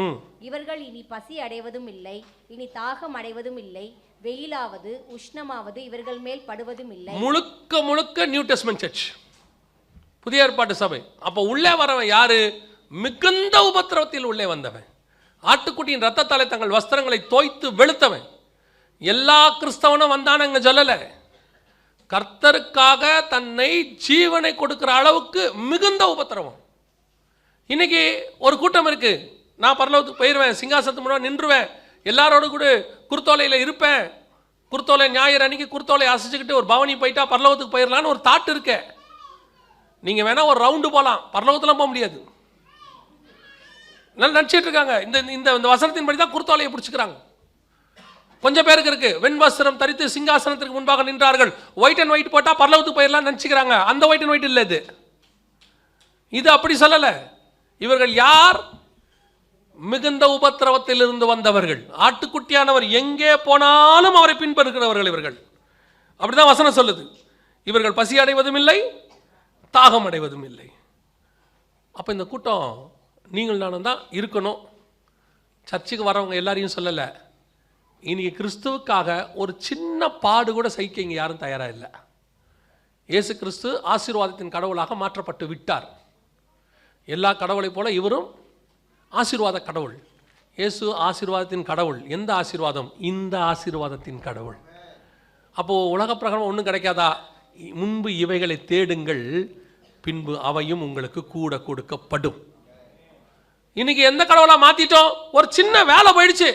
இவர்கள் இனி பசி அடைவதும் இல்லை, இனி தாகம் அடைவதும் இல்லை, வெயிலாவது உஷ்ணமாவது இவர்கள் மேல் படுவதும் இல்லை. முழுக்க முழுக்க நியூ டெஸ்டமென்ட் சர்ச், புதிய ஏற்பாட்டு சபை. அப்போ உள்ளே வரவன் யாரு? மிகுந்த உபத்திரவத்தில் உள்ளே வந்தவன், ஆட்டுக்குட்டியின் ரத்தத்தாலே தங்கள் வஸ்திரங்களை தோய்த்து வெளுத்தவன். எல்லா கிறிஸ்தவனும் வந்தானங்க சொல்லல. கர்த்தருக்காக தன்னை ஜீவனை கொடுக்கிற அளவுக்கு மிகுந்த உபத்திரவம். இன்னைக்கு ஒரு கூட்டம் இருக்கு, நான் பரலோகத்துக்கு போயிடுவேன், சிங்காசனத்து முன்னாடி நின்றுவேன், எல்லாரோடு கூட குருத்தோலையில் இருப்பேன், குருத்தோலை ஞாயிறு அன்னைக்கு குருத்தோலை அசைச்சுக்கிட்டு ஒரு பவனி போயிட்டா பரலோகத்துக்கு போயிடலான்னு ஒரு தாட் இருக்க. நீங்கள் வேணா ஒரு ரவுண்டு போகலாம், பரலோகத்துலாம் போக முடியாது. நல்லா நினச்சிட்டு இருக்காங்க. இந்த இந்த வசனத்தின்படி தான் குருத்தோலையை பிடிச்சிக்கிறாங்க. கொஞ்சம் பேருக்கு இருக்கு, வெண்வஸ்திரம் தரித்து சிங்காசனத்திற்கு முன்பாக நின்றார்கள், ஒயிட் அண்ட் ஒயிட் போட்டால் பரலோகத்துக்கு போயிடலாம் நினச்சிக்கிறாங்க. அந்த ஒயிட் அண்ட் ஒயிட் இல்லை இது. இது அப்படி சொல்லலை. இவர்கள் யார்? மிகுந்த உபத்திரவத்தில் இருந்து வந்தவர்கள். ஆட்டுக்குட்டியானவர் எங்கே போனாலும் அவரை பின்பற்றுகிறவர்கள் இவர்கள். அப்படிதான் வசனம் சொல்லுது. இவர்கள் பசி அடைவதும் இல்லை, தாகம் அடைவதும் இல்லை. அப்போ இந்த கூட்டம் நீங்கள் நானும் தான் இருக்கணும். சர்ச்சுக்கு வரவங்க எல்லாரையும் சொல்லலை. இன்னைக்கு கிறிஸ்துவுக்காக ஒரு சின்ன பாடு கூட சகிக்க இங்கே யாரும் தயாராக இல்லை. இயேசு கிறிஸ்து ஆசீர்வாதத்தின் கடவுளாக மாற்றப்பட்டு விட்டார். எல்லா கடவுளை போல இவரும் ஆசீர்வாத கடவுள். இயேசு ஆசீர்வாதத்தின் கடவுள். எந்த ஆசீர்வாதம்? இந்த ஆசீர்வாதத்தின் கடவுள். அப்போது உலக பிரகாரம் ஒன்றும் கிடைக்காதா? முன்பு இவைகளை தேடுங்கள், பின்பு அவையும் உங்களுக்கு கூட கொடுக்கப்படும். இன்னைக்கு எந்த கடவுளாக மாற்றிட்டோம்? ஒரு சின்ன வேலை போயிடுச்சு.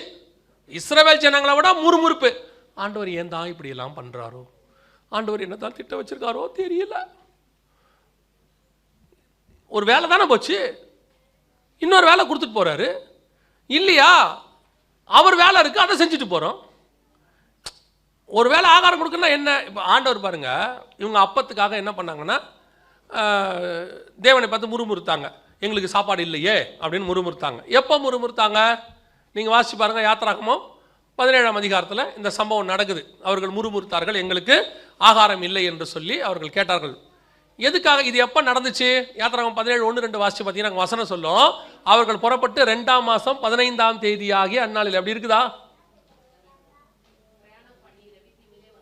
இஸ்ரவேல் ஜனங்களை விட முறுமுறுப்பு. ஆண்டவர் ஏன் தான் இப்படி எல்லாம் பண்ணுறாரோ, ஆண்டவர் என்ன தான் திட்டம் வச்சிருக்காரோ தெரியல. ஒரு வேலை தானே போச்சு, இன்னொரு வேலை கொடுத்துட்டு போறாரு இல்லையா? அவர் வேலை இருக்கு, அதை செஞ்சுட்டு போறோம். ஒரு வேலை ஆகாரம் கொடுக்கணும்னா என்ன? இப்போ ஆண்டவர் பாருங்க, இவங்க அப்பத்துக்காக என்ன பண்ணாங்கன்னா தேவனை பார்த்து முறுமுறுத்தாங்க, எங்களுக்கு சாப்பாடு இல்லையே அப்படின்னு முறுமுறுத்தாங்க. எப்போ முறுமுறுத்தாங்க? நீங்கள் வாசிச்சு பாருங்கள், யாத்திராகமம் 17ஆம் அதிகாரத்தில் இந்த சம்பவம் நடக்குது. அவர்கள் முறுமுறுத்தார்கள், எங்களுக்கு ஆகாரம் இல்லை என்று சொல்லி அவர்கள் கேட்டார்கள். எதுக்காக இது எப்போ நடந்துச்சு? யாத்திராகமம் 17:1-2 வாசிச்சு பார்த்தீங்கன்னா வசனம் சொல்லும், அவர்கள் புறப்பட்டு 2ஆம் மாதம் 15ஆம் தேதி ஆகிய அந்நாளில். அப்படி இருக்குதா?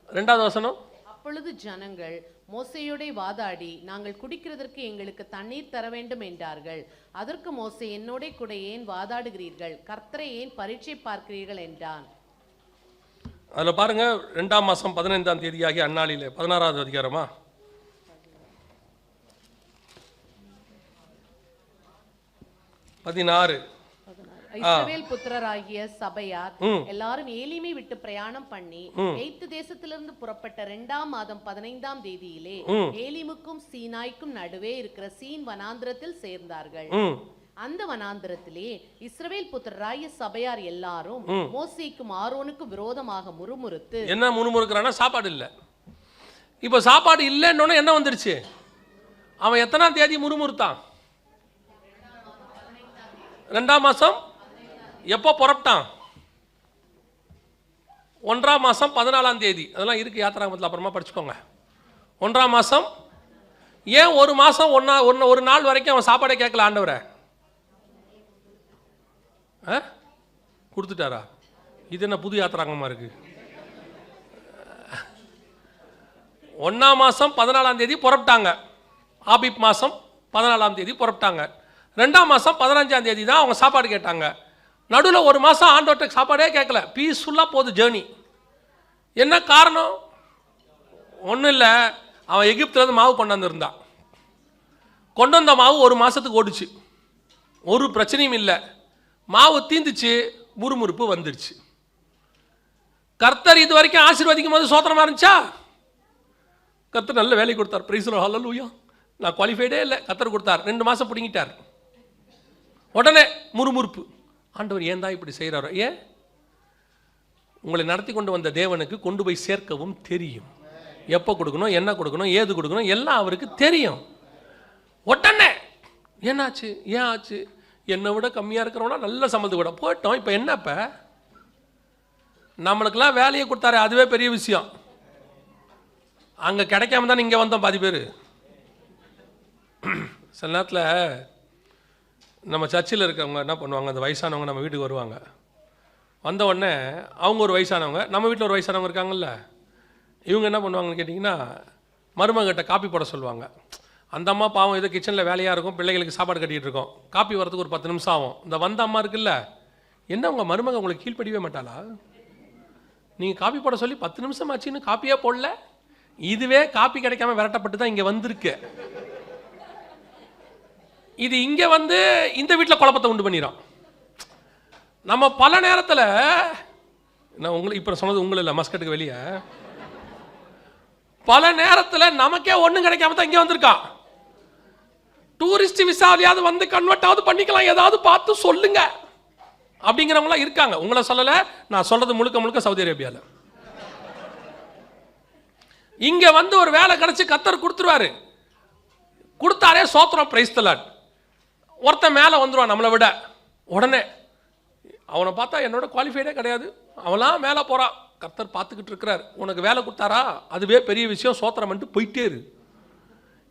2வது வசனம். அப்பொழுது ஜனங்கள் மோசேயோடே வாதாடி, நாங்கள் குடிக்கிறதற்கு எங்களுக்கு தண்ணீர் தர வேண்டும் என்றார்கள். அதற்கு மோசே, என்னோட கூட ஏன் வாதாடுகிறீர்கள்? கர்த்தரை ஏன் பரீட்சை பார்க்கிறீர்கள் என்றான். அதில் பாருங்க, 2ஆம் மாதம் 15ஆம் தேதி ஆகிய அந்நாளிலே, 16வது அதிகாரமா, 16. இஸ்ரவேல் புத்திரராகிய சபையார் எல்லாரும் ஏலிமை விட்டு பிரயாணம் பண்ணி எகிப்து தேசத்திலிருந்து புறப்பட்ட 2ஆம் மாதம் 15ஆம் தேதியிலே ஏலிமுக்கும் சீனாய்க்கும் நடுவே இருக்கிற சீன் வனாந்திரத்தில் சேர்ந்தார்கள். அந்த வனாந்திரத்திலே இஸ்ரவேல் புத்திரராகிய சபையார் எல்லாரும் மோசேக்கும் ஆரோனுக்கும் விரோதமாக முறுமுறுத்து. என்ன முறுமுறுக்கிறான்னா, சாப்பாடு இல்லை. இப்போ சாப்பாடு இல்லைன்னு என்ன வந்துருச்சு? அவன் எத்தனாம் தேதி முறுமுறுத்தான்? 2ஆம் மாதம். எப்போ புறப்பட்டான்? 1ஆம் மாதம் 14ஆம் தேதி. அதெல்லாம் இருக்குது யாத்திராகமத்தில், அப்புறமா படிச்சுக்கோங்க. 1ஆம் மாதம். ஏன் ஒரு மாதம் ஒரு நாள் வரைக்கும் அவன் சாப்பாடே கேட்கல ஆண்டவரை? கொடுத்துட்டாரா? இது என்ன புது யாத்திராகமாக இருக்குது? 1ஆம் மாதம் 14ஆம் தேதி புறப்பட்டாங்க. ஆபிப் மாதம் 14ஆம் தேதி புறப்பட்டாங்க. 2ஆம் மாதம் 15ஆம் தேதி தான் அவங்க சாப்பாடு கேட்டாங்க. நடுவில் ஒரு மாதம் ஆண்டவர்கிட்ட சாப்பாடே கேட்கல, பீஸ்ஃபுல்லாக போகுது ஜேர்னி. என்ன காரணம்? ஒன்றும் இல்லை, அவன் எகிப்துலேருந்து மாவு கொண்டாந்துருந்தான். கொண்டு வந்த மாவு ஒரு மாதத்துக்கு ஓடிச்சு, ஒரு பிரச்சனையும் இல்லை. மாவு தீந்துச்சு, முறுமுறுப்பு வந்துடுச்சு. கர்த்தர் இது வரைக்கும் ஆசீர்வதிக்கும் போது சோத்திரமாக இருந்துச்சா? கர்த்தர் நல்ல வேலை கொடுத்தார். பிரைஸ் தி லார்ட், ஹல்லேலூயா. நான் குவாலிஃபைடே இல்லை, கர்த்தர் கொடுத்தார். 2 மாதம் பிடிங்கிட்டார். உடனே முறுமுறுப்பு. ஆண்டவர் ஏன் தான் இப்படி செய்கிறாரோ? ஏன்? உங்களை நடத்தி கொண்டு வந்த தேவனுக்கு கொண்டு போய் சேர்க்கவும் தெரியும். எப்போ கொடுக்கணும், என்ன கொடுக்கணும், ஏது கொடுக்கணும், எல்லாம் அவருக்கு தெரியும். உடனே என்னாச்சு, ஏன் ஆச்சு? என்னை விட கம்மியாக இருக்கிறவனா நல்ல சம்பளத்து கூட போயிட்டோம். இப்போ என்னப்ப நம்மளுக்கெல்லாம் வேலையை கொடுத்தாரு, அதுவே பெரிய விஷயம். அங்கே கிடைக்காம தான் இங்கே வந்தோம் பாதி பேர். சில நேரத்தில் நம்ம சர்ச்சில் இருக்கவங்க என்ன பண்ணுவாங்க, அந்த வயசானவங்க நம்ம வீட்டுக்கு வருவாங்க. வந்த உடனே அவங்க ஒரு வயசானவங்க, நம்ம வீட்டில் ஒரு வயசானவங்க இருக்காங்கல்ல, இவங்க என்ன பண்ணுவாங்கன்னு கேட்டிங்கன்னா, மருமகிட்ட காப்பி போட சொல்லுவாங்க. அந்த அம்மா பாவம் ஏதோ கிச்சனில் வேலையாக இருக்கும், பிள்ளைகளுக்கு சாப்பாடு கட்டிகிட்டு இருக்கோம். காப்பி வரதுக்கு ஒரு 10 நிமிஷம் ஆகும். இந்த வந்த அம்மா இருக்குல்ல, என்ன உங்கள் மருமக உங்களுக்கு கீழ்ப்படியவே மாட்டாளா? நீங்கள் காப்பி போட சொல்லி 10 நிமிஷம் ஆச்சுன்னு காப்பியே போடல. இதுவே காப்பி கிடைக்காம விரட்டப்பட்டு தான் இங்கே வந்திருக்கு. இது இங்கே வந்து இந்த வீட்டில் குழப்பத்தை உண்டு பண்ணிடும். நம்ம பல நேரத்தில், நான் உங்களுக்கு இப்போ சொன்னது உங்களை இல்லை, மஸ்கட்டுக்கு வெளியே பல நேரத்தில் நமக்கே ஒன்றும் கிடைக்காம தான் இங்கே வந்திருக்கான். டூரிஸ்ட் விசாவியாவது வந்து கன்வெர்ட் ஆகுது பண்ணிக்கலாம், ஏதாவது பார்த்து சொல்லுங்க அப்படிங்கிறவங்களாம் இருக்காங்க. உங்களை சொல்லலை, நான் சொல்றது முழுக்க முழுக்க சவுதி அரேபியாவில். இங்கே வந்து ஒரு வேலை கிடைச்சி கர்த்தர் கொடுத்துருவாரு. கொடுத்தாரே சோத்திரம், பிரைஸ் தி லார்ட். ஒருத்தன் மேலே வந்துடுவான் நம்மளை விட. உடனே அவனை பார்த்தா என்னோட குவாலிஃபைடே கிடையாது, அவன்லாம் மேலே போகிறான். கர்த்தர் பார்த்துக்கிட்டு இருக்கிறார். உனக்கு வேலை கொடுத்தாரா, அதுவே பெரிய விஷயம், சோத்திரம் பண்ணிட்டு போயிட்டே இரு.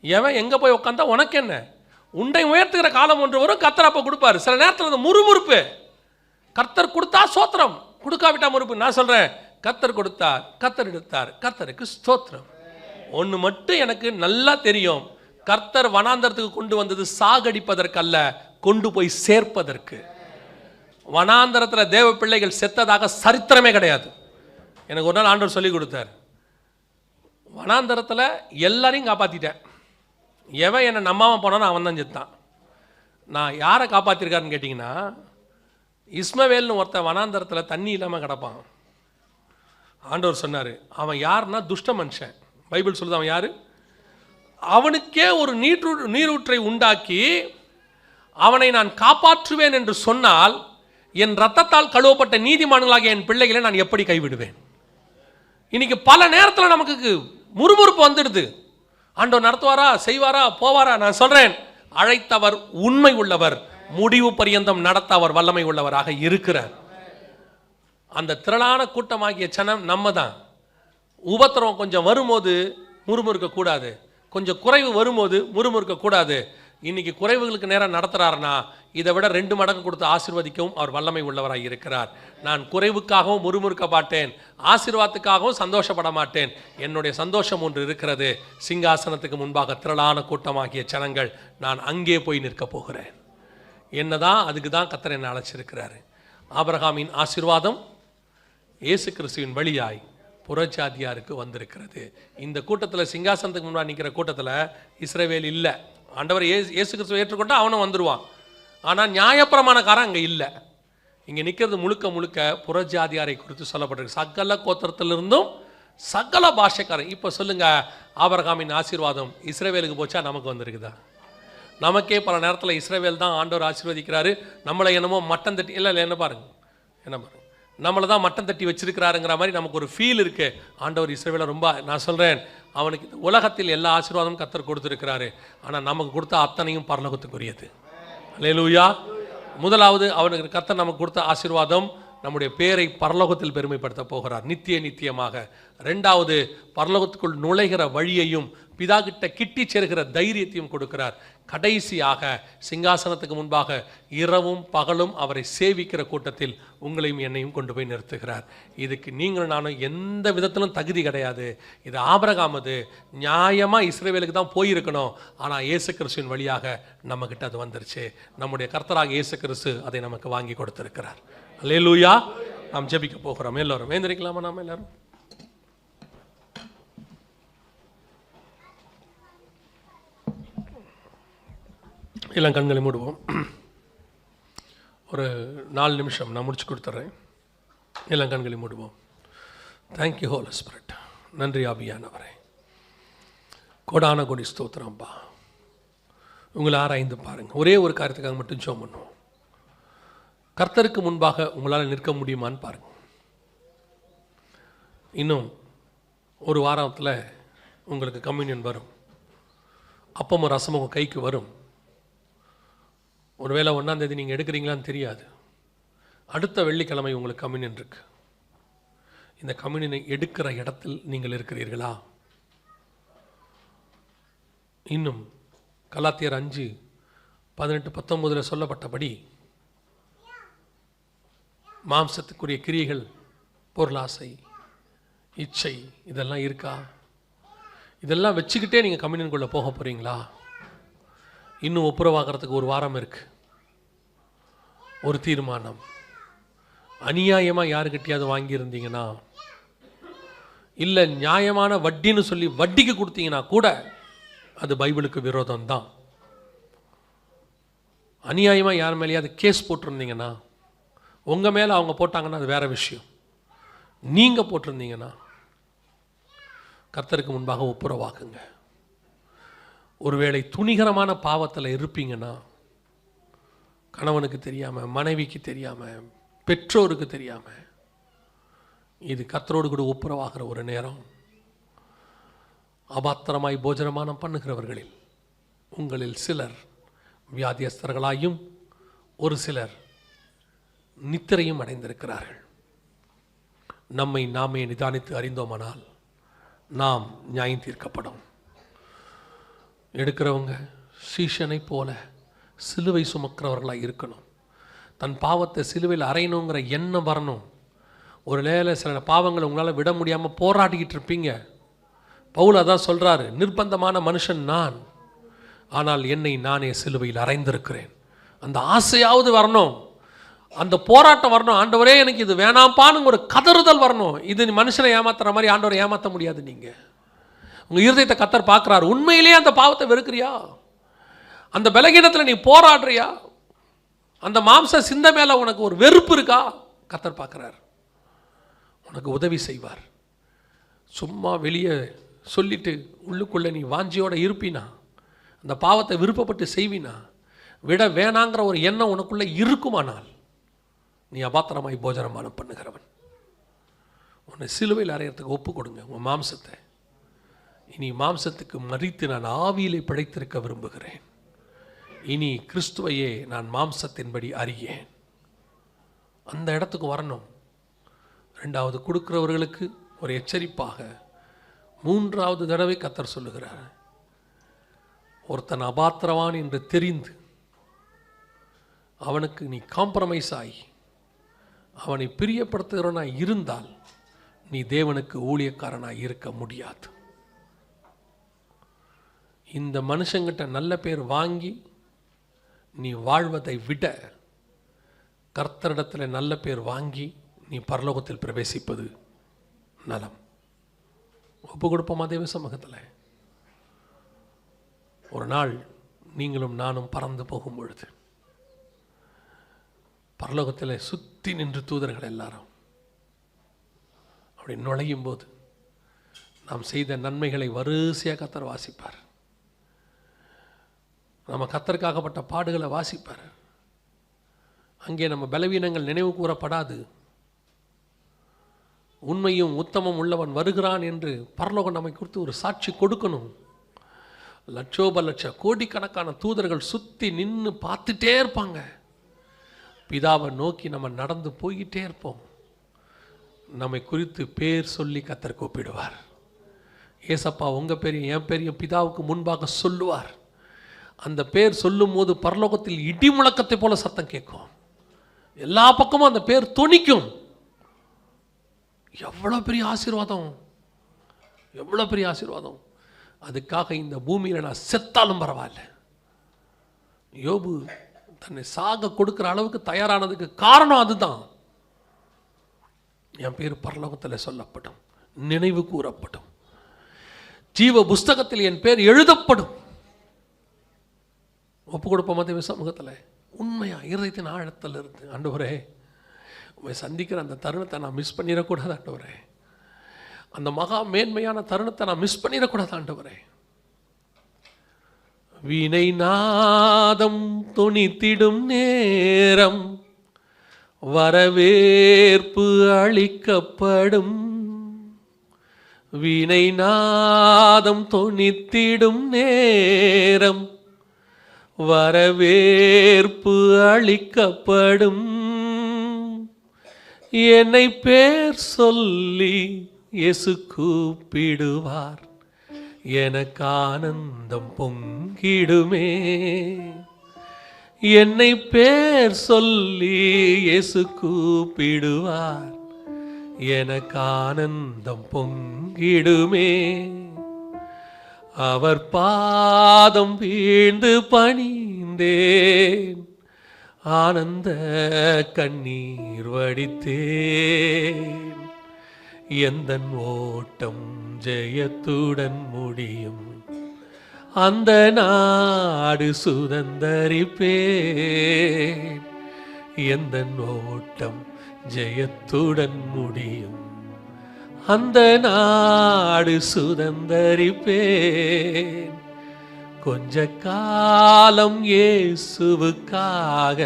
எவன் எங்கே போய் உட்காந்தா உனக்கு என்ன? உண்டை உயர்த்துகிற காலம் ஒன்று வரும், கர்த்தர் அப்போ கொடுப்பாரு. சில நேரத்தில் அந்த முறுமுறுப்பு, கர்த்தர் கொடுத்தா சோத்திரம், கொடுக்காவிட்டா முறுப்பு. நான் சொல்கிறேன், கர்த்தர் கொடுத்தார், கர்த்தர் எடுத்தார், கர்த்தருக்கு ஸ்தோத்திரம். ஒன்று மட்டும் எனக்கு நல்லா தெரியும், கர்த்தர் வனாந்தரத்துக்கு கொண்டு வந்தது சாகடிப்பதற்கல்ல, கொண்டு போய் சேர்ப்பதற்கு. வனாந்தரத்தில் தேவ பிள்ளைகள் செத்ததாக சரித்திரமே கிடையாது. எனக்கு ஒரு நாள் ஆண்டவர் சொல்லி கொடுத்தார், வனாந்தரத்தில் எல்லாரையும் காப்பாற்றிட்டேன், எவன் என்னை நம்பாமல் போனானோ அவன் தான் செத்தான். நான் யாரை காப்பாற்றிருக்காருன்னு கேட்டிங்கன்னா, இஸ்மவேல்னு ஒருத்தன் வனாந்தரத்தில் தண்ணி இல்லாமல் கிடப்பான். ஆண்டவர் சொன்னார், அவன் யாருன்னா துஷ்ட மனுஷன். பைபிள் சொல்லுது அவன் யார்? அவனுக்கே ஒரு நீரூற்றை உண்டாக்கி அவனை நான் காப்பாற்றுவேன் என்று சொன்னால், என் இரத்தத்தால் கழுவப்பட்ட நீதிமான்களாகிய என் பிள்ளைகளை நான் எப்படி கைவிடுவேன்? இன்னைக்கு பல நேரத்தில் நமக்கு முறுமுறுப்பு வந்துடுது. ஆண்டவர் நடத்துவாரா, செய்வாரா, போவாரா? நான் சொல்றேன், அழைத்தவர் உண்மை உள்ளவர், முடிவு பரியந்தம் நடத்த அவர் வல்லமை உள்ளவராக இருக்கிறார். அந்த திரளான கூட்டமாகிய ஜனம் நம்ம தான். உபத்திரவம் கொஞ்சம் வரும்போது முறுமுறுக்கக்கூடாது, கொஞ்சம் குறைவு வரும்போது முறுமுறுக்கக்கூடாது. இன்னைக்கு குறைவுகளுக்கு நேரம் நடத்துகிறாருன்னா இதை விட 2 மடங்கு கொடுத்து ஆசீர்வதிக்கவும் அவர் வல்லமை உள்ளவராக இருக்கிறார். நான் குறைவுக்காகவும் முறுமுறுக்க மாட்டேன், ஆசீர்வாதத்துக்காகவும் சந்தோஷப்பட மாட்டேன். என்னுடைய சந்தோஷம் ஒன்று இருக்கிறது, சிங்காசனத்துக்கு முன்பாக திரளான கூட்டமாகிய ஜனங்கள், நான் அங்கே போய் நிற்க போகிறேன். என்னதான் அதுக்கு தான் கர்த்தர் என்னை அழைச்சிருக்கிறாரு. ஆபிரகாமின் ஆசீர்வாதம் இயேசு கிறிஸ்துவின் வழியாய் புறஜாதியாருக்கு வந்திருக்கிறது. இந்த கூட்டத்தில், சிங்காசனத்துக்கு முன்னாடி நிற்கிற கூட்டத்தில் இஸ்ரவேல் இல்லை. ஆண்டவர் இயேசு கிறிஸ்துவை ஏற்றுக்கொண்டா அவனும் வந்துடுவான். ஆனால் நியாயப்பிரமாணக்காரன் அங்கே இல்லை. இங்கே நிற்கிறது முழுக்க முழுக்க புறஜாதியாரை குறித்து சொல்லப்பட்டிருக்கு. சகல கோத்திரத்திலிருந்தும் சகல பாஷைக்காரன். இப்போ சொல்லுங்க, ஆபிரகாமின் ஆசீர்வாதம் இஸ்ரவேலுக்கு போச்சா நமக்கு வந்திருக்குதா? நமக்கே பல நேரத்தில் இஸ்ரவேல் தான் ஆண்டவர் ஆசீர்வதிக்கிறாரு, நம்மளை என்னமோ மட்டம் தட்டி இல்லை என்ன பாருங்க, என்ன பாருங்க, நம்மளை தான் மட்டம் தட்டி வச்சிருக்கிறாருங்கிற மாதிரி நமக்கு ஒரு ஃபீல் இருக்கு. ஆண்டவர் இஸ்ரவேலை ரொம்ப, நான் சொல்கிறேன், அவனுக்கு உலகத்தில் எல்லா ஆசீர்வாதமும் கர்த்தர் கொடுத்துருக்கிறாரு. ஆனால் நமக்கு கொடுத்த அத்தனையும் பரலோகத்துக்குரியது. அல்லேலூயா. முதலாவது அவனுக்கு கர்த்தர் நமக்கு கொடுத்த ஆசீர்வாதம், நம்முடைய பேரை பரலோகத்தில் பெருமைப்படுத்த போகிறார் நித்தியமாக. 2வது, பரலோகத்துக்குள் நுழைகிற வழியையும் பிதா கிட்ட கிட்டி சேருகிற தைரியத்தையும் கொடுக்கிறார். கடைசியாக சிங்காசனத்துக்கு முன்பாக இரவும் பகலும் அவரை சேவிக்கிற கூட்டத்தில் உங்களையும் என்னையும் கொண்டு போய் நிறுத்துகிறார். இதுக்கு நீங்களும் நானும் எந்த விதத்திலும் தகுதி கிடையாது. இது ஆபிரகாமது நியாயமாக இஸ்ரவேலுக்கு தான் போயிருக்கணும். ஆனால் இயேசு கிறிஸ்துவின் வழியாக நம்மக்கிட்ட அது வந்துருச்சு. நம்முடைய கர்த்தராக இயேசு கிறிஸ்து அதை நமக்கு வாங்கி கொடுத்திருக்கிறார். அல்லேலூயா. நாம் ஜெபிக்க போகிறோம். எல்லோரும் எழுந்திருக்கலாமா? நாம் எல்லாரும் எல்லாம் கண்களை மூடுவோம். ஒரு 4 நிமிஷம் நான் முடிச்சு கொடுத்துட்றேன். எல்லாம் கண்களை மூடுவோம். Thank you holy spirit. நன்றி ஆவியானவரே. கோடான கோடி ஸ்தோத்திரம்பா. உங்களை ஆராய்ந்து பாருங்கள். ஒரே ஒரு காரியத்துக்காக மட்டும் ஜெபம் பண்ணுவோம். கர்த்தருக்கு முன்பாக உங்களால் நிற்க முடியுமான்னு பாருங்கள். இன்னும் ஒரு வாரத்தில் உங்களுக்கு கம்யூனியன் வரும். அப்பமும் ரசமும் கைக்கு வரும். ஒருவேளை 1ஆம் தேதி நீங்கள் எடுக்கிறீங்களான்னு தெரியாது. அடுத்த வெள்ளிக்கிழமை உங்களுக்கு கம்யூனியன் இருக்கு. இந்த கம்யூனியனை எடுக்கிற இடத்தில் நீங்கள் இருக்கிறீர்களா? இன்னும் கலாத்தியர் 5:18-19 சொல்லப்பட்டபடி மாம்சத்துக்குரிய கிரியைகள், பொருளாசை, இச்சை, இதெல்லாம் இருக்கா? இதெல்லாம் வச்சுக்கிட்டே நீங்கள் கம்யூனியனுக்குள்ளே போக போகிறீங்களா? இன்னும் ஒப்புரவாகிறதுக்கு ஒரு வாரம் இருக்கு. ஒரு தீர்மானம். அநியாயமாக யாருக்கிட்டையாவது வாங்கியிருந்தீங்கன்னா, இல்லை நியாயமான வட்டின்னு சொல்லி வட்டிக்கு கொடுத்தீங்கன்னா கூட அது பைபிளுக்கு விரோதம் தான். அநியாயமாக யார் மேலேயாவது கேஸ் போட்டிருந்தீங்கன்னா, உங்கள் மேலே அவங்க போட்டாங்கன்னா அது வேற விஷயம். நீங்கள் போட்டிருந்தீங்கன்னா கர்த்தருக்கு முன்பாக ஒப்புரவாக்குங்க. ஒருவேளை துணிகரமான பாவத்தில் இருப்பீங்கன்னா, கணவனுக்கு தெரியாமல், மனைவிக்கு தெரியாமல், பெற்றோருக்கு தெரியாமல், இது கர்த்தரோடு கூட ஒப்புரவாகிற ஒரு நேரம். அபாத்திரமாய் போஜனமானம் பண்ணுகிறவர்களில் உங்களில் சிலர் வியாதியஸ்தர்களாயும் ஒரு சிலர் நித்திரையும் அடைந்திருக்கிறார்கள். நம்மை நாமே நிதானித்து அறிந்தோமானால் நாம் நியாயம் தீர்க்கப்படும். எடுக்கிறவங்க சீஷனை போல சிலுவை சுமக்கிறவர்களாக இருக்கணும். தன் பாவத்தை சிலுவையில் அறையணுங்கிற எண்ணம் வரணும். ஒரு நேரம் சில பாவங்களை உங்களால் விட முடியாமல் போராடிக்கிட்டு இருப்பீங்க. பவுல் அதான் சொல்கிறாரு, நிர்பந்தமான மனுஷன் நான், ஆனால் என்னை நானே சிலுவையில் அறைந்திருக்கிறேன். அந்த ஆசையாவது வரணும், அந்த போராட்டம் வரணும். ஆண்டவரே எனக்கு இது வேணாம்பான்னு ஒரு கதறுதல் வரணும். இது மனுஷனை ஏமாத்துற மாதிரி ஆண்டவரை ஏமாற்ற முடியாது. நீங்கள் உங்கள் இருதயத்தை கர்த்தர் பார்க்குறாரு. உண்மையிலேயே அந்த பாவத்தை வெறுக்கிறியா? அந்த பலகீனத்தில் நீ போராடுறியா? அந்த மாம்ச சிந்த மேலே உனக்கு ஒரு வெறுப்பு இருக்கா? கர்த்தர் பார்க்குறார், உனக்கு உதவி செய்வார். சும்மா வெளியே சொல்லிட்டு உள்ளுக்குள்ளே நீ வாஞ்சியோடு இருப்பினா, அந்த பாவத்தை விருப்பப்பட்டு செய்வினா, விட வேணாங்கிற ஒரு எண்ணம் உனக்குள்ளே இருக்குமானால் நீ அபாத்திரமாய் போஜனமானம் பண்ணுகிறவன். உன்னை சிலுவையில் அறையறதுக்கு ஒப்பு கொடுங்க உங்கள் மாம்சத்தை. இனி மாம்சத்துக்கு மறித்து நான் ஆவியிலே பிழைத்திருக்க விரும்புகிறேன். இனி கிறிஸ்துவையே நான் மாம்சத்தின்படி அறியேன். அந்த இடத்துக்கு வரணும். ரெண்டாவது கொடுக்கிறவர்களுக்கு ஒரு எச்சரிப்பாக மூன்றாவது தடவை கர்த்தர் சொல்லுகிறார், ஒருத்தன் அபாத்திரவான் என்று தெரிந்து அவனுக்கு நீ காம்ப்ரமைஸ் ஆகி அவனை பிரியப்படுத்துகிறவனாய் இருந்தால் நீ தேவனுக்கு ஊழியக்காரனாய் இருக்க முடியாது. இந்த மனுஷங்கிட்ட நல்ல பேர் வாங்கி நீ வாழ்வதை விட கர்த்தரிடத்தில் நல்ல பேர் வாங்கி நீ பரலோகத்தில் பிரவேசிப்பது நலம். ஒப்பு கொடுப்போமா தேவ சமூகத்தில்? ஒரு நாள் நீங்களும் நானும் பறந்து போகும் பொழுது பரலோகத்தில் சுற்றி நின்று தூதர்கள் எல்லாரும் அப்படி நுழையும் போது நாம் செய்த நன்மைகளை வரிசையாக கர்த்தர் வாசிப்பார். நம்ம கர்த்தருக்காகப்பட்ட பாடுகளை வாசிப்பார். அங்கே நம்ம பலவீனங்கள் நினைவு கூறப்படாது. உண்மையும் உத்தமம் உள்ளவன் வருகிறான் என்று பரலோகம் நம்மை குறித்து ஒரு சாட்சி கொடுக்கணும். லட்சோப லட்ச கோடிக்கணக்கான தூதர்கள் சுற்றி நின்று பார்த்துட்டே இருப்பாங்க. பிதாவை நோக்கி நம்ம நடந்து போய்கிட்டே இருப்போம். நம்மை குறித்து பேர் சொல்லி கர்த்தர் கூப்பிடுவார். ஏசப்பா உங்கள் பேரையும் என் பேரையும் பிதாவுக்கு முன்பாக சொல்லுவார். அந்த பேர் சொல்லும் போது பரலோகத்தில் இடி முழக்கத்தை போல சத்தம் கேட்கும். எல்லா பக்கமும் அந்த பேர் தொனிக்கும். எவ்வளோ பெரிய ஆசீர்வாதம், எவ்வளோ பெரிய ஆசீர்வாதம். அதுக்காக இந்த பூமியில் நான் செத்தாலும் பரவாயில்ல. யோபு தன்னை சாக கொடுக்குற அளவுக்கு தயாரானதுக்கு காரணம் அதுதான். என் பேர் பரலோகத்தில் சொல்லப்படும், நினைவு கூறப்படும், ஜீவ புஸ்தகத்தில் என் பேர் எழுதப்படும். ஒப்பு கொடுப்போம் தேவ சமூகத்தில் உண்மையா இருதயத்தின் ஆழத்தில் இருந்து, ஆண்டவரே உண்மை சந்திக்கிற அந்த தருணத்தை நான் மிஸ் பண்ணிடக்கூடாது ஆண்டவரே. அந்த மகா மேன்மையான தருணத்தை நான் மிஸ் பண்ணிடக்கூடாது ஆண்டவரே. வீணை நாதம் தொனித்திடும் நேரம் வரவேற்பு அளிக்கப்படும். வீணை நாதம் தொனித்திடும் நேரம் வரவேற்பு அளிக்கப்படும். என்னை பேர் சொல்லி இயேசு கூப்பிடுவார், எனக்கு ஆனந்தம் பொங்கிடுமே. என்னை பேர் சொல்லி இயேசு கூப்பிடுவார், எனக்கு ஆனந்தம் பொங்கிடுமே. அவர் பாதம் வீழ்ந்து பணிந்தேன், ஆனந்த கண்ணீர் வடித்தேன். எந்தன் ஓட்டம் ஜெயத்துடன் முடியும், அந்த நாடு சுதந்தரிப்பேன். எந்தன் ஓட்டம் ஜெயத்துடன் முடியும், அந்த நாடு சுதந்தரிப்பேன். கொஞ்ச காலம் இயேசுவுக்காக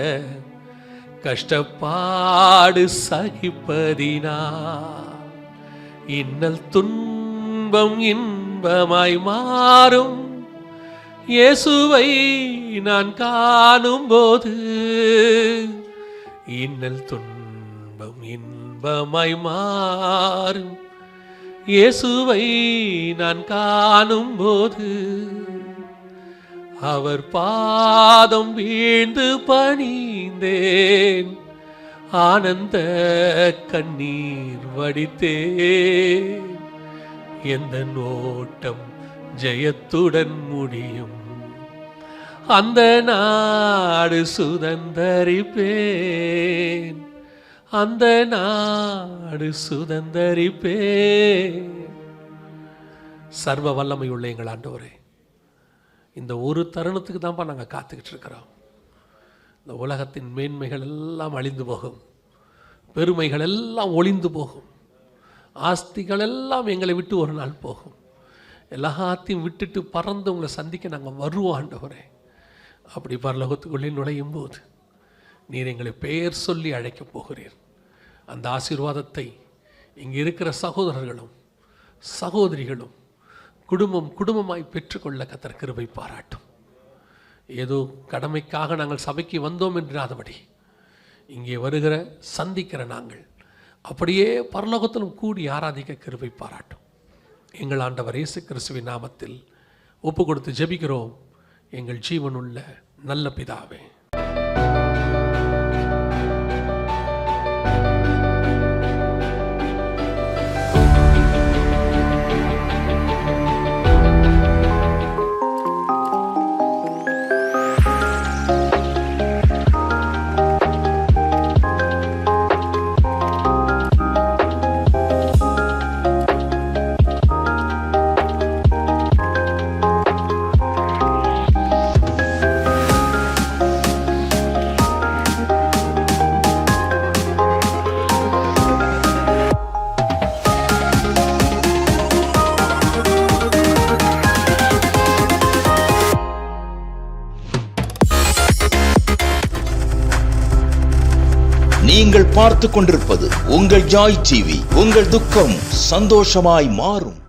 கஷ்டப்பாடு சகிப்பதினா இன்னல் துன்பம் இன்பமாய் மாறும். இயேசுவை நான் காணும்போது இன்னல் துன்பம் இன்பமாய் மாறும். இயேசுவை நான் காணும்போது அவர் பாதம் வீழ்ந்து பணிந்தேன், ஆனந்த கண்ணீர் வடித்தேன். எந்த ஓட்டம் ஜெயத்துடன் முடியும், அந்த நாடு சுதந்தரிப்பேன், அந்த நாடு சுதந்தரிப்பேன். சர்வ வல்லமை உள்ள எங்கள் ஆண்டவரே, இந்த ஒரு தருணத்துக்கு தான்ப்பா நாங்கள் காத்துக்கிட்டு இருக்கிறோம். இந்த உலகத்தின் மேன்மைகள் எல்லாம் அழிந்து போகும், பெருமைகள் எல்லாம் ஒளிந்து போகும், ஆஸ்திகள் எல்லாம் எங்களை விட்டு ஒரு நாள் போகும். எல்லாத்தையும் விட்டுட்டு பறந்து உங்களை சந்திக்க நாங்கள் வருவோம் ஆண்டவரே. அப்படி பரலோகத்துக்குள்ளே நுழையும் போது நீர் எங்களை பெயர் சொல்லி அழைக்கப் போகிறீர். அந்த ஆசீர்வாதத்தை இங்கே இருக்கிற சகோதரர்களும் சகோதரிகளும் குடும்பம் குடும்பமாய் பெற்றுக்கொள்ள கர்த்தர் கிருபை பாராட்டும். ஏதோ கடமைக்காக நாங்கள் சபைக்கு வந்தோம் என்றாதபடி இங்கே வருகிற சந்திக்கிற நாங்கள் அப்படியே பரலோகத்திலும் கூடி ஆராதிக்க கிருபை பாராட்டும். எங்கள் ஆண்டவர் இயேசு கிறிஸ்துவின் நாமத்தில் ஒப்பு கொடுத்து ஜெபிக்கிறோம் எங்கள் ஜீவனுள்ள நல்ல பிதாவே. நீங்கள் பார்த்துக் கொண்டிருப்பது உங்கள் ஜாய் டிவி. உங்கள் துக்கம் சந்தோஷமாய் மாறும்.